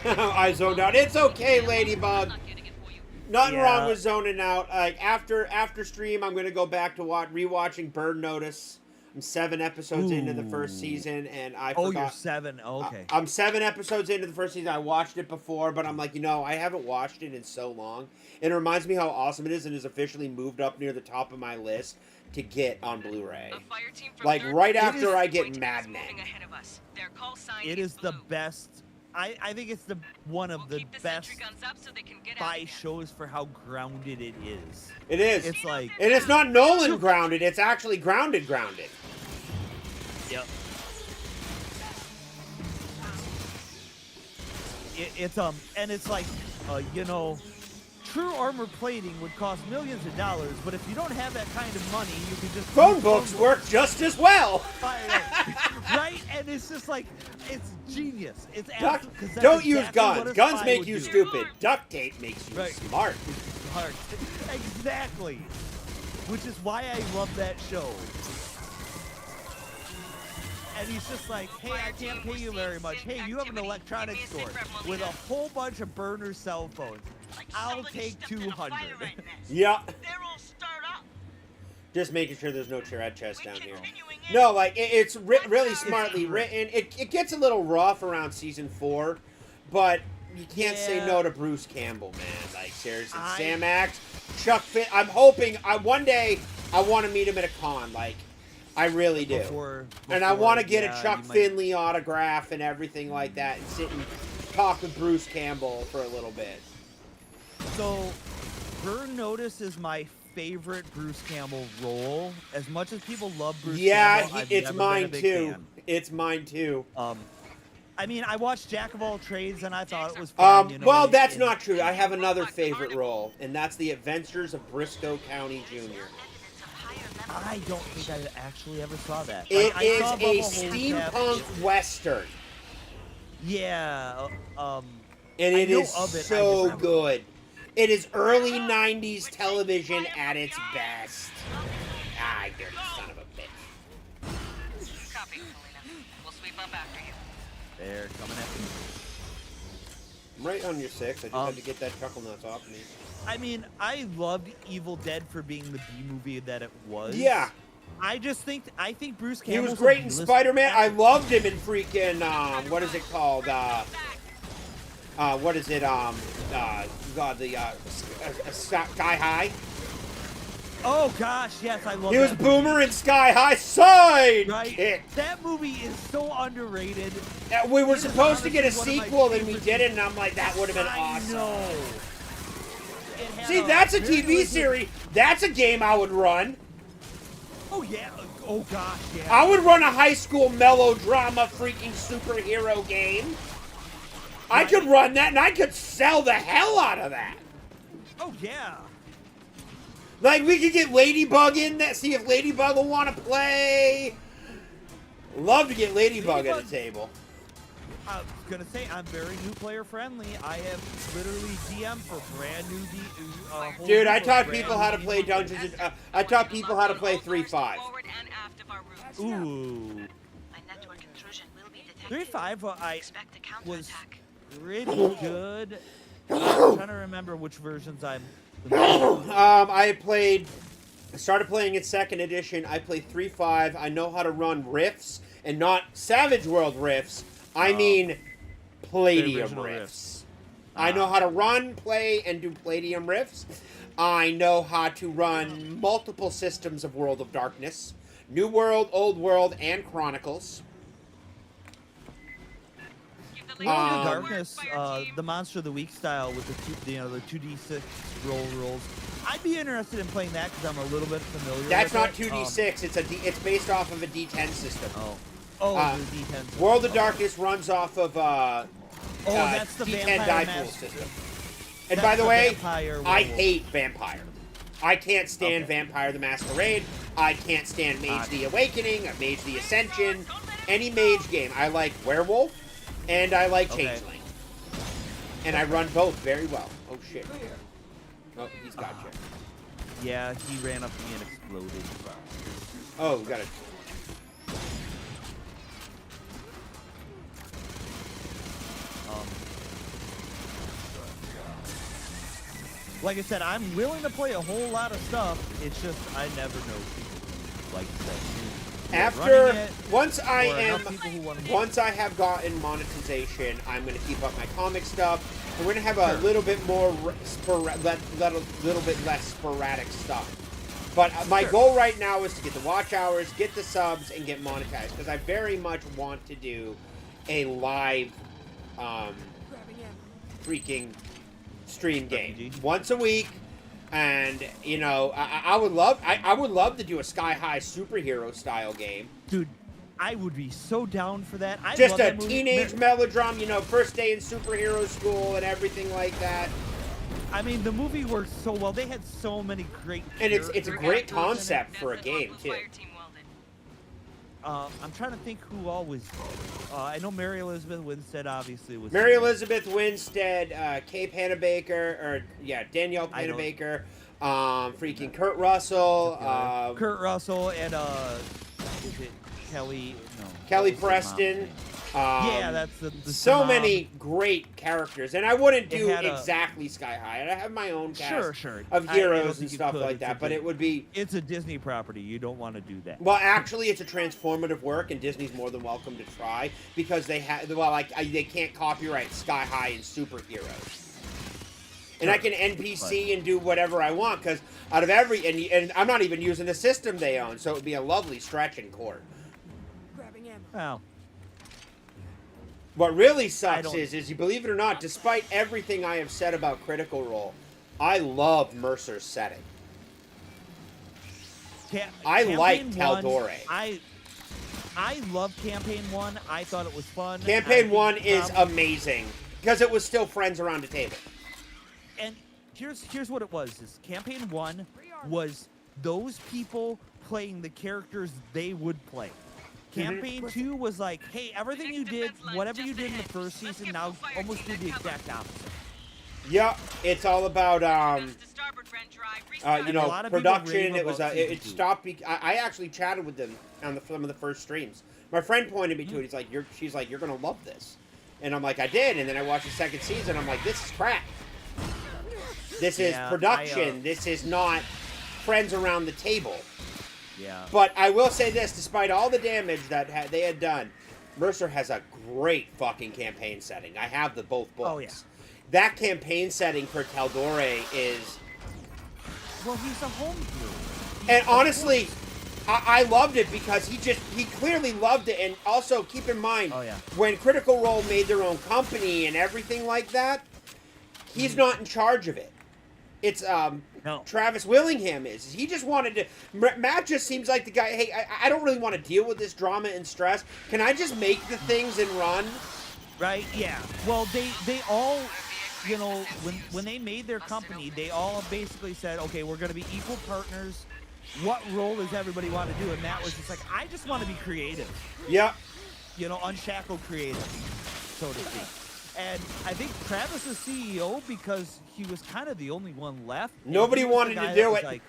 So I zoned out. It's okay, Ladybug. Nothing Yeah. wrong with zoning out. Like after stream, I'm gonna go back to rewatching Bird Notice. I'm 7 episodes into the first season, and I forgot. you're 7. Oh, okay. I'm 7 episodes into the first season. I watched it before, but I'm like, I haven't watched it in so long. And it reminds me how awesome it is, and is officially moved up near the top of my list to get on Blu-ray. A fire team from Like third right Division after is I get moving Mad Men. ahead of us. Their call sign It is the blue. best. I think it's one of We'll the keep the best sentry guns up so they can get out spy again. shows for how grounded it is. It is. It's like, And it's not Nolan grounded. It's actually grounded. yep. And it's like, true armor plating would cost millions of dollars, but if you don't have that kind of money, you can just Phone use books work just as well. Right? And it's just like, it's genius. It's Duck, absolute, 'cause that's don't use exactly what guns. a Guns spy make would you do. stupid. Duct tape makes you Right. smart. Smart. Exactly. Which is why I love that show. And he's just like, hey, I can't pay you very much. Hey, you have an electronics store with a whole bunch of burner cell phones. I'll take 200. Yeah. They're all stirred up. Just making sure there's no tread chest down here. No, like it's really smartly written. It gets a little rough around season 4, but you can't say Yeah. no to Bruce Campbell, man. Like seriously, Sam Axe, Chuck Finn. I'm hoping one day I want to meet him at a con. Like I really do. And I want to get a Chuck Finley autograph and everything like that, and sit and talk with Bruce Campbell for a little bit. So, Burn Notice is my favorite Bruce Campbell role. As much as people love Bruce Campbell, I've it's never mine been a big too. fan. It's mine too. I mean, I watched Jack of All Trades and I thought it was fun. Well, that's not true. I have another favorite role, and that's The Adventures of Briscoe County Jr. I don't think I actually ever saw that. It I is saw a Bubba Hotep. steampunk western, Yeah. and I it know is of it, I so just- good. It is early '90s television at its best. Ah, dirty son of a bitch. Copy, Melina. We'll sweep up after you. They're coming at me. I'm right on your 6. I just had to get that chuckle nuts off me. I mean, I loved Evil Dead for being the B movie that it was. Yeah. I think Bruce He Campbell's was great a in B-list Spider-Man. I actor. loved him in freaking what is it called? What is it? Sky High. Oh gosh, yes, I love. He was that Boomer in Sky High Sidekick. Right? That movie is so underrated. We were It is supposed to get a honestly one of my sequel, and we favorite didn't. And I'm like, that would have been I awesome. know. It had See, that's a very TV legit- series. That's a game I would run. Oh yeah. Oh gosh, yeah. I would run a high school melodrama freaking superhero game. I could run that, and I could sell the hell out of that. Oh yeah. Like, we could get Ladybug in that, see if Ladybug will want to play. Love to get Ladybug at a table. I was gonna say I'm very new player friendly. I have literally DM for brand new whole Dude, I group of taught brand people new how to play people. Dungeons and, I taught people how to play 3-5. Forward and aft of our routes. Ooh. My network intrusion will be detected. 3-5, I Expect a was counterattack. pretty good. I'm trying to remember which versions I'm. I started playing in 2nd edition. I played 3-5. I know how to run riffs, and not Savage World riffs. I mean Palladium original riffs. I know how to run, play, and do Palladium riffs. I know how to run multiple systems of World of Darkness. New World, Old World, and Chronicles. Give the World lady of the Darkness, word, fire team. the Monster of the Week style with the 2d6 rolls. I'd be interested in playing that because I'm a little bit familiar. That's with not it. 2d6. It's based off of a d10 system. Oh, Uh, the D10. World of Darkness runs off of that's the D10 Vampire die pool Master. system. And That's by the the way, Vampire I werewolf. hate Vampire. I can't stand Okay. Vampire the Masquerade. I can't stand Mage the Awakening, or Mage the Ascension, any mage game. I like Werewolf, and I like Okay. Changeling. And I run both very well. Oh, shit. Oh, he's got you. Yeah, he ran up to me and exploded. Oh, we got it. like I said, I'm willing to play a whole lot of stuff. It's just I never know people like that. After once I have gotten monetization, I'm gonna keep up my comic stuff. And we're gonna have a little bit more little bit less sporadic stuff. But my goal right now is to get the watch hours, get the subs, and get monetized because I very much want to do a live, freaking stream game once a week. And you know, I would love to do a Sky High superhero style game. Dude, I would be so down for that. I Just love a that movie. teenage melodrama, you know, first day in superhero school and everything like that. I mean, the movie works so well. They had so many great And it's a characters great in it. concept for a game too. I'm trying to think who all was. I know Mary Elizabeth Winstead obviously was. Mary Elizabeth Winstead, Kay Panabaker, Danielle Panabaker, freaking Kurt Russell, Kurt Russell and is it Kelly? No, Kelly Preston. Yeah, that's the so mom. many great characters, and I wouldn't do had exactly Sky High. I have my own cast Sure. of I heroes don't and think you stuff could. like that, but it would be. It's a Disney property. You don't want to do that. Well, actually, it's a transformative work, and Disney's more than welcome to try because they have. Well, they can't copyright Sky High and superheroes, and I can NPC and do whatever I want because out of every and I'm not even using the system they own, so it would be a lovely stretch in court. Wow. What really sucks is you believe it or not, despite everything I have said about Critical Role, I love Mercer's setting. I like Taldore. I love Campaign 1. I thought it was fun. Campaign 1 is amazing because it was still friends around the table. And here's what it was. Is Campaign 1 was those people playing the characters they would play. Campaign 2 was like, hey, everything you did, whatever you did in the first season, now almost do the exact opposite. Yeah, it's all about you know, production. It was it stopped. I actually chatted with them on some of the first streams. My friend pointed me to it. She's like, you're gonna love this, and I'm like, I did. And then I watched the second season. I'm like, this is crap. This is production. This is not friends around the table. Yeah. But I will say this, despite all the damage that they had done, Mercer has a great fucking campaign setting. I have both books. Oh, yeah. That campaign setting for Taldore is... Well, he's a homebrew. And honestly, I loved it because he clearly loved it. And also, keep in mind, when Critical Role made their own company and everything like that, he's not in charge of it. It's Travis Willingham is. He just wanted to... Matt just seems like the guy, hey, I don't really want to deal with this drama and stress. Can I just make the things and run? Right, yeah. Well, they all, you know, when they made their company, they all basically said, okay, we're going to be equal partners. What role does everybody want to do? And Matt was just like, I just want to be creative. Yeah. You know, unshackled creative, so to speak. And I think Travis is CEO because he was kind of the only one left. Nobody wanted to do it. Like,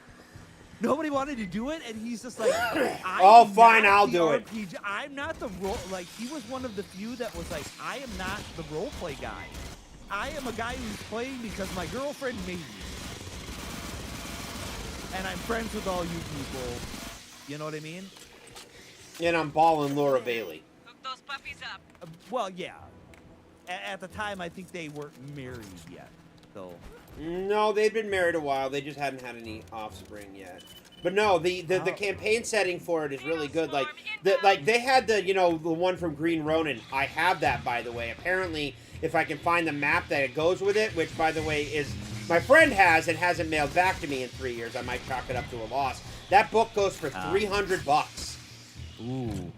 nobody wanted to do it, and he's just like, oh, fine, I'll do it. I'm not the role. Like, he was one of the few that was like, I am not the role play guy. I am a guy who's playing because my girlfriend made me. And I'm friends with all you people. You know what I mean? And I'm balling Laura Bailey. Hook those puppies up. Well, yeah. At the time, I think they weren't married yet, so. No, they'd been married a while. They just hadn't had any offspring yet. But no, the campaign setting for it is really good. Like they had the one from Green Ronin. I have that, by the way. Apparently, if I can find the map that it goes with it, which by the way is my friend has and hasn't mailed back to me in 3 years. I might chalk it up to a loss. That book goes for $300. Ooh.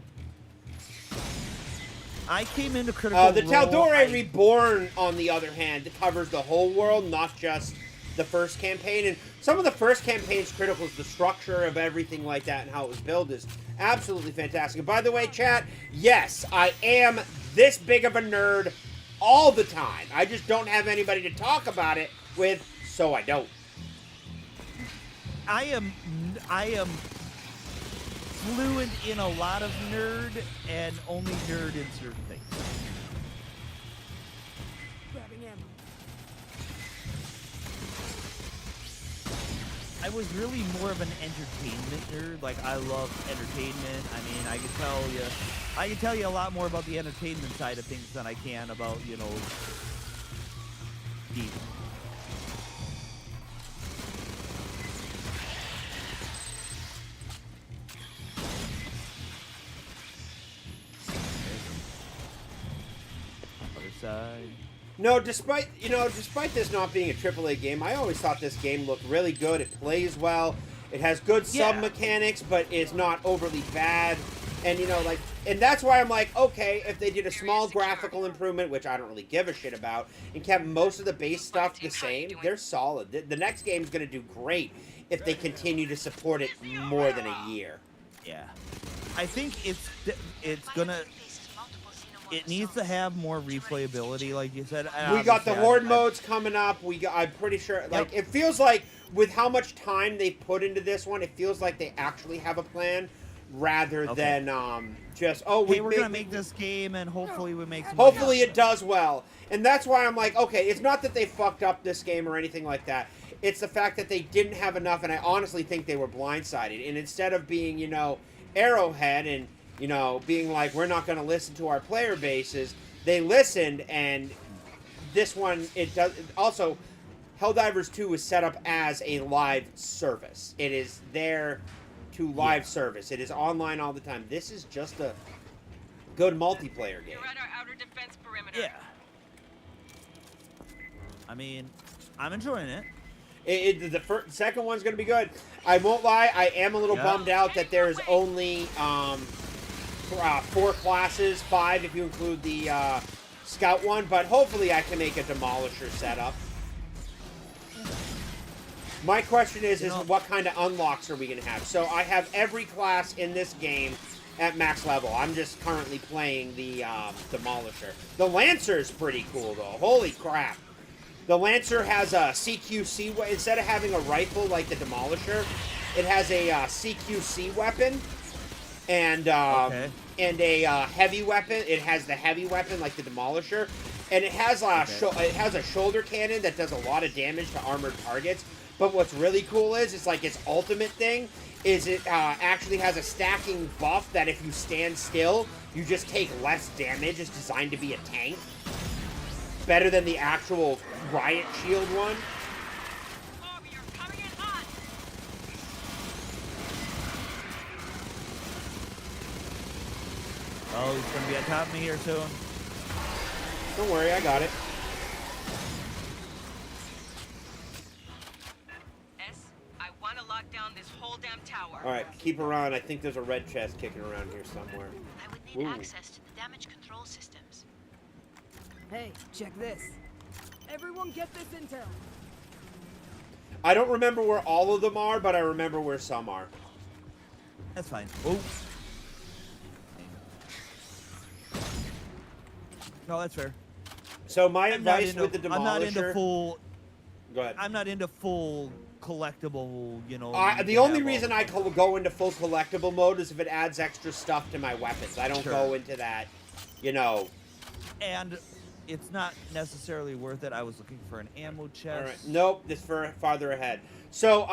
I came into Critical The Taldore Reborn, on the other hand, covers the whole world, not just the first campaign. And some of the first campaigns, Critical's, the structure of everything like that and how it was built is absolutely fantastic. And by the way, chat, yes, I am this big of a nerd all the time. I just don't have anybody to talk about it with, so I don't. I am fluent in a lot of nerd and only nerd in certain things. Grabbing ammo. I was really more of an entertainment nerd. Like, I love entertainment. I mean, I can tell you a lot more about the entertainment side of things than I can about, you know, the other side. No, despite this not being a AAA game, I always thought this game looked really good. It plays well. It has good sub mechanics, but it's not overly bad. And and that's why I'm like, okay, if they did a small graphical improvement, which I don't really give a shit about, and kept most of the base stuff the same, they're solid. The next game's gonna do great if they continue to support it more than a year. Yeah, I think it's gonna. It needs to have more replayability, like you said. We got the horde modes coming up. I'm pretty sure. Like, it feels like with how much time they put into this one, it feels like they actually have a plan, rather than just we're gonna make this game and hopefully we make some. Hopefully it does well, and that's why I'm like, okay, it's not that they fucked up this game or anything like that. It's the fact that they didn't have enough, and I honestly think they were blindsided. And instead of being, Arrowhead and being like, we're not going to listen to our player bases, they listened, and this one, it does. Also, Helldivers 2 is set up as a live service. It is there to live service. It is online all the time. This is just a good multiplayer game. You're at our outer defense perimeter. Yeah. I mean, I'm enjoying it. The second one's going to be good. I won't lie, I am a little bummed out that there's only 4 classes, 5 if you include the scout one, but hopefully I can make a demolisher setup. My question is what kind of unlocks are we going to have? So I have every class in this game at max level. I'm just currently playing the demolisher. The Lancer is pretty cool, though. Holy crap. The Lancer has a CQC, instead of having a rifle like the Demolisher, it has a CQC weapon and a heavy weapon. It has the heavy weapon like the Demolisher, and it has a shoulder cannon that does a lot of damage to armored targets. But what's really cool is it's like its ultimate thing is it actually has a stacking buff that if you stand still, you just take less damage. It's designed to be a tank. Better than the actual riot shield one. Oh, you're coming in hot. Oh, he's gonna be on top of me here soon. Don't worry, I got it. I want to lock down this whole damn tower. All right, keep around. I think there's a red chest kicking around here somewhere. I would need access to the damage control systems. Hey, check this. Everyone get this intel. I don't remember where all of them are, but I remember where some are. That's fine. Oh. No, that's fair. So my advice with the Demolisher... I'm not into full... Go ahead. I'm not into full collectible, the only reason I go into full collectible mode is if it adds extra stuff to my weapons. I don't go into that, And it's not necessarily worth it. I was looking for an ammo chest. All right. Nope, this for farther ahead. So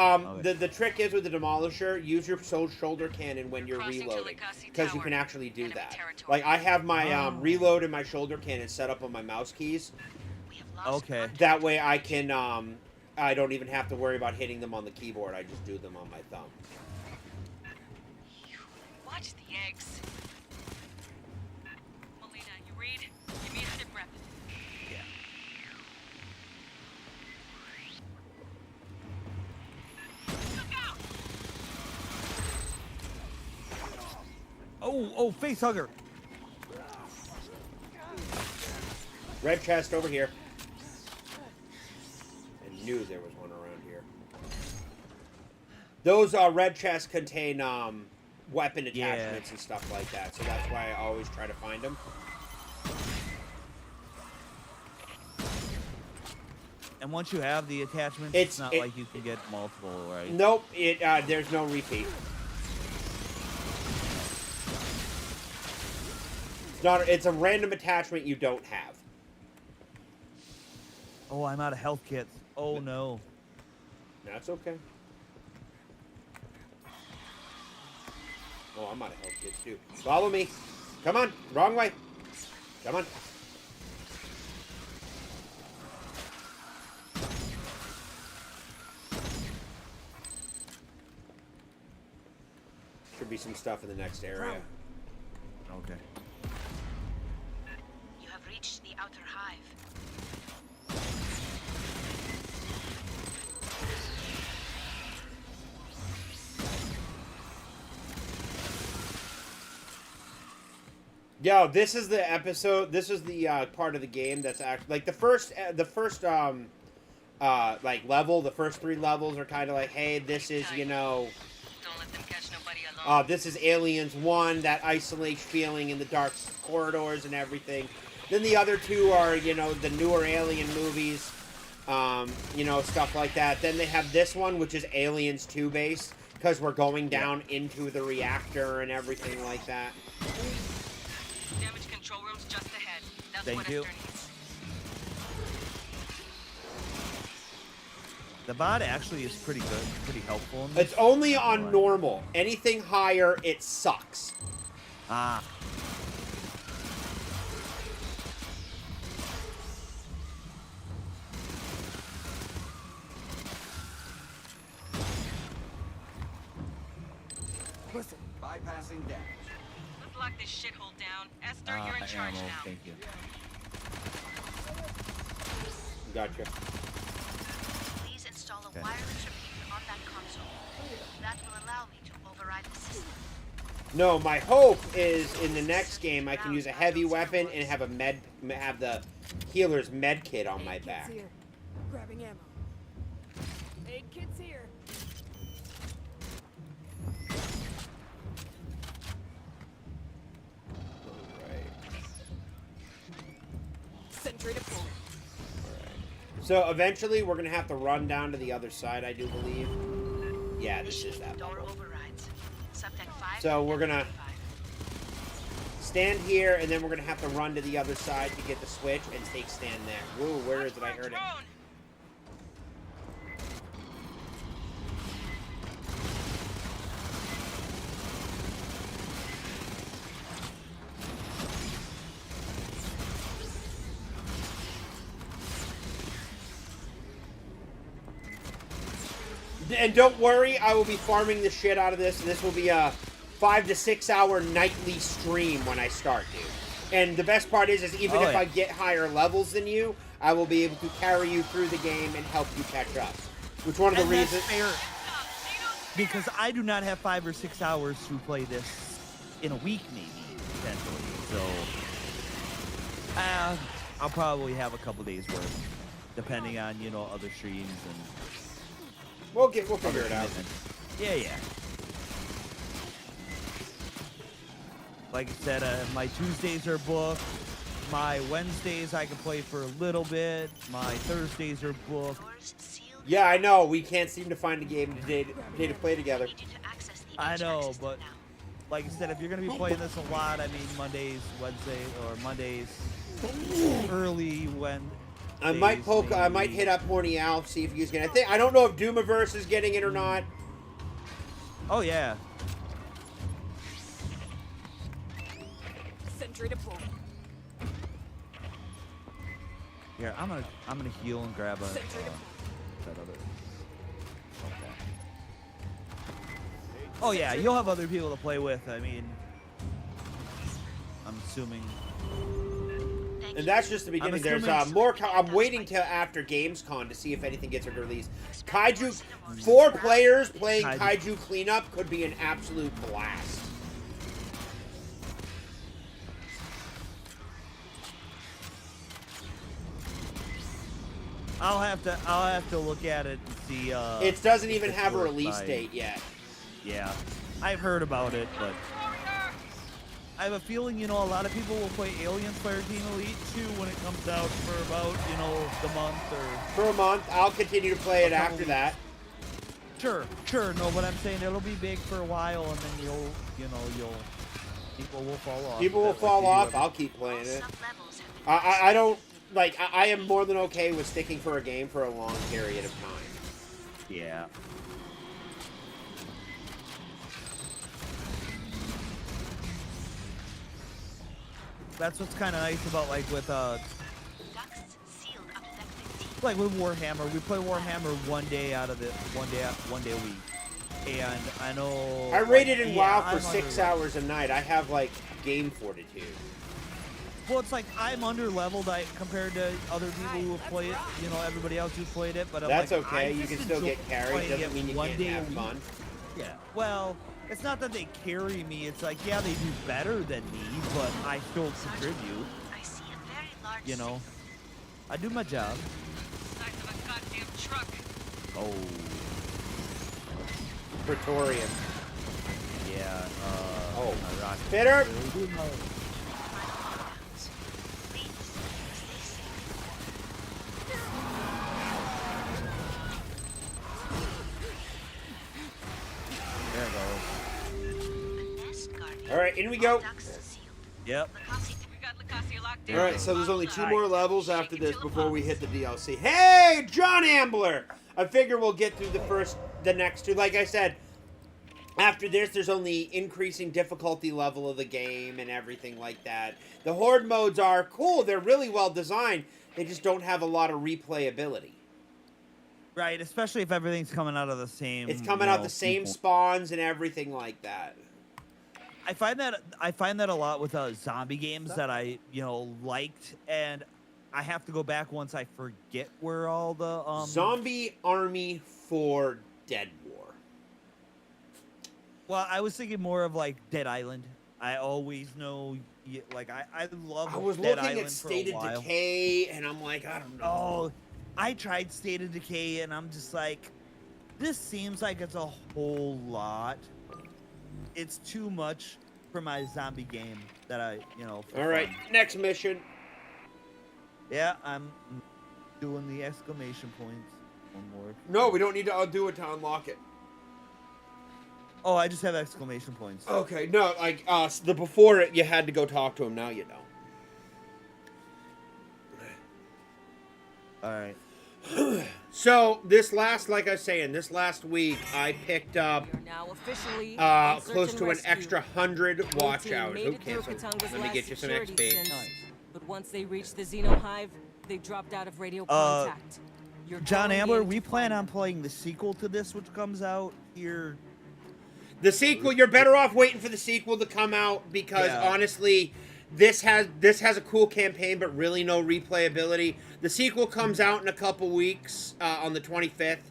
the trick is with the Demolisher, use your shoulder cannon when you're reloading, because you can actually do that. Like I have my reload and my shoulder cannon set up on my mouse keys. Okay. That way I can I don't even have to worry about hitting them on the keyboard. I just do them on my thumb. Watch the eggs. Melina, you read? Give me a sit rep. Yeah. Oh, face hugger. Red chest over here. I knew there was one around here. Those red chests contain weapon attachments and stuff like that, so that's why I always try to find them. And once you have the attachments, it's not like you can get multiple, right? Nope. There's no repeat. It's a random attachment you don't have. Oh, I'm out of health kits. Oh no. That's okay. Oh, I'm out of health kits too. Follow me. Come on. Wrong way. Come on. Should be some stuff in the next area. Okay. You have reached the outer hive. Yo, this is the episode. This is the part of the game that's actually like the first like level. The first 3 levels are kind of like, hey, this is Don't let them catch nobody alone. this is Aliens 1, that isolation feeling in the dark corridors and everything. Then the other 2 are the newer Alien movies, stuff like that. Then they have this one, which is Aliens 2 based, because we're going down into the reactor and everything like that. Damage control room's just ahead. That's Thank what you. Esther needs. The bot actually is pretty good, pretty helpful. In this. It's only on normal. Anything higher, it sucks. Ah. Listen, Bypassing damage. Let's lock this shithole down. Esther, you're in charge ammo, now. thank you. Gotcha. Please install a Okay. wireless repeater on that console. That will allow me to override the system. No, my hope is in the next game I can use a heavy weapon and have have the healer's med kit on my aid back. kit's here. Grabbing ammo. Aid kit's here. Sentry deployed. So eventually we're gonna have to run down to the other side, I do believe. Yeah, this is that Door level. overrides. Subdeck 5. So we're gonna 5. stand here, and then we're gonna have to run to the other side to get the switch and take stand there. Whoa, where is it? I heard it. Drone. And don't worry, I will be farming the shit out of this, and this will be a 5 to 6 hour nightly stream when I start, dude. And the best part is even Oh, if yeah. I get higher levels than you, I will be able to carry you through the game and help you catch up. Which one of the And that's reasons... fair, because I do not have 5 or 6 hours to play this in a week, maybe, potentially. So, I'll probably have a couple days worth, depending on other streams and We'll figure other it out. commitments. Yeah. Like I said, my Tuesdays are booked. My Wednesdays I can play for a little bit. My Thursdays are booked. Doors sealed. Yeah, I know. We can't seem to find a game today to play together. I need you to access the I HVAC know, system but now. like I said, if you're gonna be playing this a lot, I mean Mondays, Wednesdays, or Mondays, early when. I might hit up Horny Al, see if he's gonna. I don't know if Doomiverse is getting it or not. Oh yeah. Sentry deployed. Here, I'm gonna heal and grab a Sentry deployed. that other. Okay. Oh yeah, you'll have other people to play with. I mean, I'm assuming. Thank And you. that's just the beginning. There's assuming- more. I'm waiting till after Gamescom to see if anything gets released. Kaiju, 4 players playing Kaiju Cleanup could be an absolute blast. I'll have to look at it and see. It doesn't even if have a it's release by- date yet. Yeah, I've heard about it, but I have a feeling, a lot of people will play Aliens Fireteam Elite 2 when it comes out for about, the month or... For a month, I'll continue to play it after that. Sure, no, but I'm saying it'll be big for a while, and then people will fall off. People will Like fall they do off. every- I'll keep playing it. Sub-levels have been I don't like. I am more than okay with sticking for a game for a long period of time. Yeah. that's what's kind of nice about like with Ducts sealed up to that 15. like with Warhammer. We play Warhammer one day a week. And I know I rated like, in yeah, WoW for I'm 6 under- hours a night. I have like game fortitude. Well, it's like I'm under leveled compared to other people who have played it. You know, everybody else who's played it. But I'm That's like, okay. I You just can still enjoy get carried. playing Doesn't it mean you one can't day a have week. fun. Yeah. Well, it's not that they carry me. It's like, yeah, they do better than me, but I still contribute. I see a very large You know, I do my job. Size of a goddamn truck. Oh, Praetorian. yeah. Oh. my rocket. Fitter. Please stay safe. There it goes. A nest guardian. All right, in we go. Ducts sealed. Yep. We got Lacasia locked in. All right, so there's only 2 more levels after this Shake it till it before we pops. hit the DLC. Hey, John Ambler! I figure we'll get through the next 2. Like I said, after this, there's only increasing difficulty level of the game and everything like that. The Horde modes are cool. They're really well designed. They just don't have a lot of replayability. Right, especially if everything's coming out of the same. It's coming you out know, the same people. spawns and everything like that. I find that a lot with zombie games that I liked, and I have to go back once I forget where all the Zombie Army 4 Dead War. Well, I was thinking more of like Dead Island. I always know, like I love. I was Dead looking Island at for a State of while. Decay, and I'm like, I don't know. Oh, I tried State of Decay, and I'm just like, this seems like it's a whole lot. It's too much for my zombie game that for All right, fun. next mission. Yeah, I'm doing the exclamation points. One more. No, we don't need to undo it to unlock it. Oh, I just have exclamation points. Okay, no, like the before it, you had to go talk to him. Now you don't. All right. So this last, like I was saying, this last week I picked up You're now officially on search close and to an rescue. extra 100 Your watch team hours. made it Okay, through so Katunga's let me last get you some security XP. stint, But once they reached the Xeno Hive, they dropped out of radio contact. You're John going Ambler, in we to plan find on them. playing the sequel to this, which comes out here. The sequel, you're better off waiting for the sequel to come out because Yeah. honestly, this has a cool campaign, but really no replayability. The sequel comes out in a couple weeks on the 25th,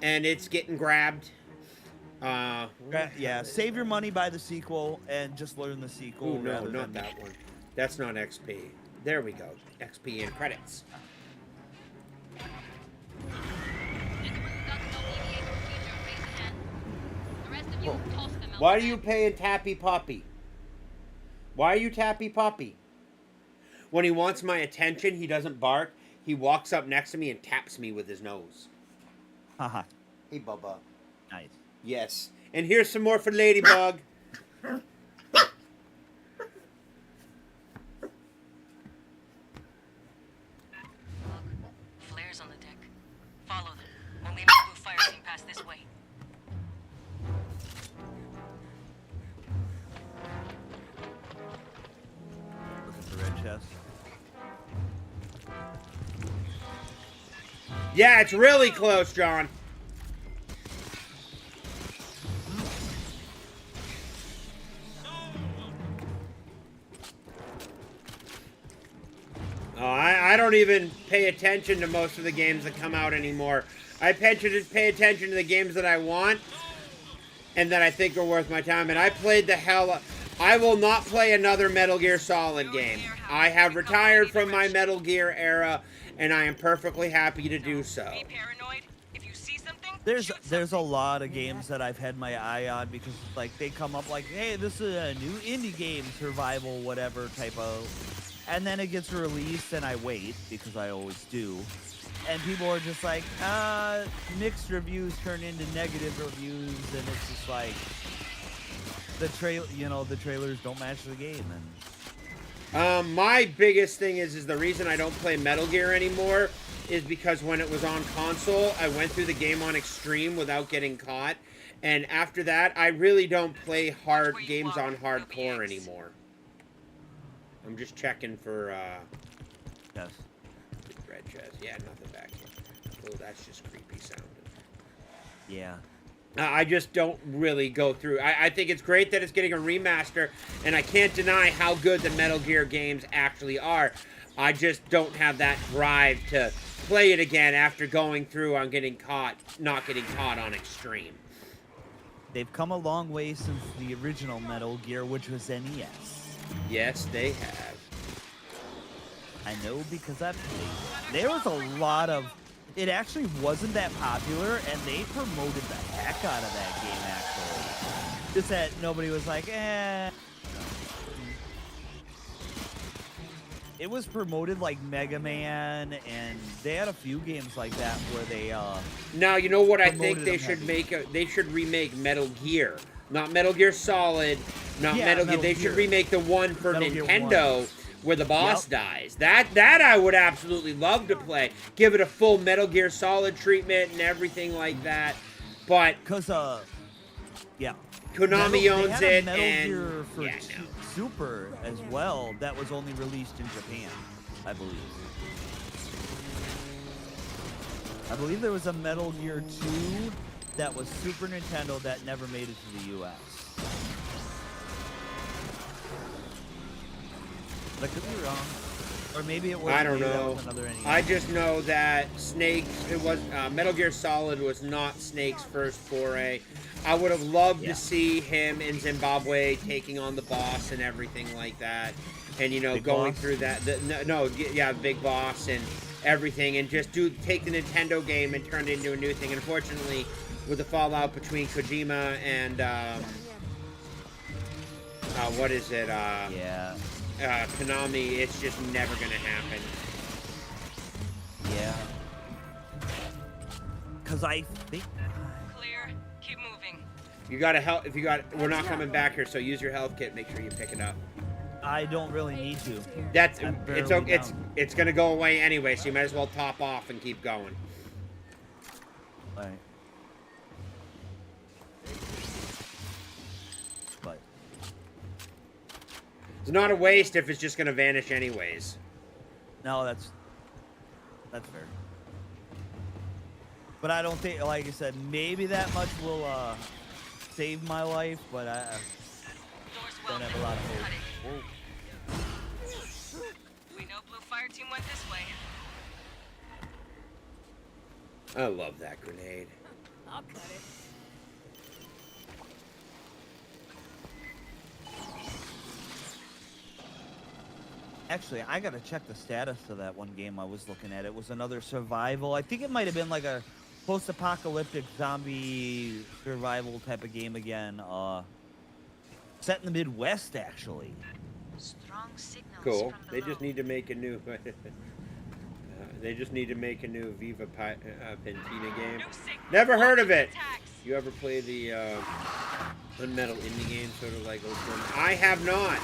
and it's getting grabbed. Yeah, save your money, buy the sequel, and just learn the sequel. Oh no, rather not than that one. That's not XP. There we go. XP and credits. Why are you paying Tappy Puppy? Why are you Tappy Puppy? When he wants my attention, he doesn't bark. He walks up next to me and taps me with his nose. Haha, Hey, Bubba. nice. Yes. And here's some more for Ladybug. Flares on the deck. Follow them. Only Malibu Fireteam pass this way. Look at the red chest. Yeah, it's really close, John. Oh, I don't even pay attention to most of the games that come out anymore. I just pay attention to the games that I want and that I think are worth my time. And I played the hell... I will not play another Metal Gear Solid game. I have retired from my Metal Gear era, and I am perfectly happy to do so. Be paranoid. If you see something, There's shoot a something. lot of games that I've had my eye on because like they come up like, hey, this is a new indie game, survival, whatever type of, and then it gets released and I wait because I always do, and people are just like, mixed reviews turn into negative reviews, and it's just like the trailers don't match the game, and My biggest thing is the reason I don't play Metal Gear anymore is because when it was on console, I went through the game on extreme without getting caught. And after that, I really don't play games on hardcore anymore. I'm just checking for Yes. red chest. Yeah, nothing back here. Oh, that's just creepy sounding. Yeah. I just don't really go through. I think it's great that it's getting a remaster, and I can't deny how good the Metal Gear games actually are. I just don't have that drive to play it again after going through on not getting caught on Extreme. They've come a long way since the original Metal Gear, which was NES. Yes, they have. I know because I played. There was a lot of. It actually wasn't that popular, and they promoted the heck out of that game, actually. Just that nobody was like, eh. It was promoted like Mega Man, and they had a few games like that where they, Now, you know what I think promoted they them should heavy. make? They should remake Metal Gear. Not Metal Gear Solid, not Yeah, Metal Gear. Metal They Gear. should remake the one for Metal Gear Nintendo 1. where the boss Yep. dies. That I would absolutely love to play. Give it a full Metal Gear Solid treatment and everything like that. But Because, yeah. Konami They owns had a it, Metal and Gear for yeah, no. Super as well that was only released in Japan, I believe. I believe there was a Metal Gear 2 that was Super Nintendo that never made it to the U.S. But I could be wrong. Or maybe it was. I don't maybe that know. was another NES. I just know that Metal Gear Solid was not Snake's first foray. I would have loved to see him in Zimbabwe taking on the boss and everything like that. And, you know, Big going Boss? through that. Big Boss and everything. And just take the Nintendo game and turn it into a new thing. Unfortunately, with the fallout between Kojima and, what is it? Yeah. Konami, it's just never gonna happen. Yeah. Because I think. Clear. Keep moving. You gotta help. We're not coming back here, so use your health kit. Make sure you pick it up. I don't really need to. I'm It's barely it's gonna go away anyway, so you might as well top off and keep going. Right. But It's not a waste if it's just gonna vanish anyways. no, that's fair. But I don't think, like I said, maybe that much will save my life, but I Doors don't well. have a lot of hope. Cut it. Whoa. We know Blue Fireteam went this way. I love that grenade. I'll cut it. Actually, I gotta check the status of that one game I was looking at. It was another survival. I think it might have been like a post-apocalyptic zombie survival type of game again. Set in the Midwest, actually. Strong signals Cool. from They below. just need to make a new. They just need to make a new Viva Pentina game. New signal. Never heard of it. Attacks. You ever play the Unmetal indie game, sort of like Ocean? I have not.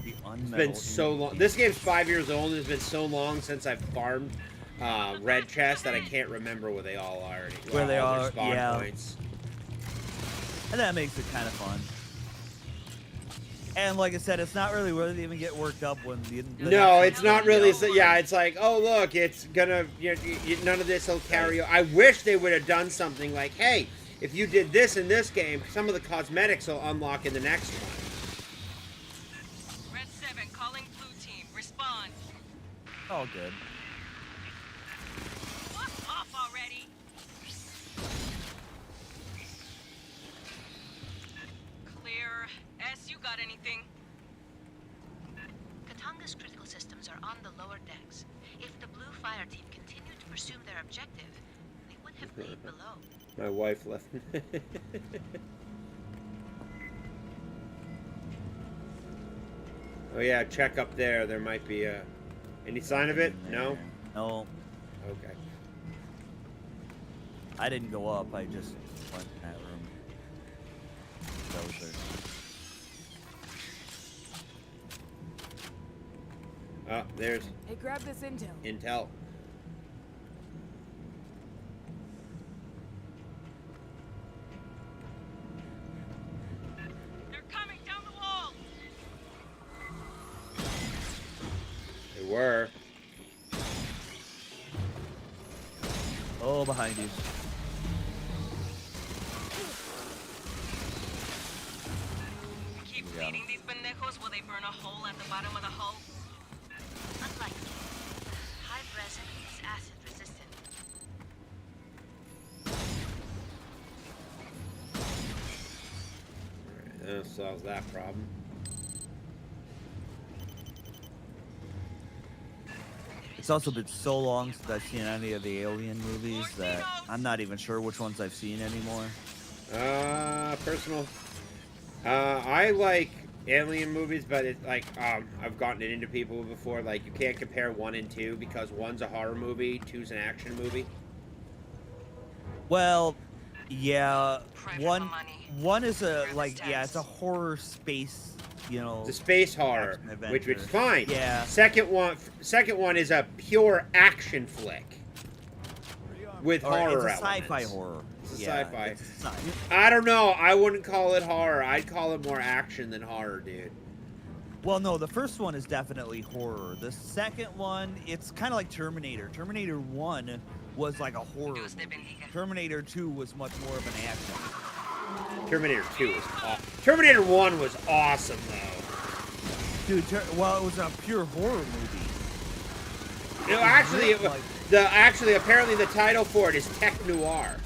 The It's been so long. This game's 5 years old, and it's been so long since I've farmed red chests that I can't remember where they all are. Where they all their are, spawn yeah. points. And that makes it kind of fun. And like I said, it's not really worth it even get worked up when the No, next it's one not really. comes out. Yeah, it's like, oh look, it's gonna. None of this will carry. I wish they would have done something like, hey, if you did this in this game, some of the cosmetics will unlock in the next one. Red 7 calling Blue Team. Respond. All good. Fuck off already. Clear. S, you got anything? Katanga's critical systems are on the lower decks. If the Blue Fire Team continued to pursue their objective, they would have laid below. My wife left. Oh yeah, check up there. There might be a. Any sign of it? No. No, Okay. I didn't go up. I just went in that room. That was there. Oh, there's Hey, grab this intel. intel. They're coming down the wall. They were. Oh, behind you. Keep Yeah. feeding these pendejos while they burn a hole at the bottom of the hull. Unlikely. Hive resin is acid resistant. That solves that problem. It's also been so long since I've seen any of the Alien movies that I'm not even sure which ones I've seen anymore. Personal. I like Alien movies, but it's like I've gotten it into people before. Like you can't compare 1 and 2 because 1's a horror movie, 2's an action movie. Well, yeah, Pray for one money. one is a Grab like his yeah, it's a text. horror space, you know. The space horror, Action which is adventure. fine. Yeah. Second one is a pure action flick with Or horror it's a sci-fi elements. horror. It's a Yeah, sci-fi. it's a sci- I don't know. I wouldn't call it horror. I'd call it more action than horror, dude. Well, no, the first one is definitely horror. The second one, it's kind of like Terminator. Terminator 1 was like a horror Dios te movie. bendiga. Terminator 2 was much more of an action. Terminator 2 was awesome. Terminator 1 was awesome, though. Dude, well, it was a pure horror movie. No, actually, it was, Like- apparently the title for it is Tech Noir.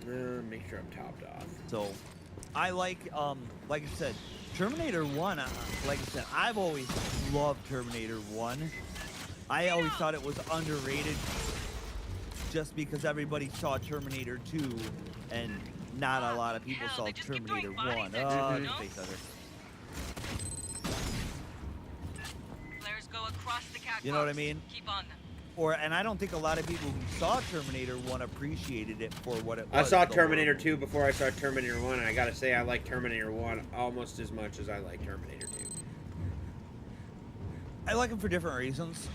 Make sure I'm topped off. So, I like I said, Terminator 1, like I said, I've always loved Terminator 1. I always thought it was underrated just because everybody saw Terminator 2 and not a lot of people Hell, saw they just keep Terminator throwing 1. bodies at you, you know? Face other. Flares go across the catwalk. You know what I mean? Keep on them. And I don't think a lot of people who saw Terminator 1 appreciated it for what it I was. saw the Terminator horror 2 before I saw Terminator 1, and I gotta say I like Terminator 1 almost as much as I like Terminator 2. I like them for different reasons.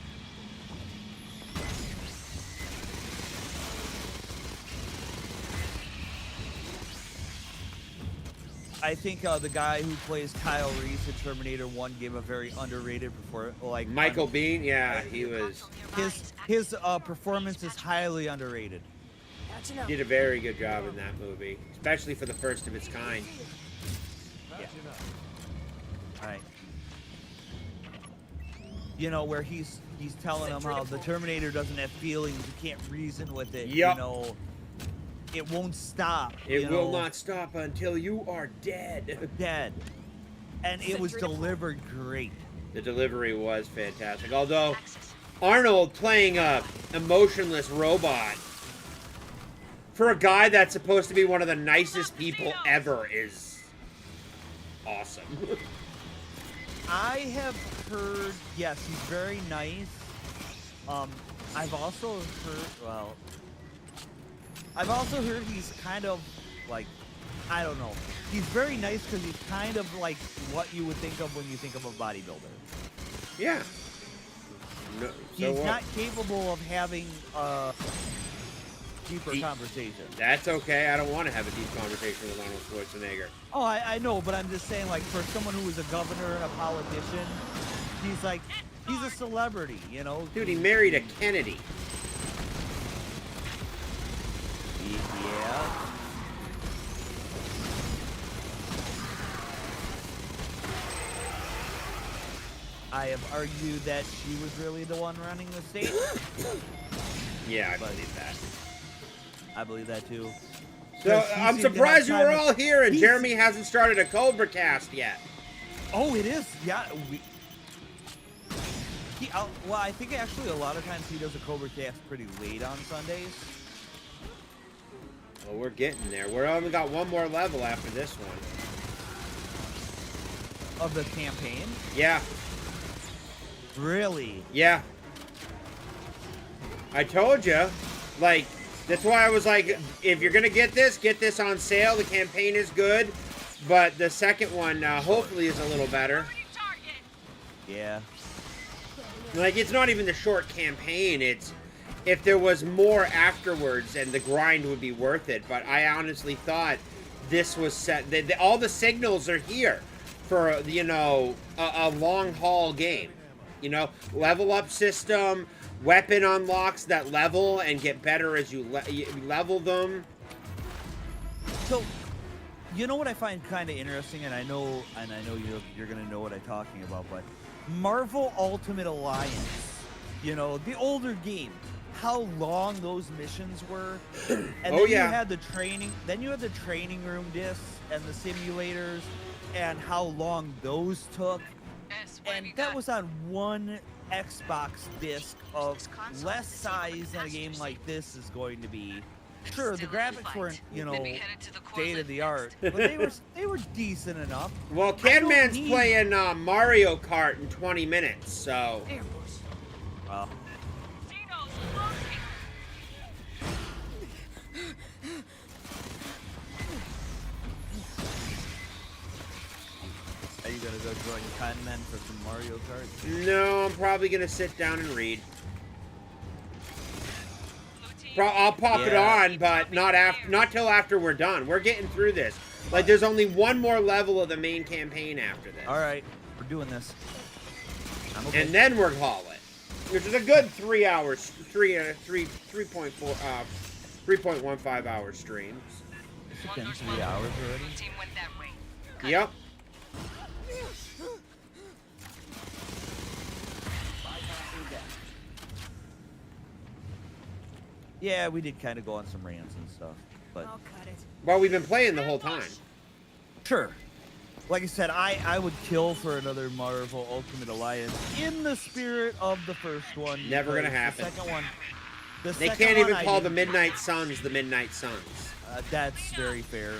I think the guy who plays Kyle Reese in Terminator 1 gave a very underrated Michael Biehn, yeah, he was his performance is highly underrated. Catching up. did a very good job in that movie, especially for the first of its kind. Right. You know, where he's telling him how the Terminator doesn't have feelings, you can't reason with it. Yup. You know, it won't stop. It you will know, not stop until you are dead. dead. And it was delivered great. The delivery was fantastic. Although Arnold playing a emotionless robot for a guy that's supposed to be one of the nicest people ever is awesome. I have heard, yes, he's very nice. I've also heard he's kind of like, I don't know. He's very nice because he's kind of like what you would think of when you think of a bodybuilder. Yeah. No, so He's what? not capable of having a deeper conversation. That's okay. I don't want to have a deep conversation with Arnold Schwarzenegger. Oh, I know, but I'm just saying, like, for someone who is a governor and a politician, he's like, he's a celebrity, you know? Dude, he married a Kennedy. Yeah. I have argued that she was really the one running the state. Yeah, I believe that. I believe that too. So 'Cause he I'm seemed to surprised you have were time to- all here and he's- Jeremy hasn't started a Cobra cast yet. Oh, it is. Yeah. Well, I think actually a lot of times he does a Cobra cast pretty late on Sundays. Well, we're getting there. We're only got one more level after this one. Of the campaign? Yeah, Really? yeah. I told you. Like, that's why I was like, if you're gonna get this on sale. The campaign is good. But the second one hopefully is a little better. Yeah. Like, it's not even the short campaign. It's if there was more afterwards, and the grind would be worth it. But I honestly thought this was set. All the signals are here for, you know, a long haul game. You know, level up system, weapon unlocks that level and get better as you level them. So, you know what I find kind of interesting, and I know you're gonna know what I'm talking about, but Marvel Ultimate Alliance, you know, the older game, how long those missions were, and then you had the training, room discs and the simulators, and how long those took, and that was on one Xbox disc of less size than a game like this is going to be. Sure, the graphics weren't, you know, state of the art, but they were decent enough. Well, Cadman's playing Mario Kart in 20 minutes, so. Well. Are you gonna go join Cadman for some Mario Kart? No, I'm probably gonna sit down and read. I'll pop it on, but not till after we're done. We're getting through this. Like, there's only one more level of the main campaign after this. All right, we're doing this. I'm okay. And then we're call it, which is a good 3 hours, 3.15 hour streams. It's been 3 hours already. Yep. Yeah, we did kind of go on some rants and stuff, but I'll cut it. Well, we've been playing the whole time. Sure. Like I said, I would kill for another Marvel Ultimate Alliance in the spirit of the first one. Never gonna happen. The second one. They can't even call the Midnight Suns the Midnight Suns. That's very fair.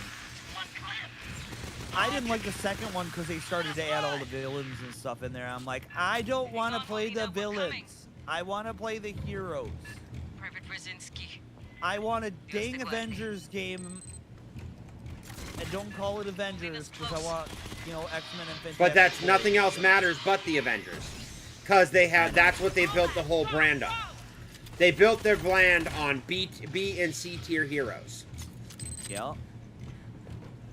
I didn't like the second one because they started to add all the villains and stuff in there. I'm like, I don't want to play the villains. I want to play the heroes. I want a dang Avengers game, and don't call it Avengers because I want, you know, X-Men and Fantastic But that's Four. nothing else matters but the Avengers, because that's what they built the whole brand on. They built their brand on B and C tier heroes. Yeah.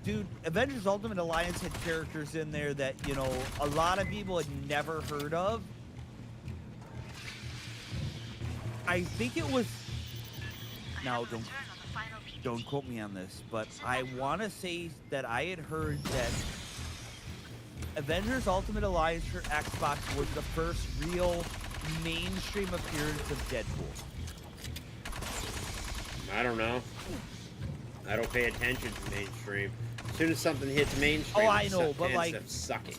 Dude, Avengers Ultimate Alliance had characters in there that, you know, a lot of people had never heard of. I think it was... Now, don't quote me on this, but I want to say that I had heard that Avengers Ultimate Alliance for Xbox was the first real mainstream appearance of Deadpool. I don't know. I don't pay attention to mainstream. As soon as something hits mainstream, I know, but it like, ends up sucking.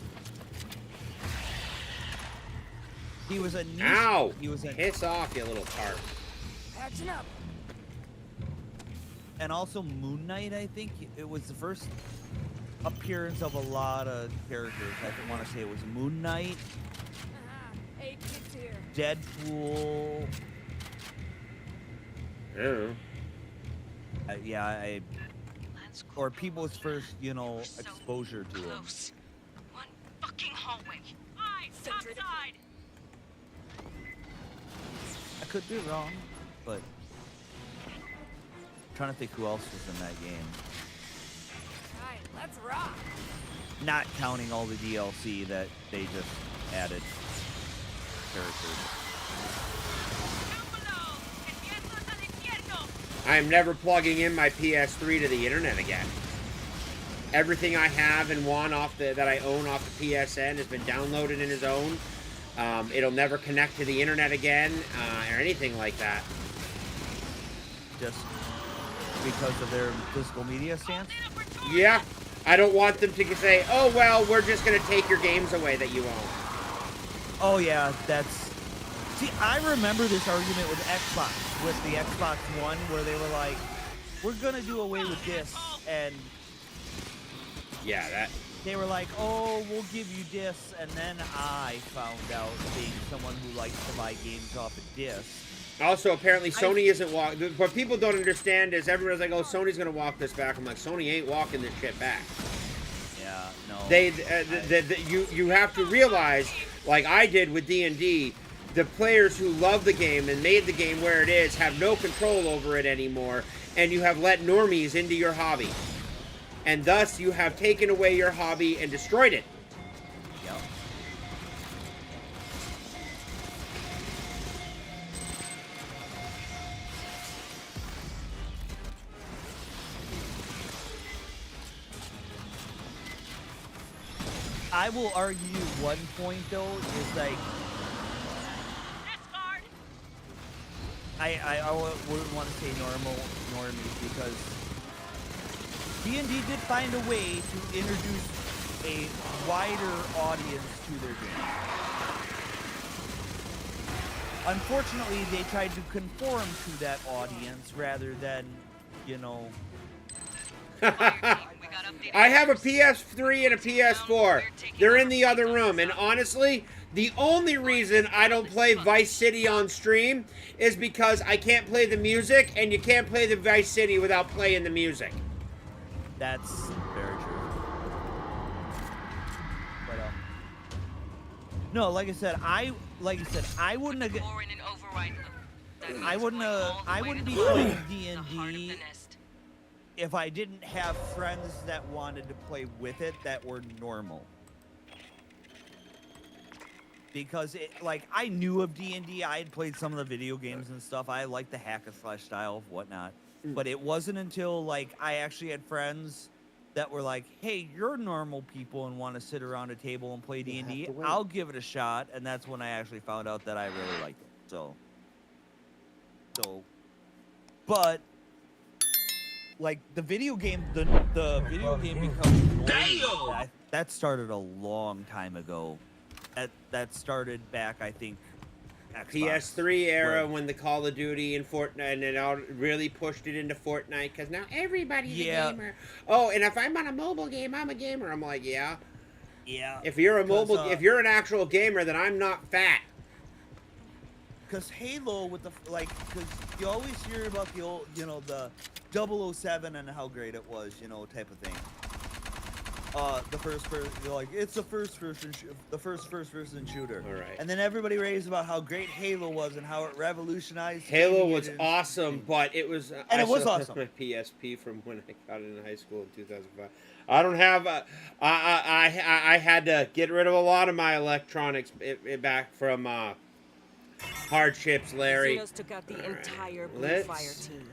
He was a niche. Ow! He was a Piss off, you little tart. Action up. And also Moon Knight, I think it was the first appearance of a lot of characters. I want to say it was Moon Knight, Hey, kids here. I Deadpool. don't know. Or people's first, you know, exposure to him. One fucking hallway. Outside. I could be wrong, but I'm trying to think who else was in that game. Alright, let's rock. Not counting all the DLC that they just added characters. I am never plugging in my PS3 to the internet again. Everything I have and want that I own off the PSN has been downloaded in its own. It'll never connect to the internet again or anything like that. Just because of their physical media stance? Yeah, I don't want them to say, "Oh well, we're just gonna take your games away that you own." Oh yeah, that's... See, I remember this argument with Xbox, with the Xbox One, where they were like, we're gonna do away with this, and... Yeah, that... They were like, oh, we'll give you discs, and then I found out, being someone who likes to buy games off a disc. Also, apparently, Sony isn't walking... What people don't understand is everyone's like, oh, Sony's gonna walk this back. I'm like, Sony ain't walking this shit back. You have to realize, like I did with D&D, the players who love the game and made the game where it is have no control over it anymore, and you have let normies into your hobby. And thus, you have taken away your hobby and destroyed it. Yep. I will argue one point though is like I wouldn't want to say normies because D&D did find a way to introduce a wider audience to their game. Unfortunately, they tried to conform to that audience rather than, you know. I have a PS3 and a PS4. They're in the other room, and honestly, the only reason I don't play Vice City on stream is because I can't play the music, and you can't play the Vice City without playing the music. That's very true. But no, like I said, I wouldn't have. I wouldn't be playing D&D if I didn't have friends that wanted to play with it that were normal. Because I knew of D&D. I had played some of the video games and stuff. I liked the hack and slash style, whatnot. But it wasn't until I actually had friends that were like, "Hey, you're normal people and want to sit around a table and play D&D. I'll give it a shot." And that's when I actually found out that I really liked it. So, but the video game, the video game becomes that started a long time ago. That started back, I think, Xbox, PS3 era when the Call of Duty and Fortnite, and it all really pushed it into Fortnite because now everybody's a gamer. Oh, and if I'm on a mobile game, I'm a gamer. I'm like, yeah. If you're if you're an actual gamer, then I'm not fat. Because Halo with because you always hear about the old, the 007 and how great it was, type of thing. The first person, it's the first person shooter. All right. And then everybody raves about how great Halo was and how it revolutionized. Halo was awesome, but it was. And it was awesome. My PSP from when I got into high school in 2005. I don't have. I had to get rid of a lot of my electronics back from hardships, Larry. Casinos took out the entire Blue Fire team.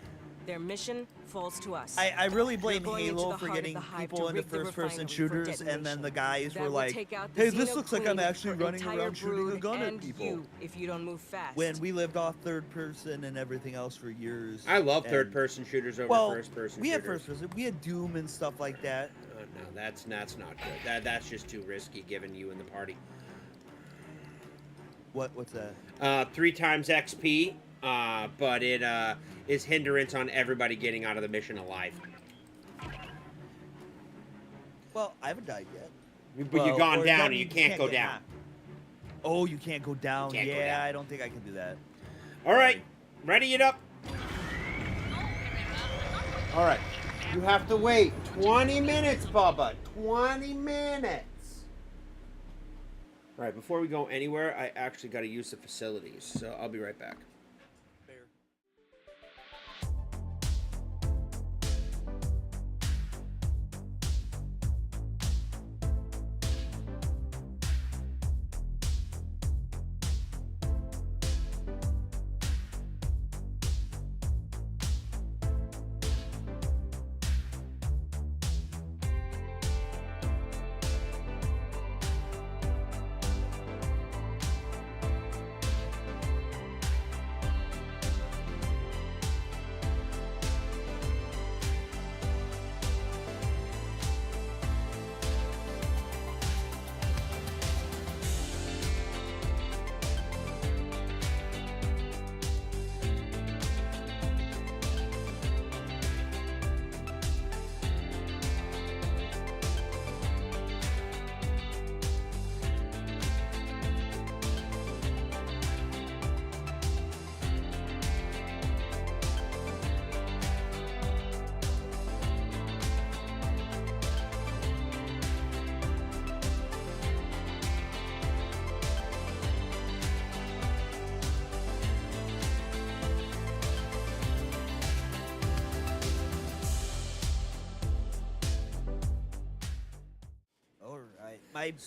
Their mission falls to us. I really blame Halo for getting people into first-person shooters, and then the guys were like, "Hey, this looks like I'm actually running around shooting a gun at people." If you don't move fast. When we lived off third-person and everything else for years. I love third-person shooters over first-person. We had first-person. We had Doom and stuff like that. No, that's not good. That's just too risky, given you in the party. What's that? 3 times XP. But it is hindrance on everybody getting out of the mission alive. Well, I haven't died yet. But you've gone down and you can't go down. Oh, you can't go down. Can't yeah, go down. I don't think I can do that. All right, ready it up. All right, you have to wait 20 minutes, Bubba. 20 minutes. All right, before we go anywhere, I actually got to use the facilities, so I'll be right back.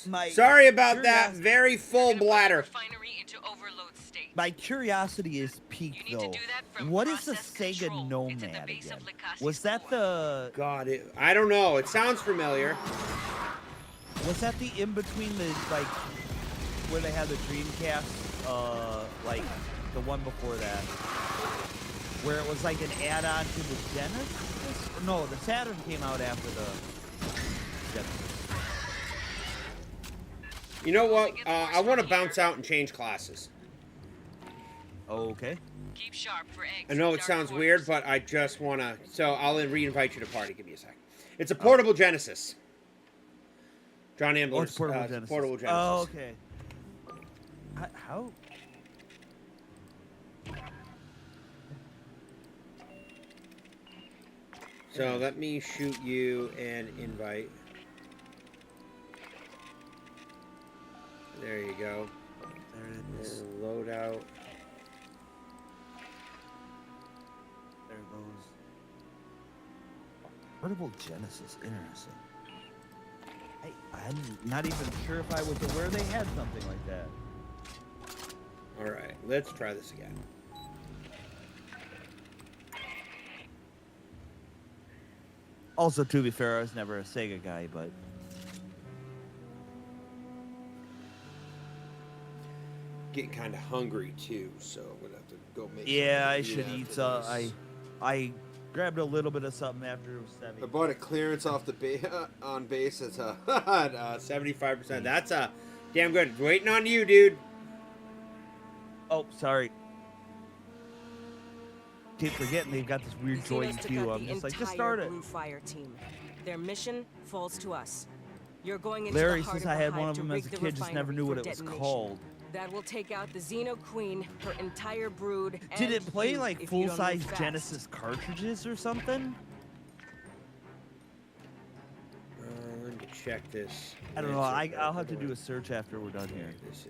my Sorry about that. curios- Very full Gonna put the bladder. refinery into overload state. My curiosity is You piqued need to though. do that from What is the process Sega control. It's at the Nomad base of again? Lacasi's Was that core. the God, I don't know. It sounds familiar. Was that the in between the like where they had the Dreamcast? Like the one before that, where it was like an add-on to the Genesis? No, the Saturn came out after the Genesis. You know what? I want to bounce out and change classes. Okay. Keep sharp for eggs. I know in it dark sounds corners. weird, but I just want to. So I'll re-invite you to party. Give me a sec. It's a portable Genesis. John Oh, Ambler's it's portable Genesis. portable Genesis. Oh, okay. How? So let me shoot you an invite. There you go. There it is. And load out. There it goes. Portable Genesis. Interesting. I'm not even sure if I was aware they had something like that. All right, let's try this again. Also, to be fair, I was never a Sega guy, but Getting kind of hungry too, so I'm gonna have to go make. yeah, something I to should after eat some. this. I grabbed a little bit of something after it was I 7. bought a clearance off the on base. It's a 75%. That's a damn good. Waiting on you, dude. Oh, sorry. Keep forgetting they've got this weird The joint Xenos took too. out I'm the just like, just entire start it. Blue Fire team. Their mission falls to us. You're going into Larry the heart says of I the had one hive of to them as rig a the kid, just never refinery knew for what it was detonation. called. That will take out the Xeno Queen, her entire brood, Did and it play you, like if you don't full-size move fast. Genesis cartridges or something? Let me check this. I don't know. I'll have to do a search after we're done here. This is.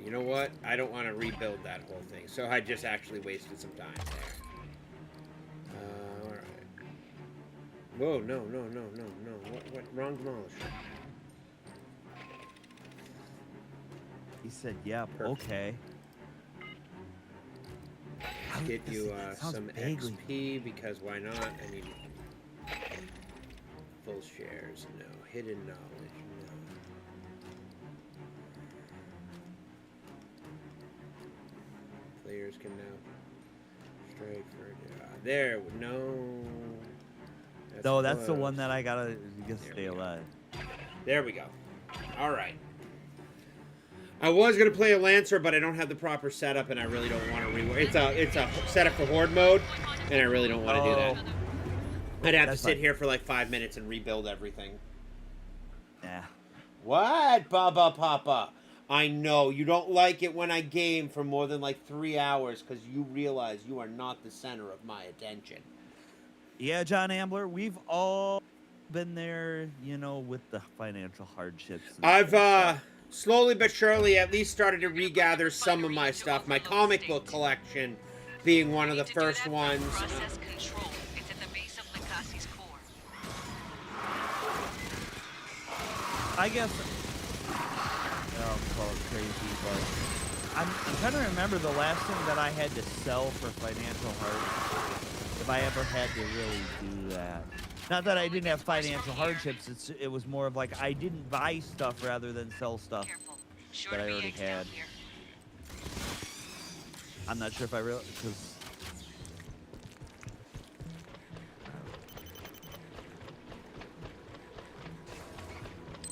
You know what? I don't want to rebuild that whole thing, so I just actually wasted some time there. All right. Whoa! No! What? Wrong demolish. He said, "Yep, Perfect. okay." Get you Sounds some vaguely- XP because why not? I mean, full shares, no. Hidden knowledge, no. Players can now strike for there. No. No, that's the close. one that I gotta stay alive. There we go. All right. I was gonna play a Lancer, but I don't have the proper setup, and I really don't want to rework. It's a setup for Horde mode, and I really don't want to do that. I'd have That's to sit fine. here for like 5 minutes and rebuild everything. Yeah. What, Baba Papa? I know you don't like it when I game for more than like 3 hours because you realize you are not the center of my attention. Yeah, John Ambler, we've all been there, you know, with the financial hardships. and I've stuff. slowly but surely at least started to regather some of my stuff. My comic book collection being one of the Need to do first that from ones. Process control. It's at the base of Lacasi's core. I guess I'll call it crazy, but I'm trying to remember the last thing that I had to sell for financial hardship. If I ever had to really do that. Not that I didn't have financial hardships. It was more of like I didn't buy stuff rather than sell stuff Careful. Sure that to I be already eggs down had. here. I'm not sure if I really because.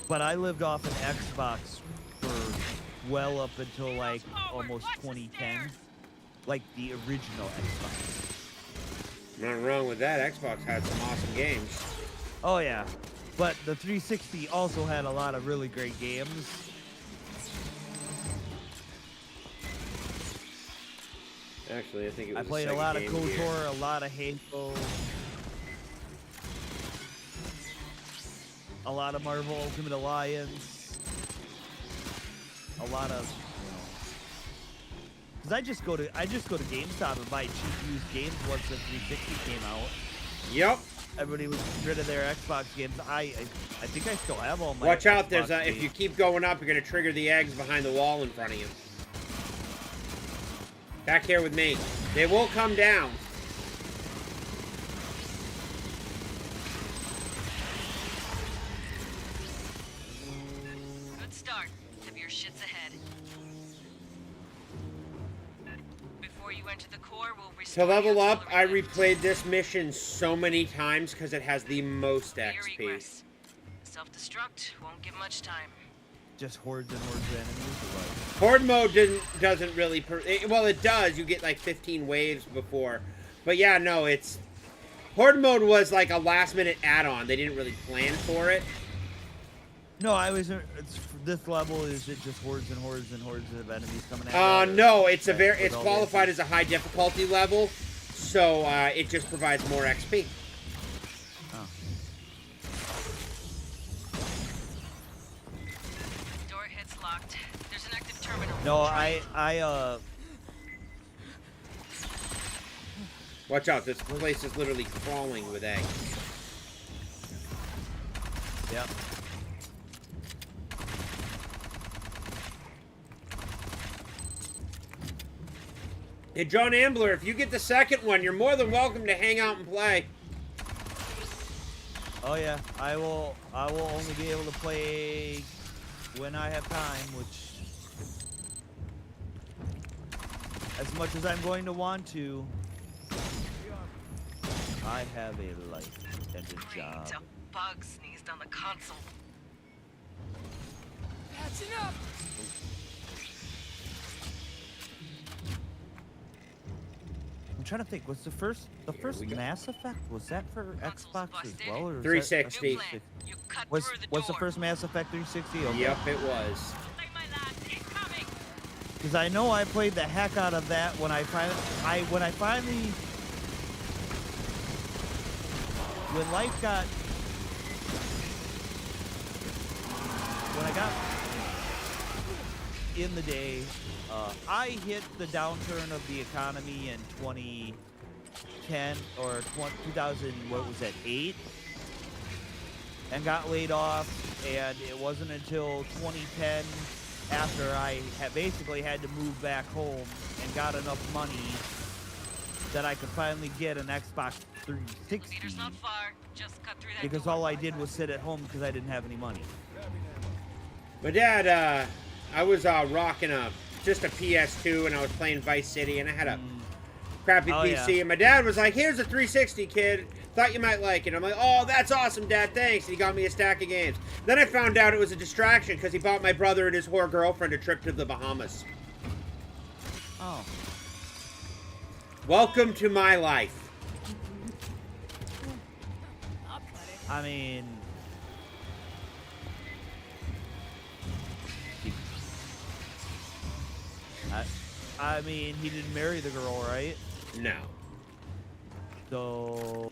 But I lived off an Xbox for well up until like almost 2010, like the original Xbox. Nothing wrong with that. Xbox had some awesome games. Oh yeah, but the 360 also had a lot of really great games. Actually, I think it was I the played a second lot of Game Gear. KOTOR, a lot of Halo, a lot of Marvel Ultimate Alliance, a lot of, you know, because I just go to GameStop and buy cheap used games once the 360 came out. Yep. Everybody was rid of their Xbox games. I think I still have all my. Watch out! Xbox There's games. if you keep going up, you're gonna trigger the eggs behind the wall in front of you. Back here with me. They will come down. Good start. Heavier shit's ahead. Before you enter the core, we'll To restore level the up, I auxiliary replayed this mission so many times because it has the most lift. XP. Egress. Self-destruct won't give much time. Just hordes and hordes of enemies. Or what? Horde mode doesn't really... well, it does. You get like 15 waves before. But yeah, no, it's... Horde mode was like a last-minute add-on. They didn't really plan for it. No, I was. This level is it just hordes and hordes and hordes of enemies coming at you? No, it's With it's all qualified the- as a high difficulty level, so it just provides more XP. Oh. Door hit's locked. There's an active terminal. No, Try I it. Watch out, this place is literally crawling with eggs. Yep. Hey, John Ambler, if you get the second one, you're more than welcome to hang out and play. Oh yeah, I will only be able to play when I have time, which as much as I'm going to want to, I have a life and a Great, job. a bug sneezed on the console. Patching up. I'm trying to think. Was the first we go. Mass Effect, was that for Console's Xbox as busted. well, or was 360. New plan. You cut Was through the was the door. first Mass Effect 360? Okay. Yep, it was. Play my last. Incoming. Because I know I played the heck out of that when I finally, when life got, when I got in the day, I hit the downturn of the economy in 2010 or 2000, what was that, 8? And got laid off, and it wasn't until 2010 after I had basically had to move back home and got enough money that I could finally get an Xbox 360 Leader's not far. Just cut through that because door. all I did was sit at home because I didn't have any money. My dad, I was rocking just a PS2, and I was playing Vice City, and I had a crappy Oh, PC, yeah. and my dad was like, here's a 360, kid. Thought you might like it. I'm like, oh, that's awesome, Dad, thanks. And he got me a stack of games. Then I found out it was a distraction because he bought my brother and his whore girlfriend a trip to the Bahamas. Oh. Welcome to my life. I'll cut it. I mean, I mean, he didn't marry the girl, right? No. So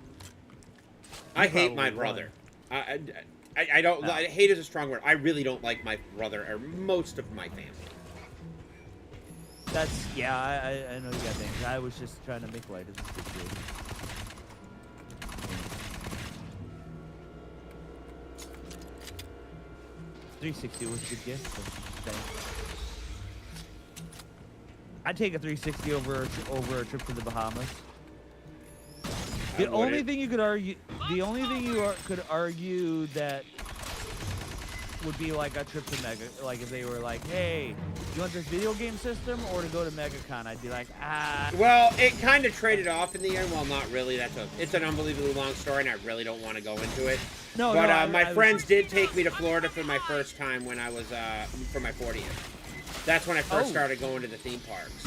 I hate my probably brother. I don't. No. Hate is a strong word. I really don't like my brother or most of my family. that's yeah. I know you got things. I was just trying to make light of the situation. 360 was a good gift. So thanks. I'd take a 360 over a trip to the Bahamas. The only thing you could argue, could argue that would be like a trip to Mega, like if they were like, hey, you want this video game system or to go to MegaCon? I'd be like, ah. Well, it kind of traded off in the end. Well, not really. It's an unbelievably long story, and I really don't want to go into it. No, but no, my I friends was, did take me to Florida for my first time when I was for my 40th. That's when I first Oh. started going to the theme parks,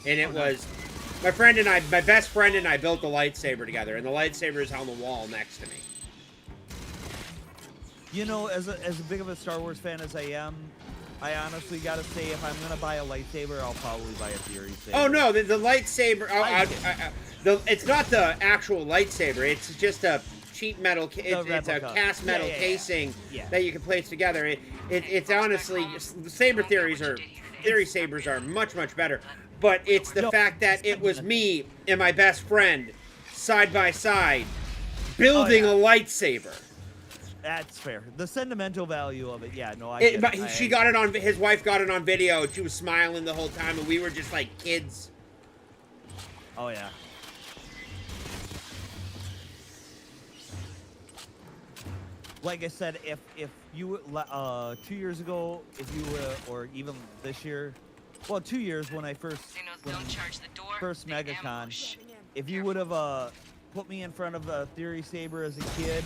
and it Oh, was my friend and I, my best friend and I built the lightsaber together, and the lightsaber is on the wall next to me. you know, as a big of a Star Wars fan as I am, I honestly gotta say, if I'm gonna buy a lightsaber, I'll probably buy a Fury saber. Oh no, the lightsaber. It's not the actual lightsaber. It's just a sheet metal. It's a replica. cast metal Yeah. casing Yeah. that you can place together. It's honestly saber theory sabers are much better. But it's the No. fact that it was me and my best friend side by side, building yeah. a lightsaber. That's fair. The sentimental value of it, yeah. No, I. It, get but it. she got it on. His wife got it on video. And she was smiling the whole time, and we were just like kids. Oh yeah. Like I said, if you 2 years ago, if you or even this year, well, 2 years when I first Xenos don't charge the door. first they MegaCon, ambush. if you would have put me in front of a Theory Saber as a kid,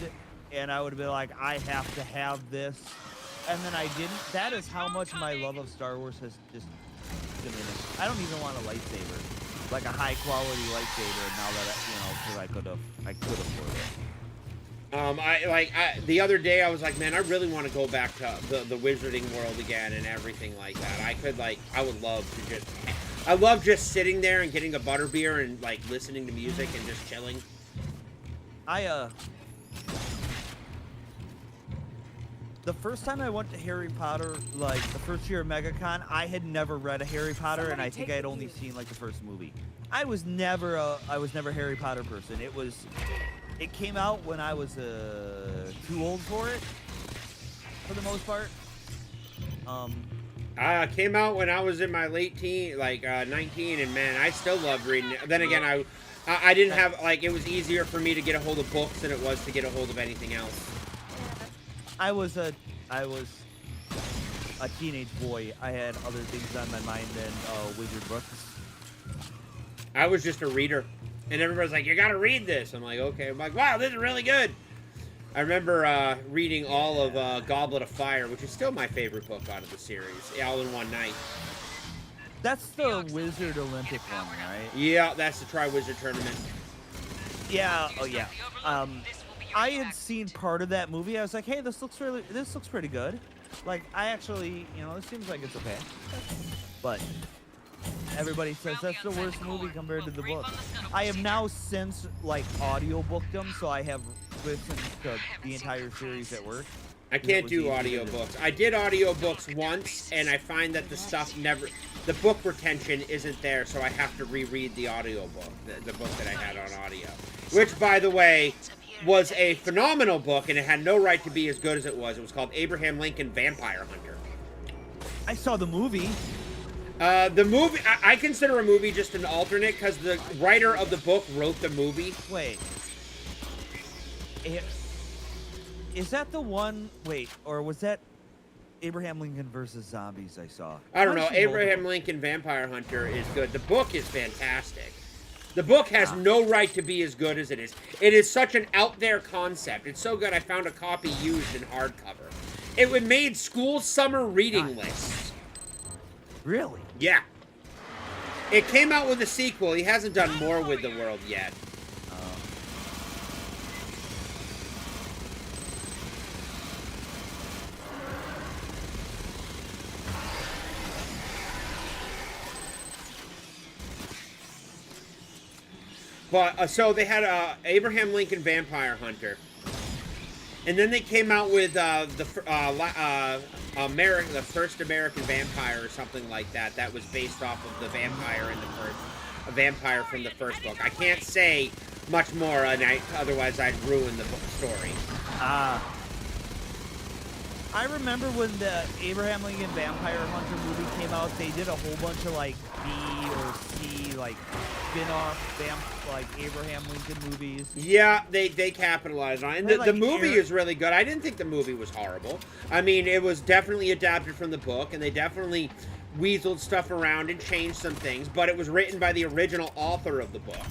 and I would have been like, I have to have this, and then I didn't. That is how much my love of Star Wars has just diminished. I don't even want a lightsaber, like a high quality lightsaber. Now that because I could afford it. The other day I was like, man, I really want to go back to the wizarding world again and everything like that. I would love to I love just sitting there and getting a butterbeer and like listening to music and just chilling. The first time I went to Harry Potter, like the first year of MegaCon, I had never read a Harry Potter, and I think I had only seen like the first movie. I was never a Harry Potter person. It came out when I was too old for it, for the most part. Came out when I was in my late teen, 19, and man, I still loved reading it. Then again, I didn't have, it was easier for me to get a hold of books than it was to get a hold of anything else. I was a teenage boy. I had other things on my mind than wizard books. I was just a reader, and everybody's like, "You gotta read this." I'm like, "Okay." I'm like, "Wow, this is really good." I remember reading all of Goblet of Fire, which is still my favorite book out of the series, all in one night. That's the Wizard Olympic one, right? Yeah, that's the Tri-Wizard Tournament. Yeah. Oh yeah. I had seen part of that movie. I was like, hey, this looks pretty good. Like, I actually, this seems like it's okay. But everybody says that's the worst movie compared to the book. I have now since, audiobooked them, so I have listened to the entire series at work. I can't do audiobooks. I did audiobooks once, and I find that the book retention isn't there, so I have to reread the audiobook, the book that I had on audio. Which, by the way, was a phenomenal book, and it had no right to be as good as it was. It was called Abraham Lincoln Vampire Hunter. I saw the movie. The movie, I consider a movie just an alternate, because the writer of the book wrote the movie. Wait. Is that the one, or was that Abraham Lincoln versus Zombies I saw? I don't know. Abraham Lincoln Vampire Hunter is good. The book is fantastic. The book has no right to be as good as it is. It is such an out there concept. It's so good I found a copy used in hardcover. It made school summer reading lists. Really? Yeah. It came out with a sequel. He hasn't done more with the world yet. But, so they had Abraham Lincoln Vampire Hunter. And then they came out with the first American Vampire or something like that. That was based off of the vampire vampire from the first book. I can't say much more, otherwise I'd ruin the book story. I remember when the Abraham Lincoln Vampire Hunter movie came out, they did a whole bunch of B or C spin-off Abraham Lincoln movies. Yeah, they capitalized on it. And the movie is really good. I didn't think the movie was horrible. I mean, it was definitely adapted from the book, and they definitely weaseled stuff around and changed some things, but it was written by the original author of the book.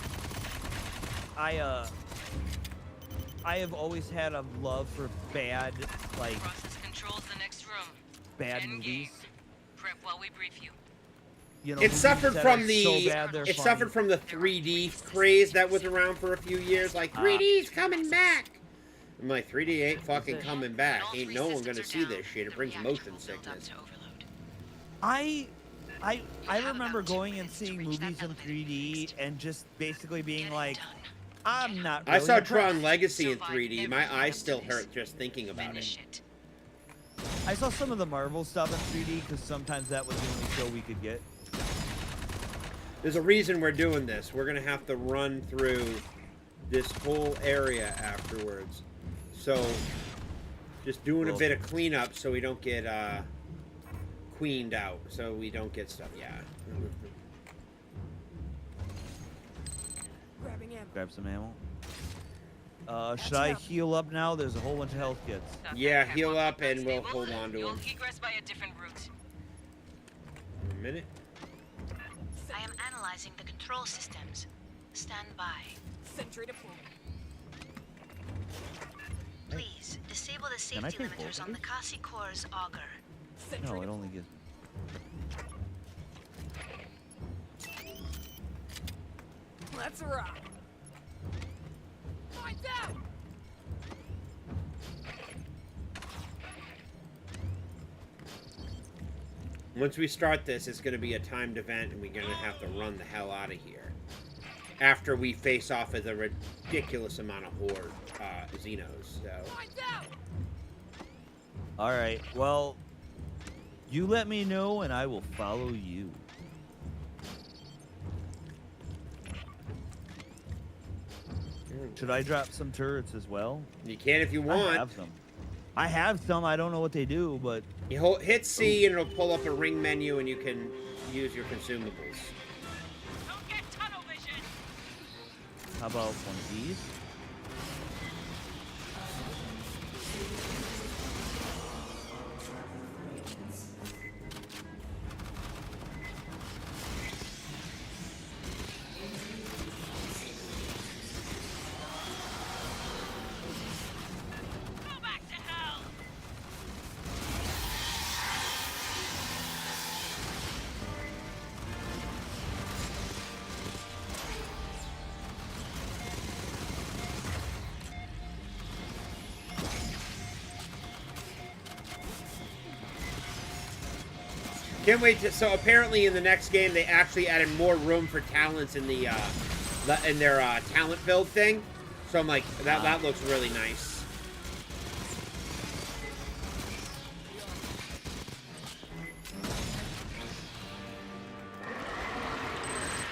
I have always had a love for bad, Process controls the next room. bad End movies. game. Prep while we brief you. It suffered from the 3D craze that was around for a few years. 3D's coming back. I'm like, 3D ain't fucking coming back. Ain't no one gonna see this shit. It brings motion sickness. I remember going and seeing movies in 3D and just basically being like, I'm not really I saw impressed. Tron Legacy in 3D. My eyes still hurt just thinking about it. I saw some of the Marvel stuff in 3D because sometimes that was the only show we could get. There's a reason we're doing this. We're gonna have to run through this whole area afterwards. So just doing a bit of cleanup so we don't get queened out. So we don't get stuff. Yeah. Grabbing ammo. Grab some ammo. Should I heal up now? There's a whole bunch of health kits. Yeah, heal up and we'll hold on to You'll them. egress by a different route. A minute. I am analyzing the control systems. Stand by. Sentry deployed. Please, disable the Can I safety take both limiters of on the these? Kasi Core's auger. Sentry No, it deployed. only gives. Let's rock. Lights out. Once we start this, it's going to be a timed event, and we're going to have to run the hell out of here. After we face off with a ridiculous amount of horde Xenos. So. Lights out. All right. Well, you let me know, and I will follow you. Should I drop some turrets as well? You can if you want. I have some. I have some. I don't know what they do, but You hit C, and it'll pull up a ring menu, and you can use your consumables. Don't get tunnel vision. how about one of these? Go back to hell. Can't wait to. So apparently, in the next game, they actually added more room for talents in the in their talent build thing. So I'm like, that looks really nice.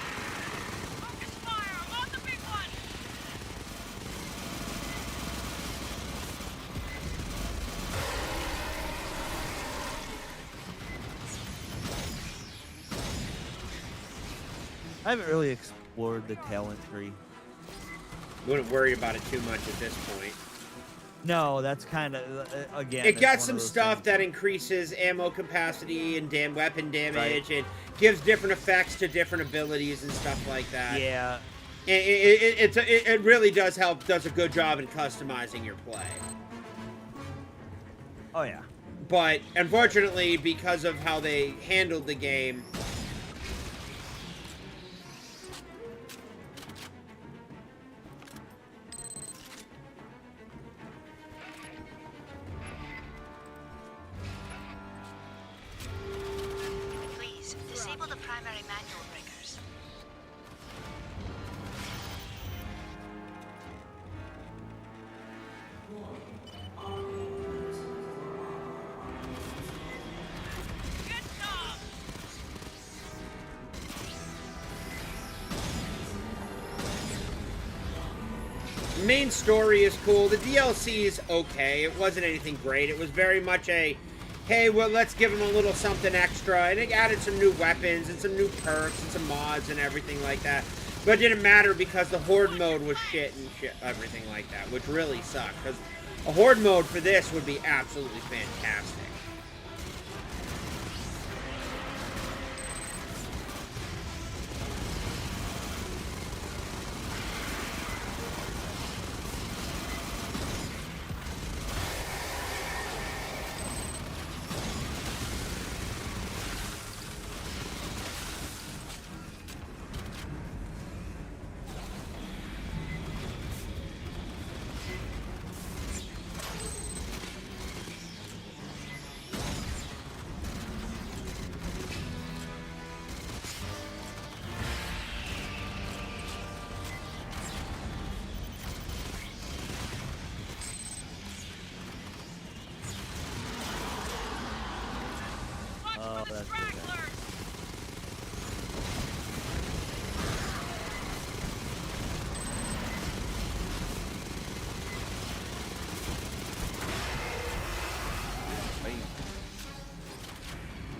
Focus fire. I'm on the big one. I haven't really explored the talent tree. Wouldn't worry about it too much at this point. No, that's kind of again. It it's got one some of those stuff things. that increases ammo capacity and weapon damage, Right. and gives different effects to different abilities and stuff like that. Yeah, It really does help. Does a good job in customizing your play. oh yeah. But unfortunately, because of how they handled the game, Please, disable the primary manual breakers. Good job. the main story is cool. The DLC is okay. It wasn't anything great. It was very much a, hey, well, let's give them a little something extra. And it added some new weapons and some new perks and some mods and everything like that. But it didn't matter because the Horde mode was shit and everything like that, which really sucked. Because a Horde mode for this would be absolutely fantastic.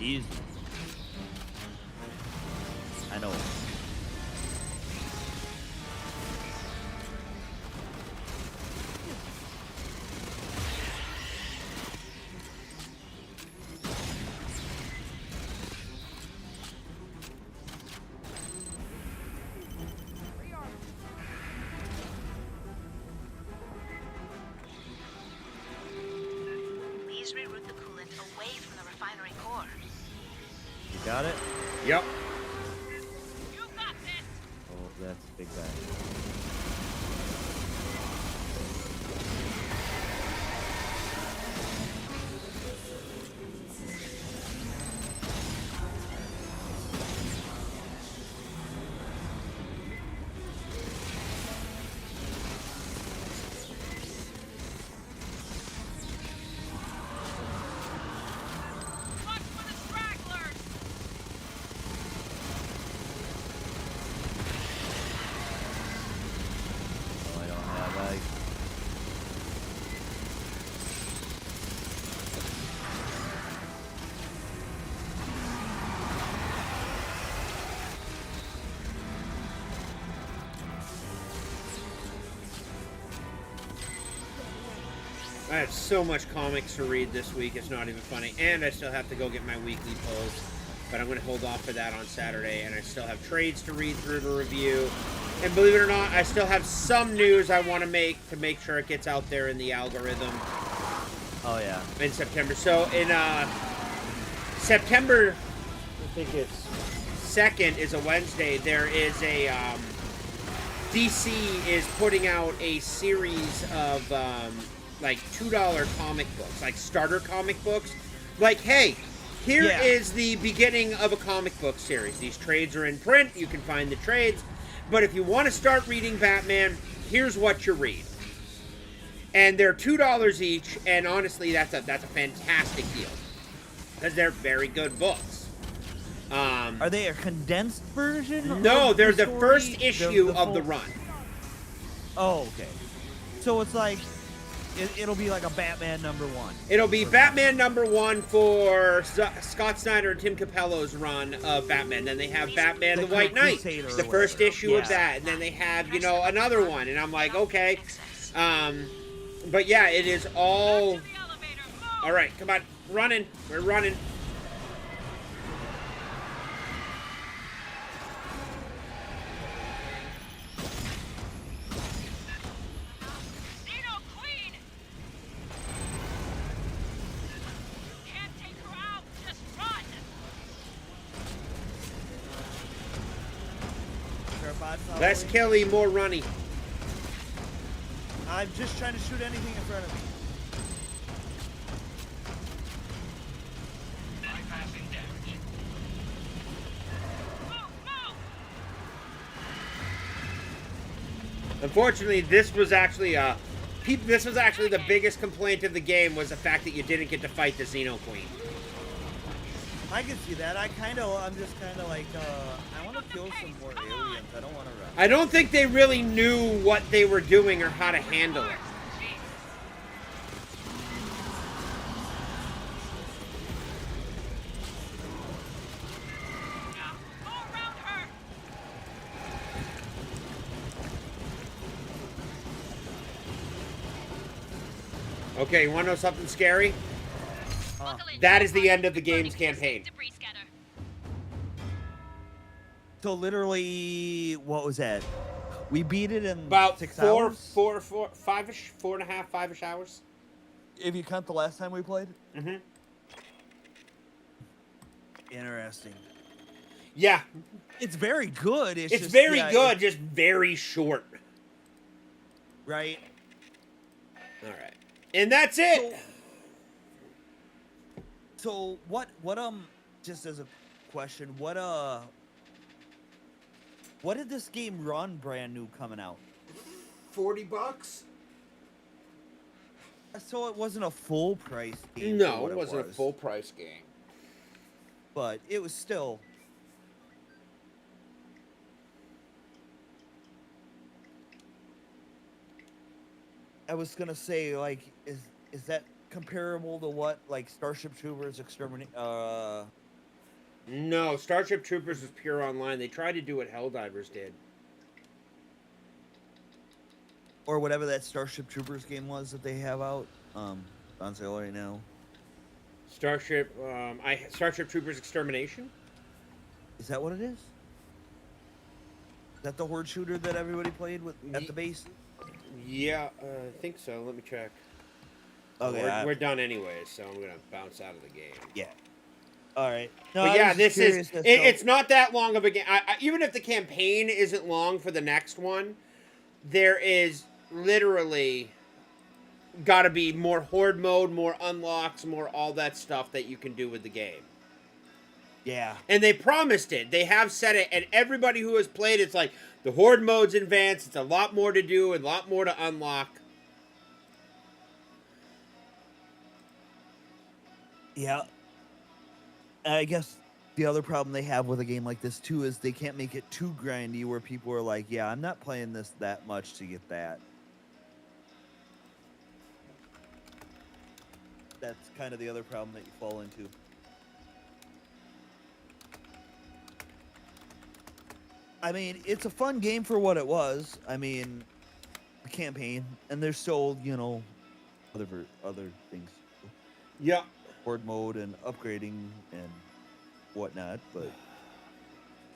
Easy. I know. Please reroute the coolant away from the refinery core. You got it? Yep. You got this! Oh, that's a big bag. Watch for the stragglers! Oh, I don't have ice. I have so much comics to read this week, it's not even funny. And I still have to go get my weekly post. But I'm going to hold off for that on Saturday. And I still have trades to read through to review. And believe it or not, I still have some news I want to make sure it gets out there in the algorithm Oh, yeah. in September. So in September, I think it's 2nd is a Wednesday, there is a DC is putting out a series of like $2 comic books, like starter comic books. Like, hey, here is the beginning of a comic book series. These trades are in print. You can find the trades. But if you want to start reading Batman, here's what you read. And they're $2 each, and honestly, that's a fantastic deal because they're very good books. Are they a condensed version? No, of they're the story? first issue The of the full- run. Oh, okay. So it's like it'll be like a Batman #1. It'll be Batman #1 for Scott Snyder and Tim Capello's run of Batman. Then they have Batman the White Knight, Crusader or the first whatever. issue of Yeah. that. And then they have, another one. And I'm like, okay. But yeah, it is all... To the elevator, move! All right, come on. Running. We're running. Xeno Queen! Can't take her out, just run! Less killy, more runny. I'm just trying to shoot anything in front of me. Bypassing damage. Move, move! Unfortunately, this was actually the biggest complaint of the game was the fact that you didn't get to fight the Xeno Queen. I can see that. I'm just kind of like, I want to kill some more aliens. I don't want to run. I don't think they really knew what they were doing or how to handle it. Go around her! Okay, you want to know something scary? Buckle in. That is the end of the game's Burning campaign. debris scatter. So literally, what was that? We beat it in About 6 four, hours? five-ish, 4.5, 5-ish hours. If you count the last time we played? Mm-hmm. Interesting. Yeah, It's very good. It's it's just, very yeah, good, just very short. Right? All right, and that's it. So what just as a question, what did this game run brand new coming out? $40? So it wasn't a full price game. for No, what it wasn't a was, full price game. but it was still. I was gonna say, like, is that comparable to what like Starship Troopers No, Starship Troopers was pure online. They tried to do what Helldivers did. Or whatever that Starship Troopers game was that they have out on sale right now. Starship Troopers Extermination? Is that what it is? Is that the horde shooter that everybody played with at the base? Yeah, I think so. Let me check. Okay, We're done anyways, so I'm gonna bounce out of the game. Yeah. All right. No, But I yeah, was this just is curious as to- it's not that long of a game. Even if the campaign isn't long for the next one, there is literally got to be more horde mode, more unlocks, more all that stuff that you can do with the game. Yeah. And they promised it. They have said it, and everybody who has played it's like the horde mode's advanced. It's a lot more to do and a lot more to unlock. Yeah. I guess the other problem they have with a game like this too is they can't make it too grindy where people are like, yeah, I'm not playing this that much to get that. That's kind of the other problem that you fall into. I mean, it's a fun game for what it was. I mean, the campaign, and there's still, you know, other things. Yeah. Horde mode and upgrading and whatnot, but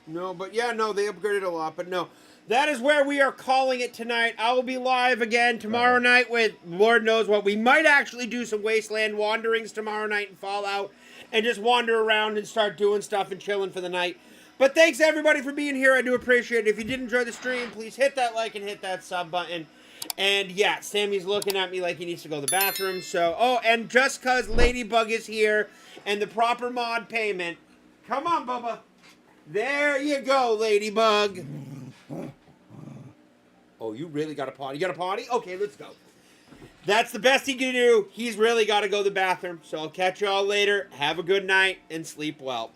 they upgraded a lot, but no. That is where we are calling it tonight. I will be live again tomorrow night with Lord knows what. We might actually do some Wasteland wanderings tomorrow night in Fallout and just wander around and start doing stuff and chilling for the night. But thanks everybody for being here. I do appreciate it. If you did enjoy the stream, please hit that like and hit that sub button. And yeah, Sammy's looking at me like he needs to go to the bathroom. So, and just because Ladybug is here and the proper mod payment, come on, Bubba. There you go, Ladybug. Oh, you really got a potty? You got a potty? Okay, let's go. That's the best he can do. He's really got to go to the bathroom. So I'll catch y'all later. Have a good night and sleep well.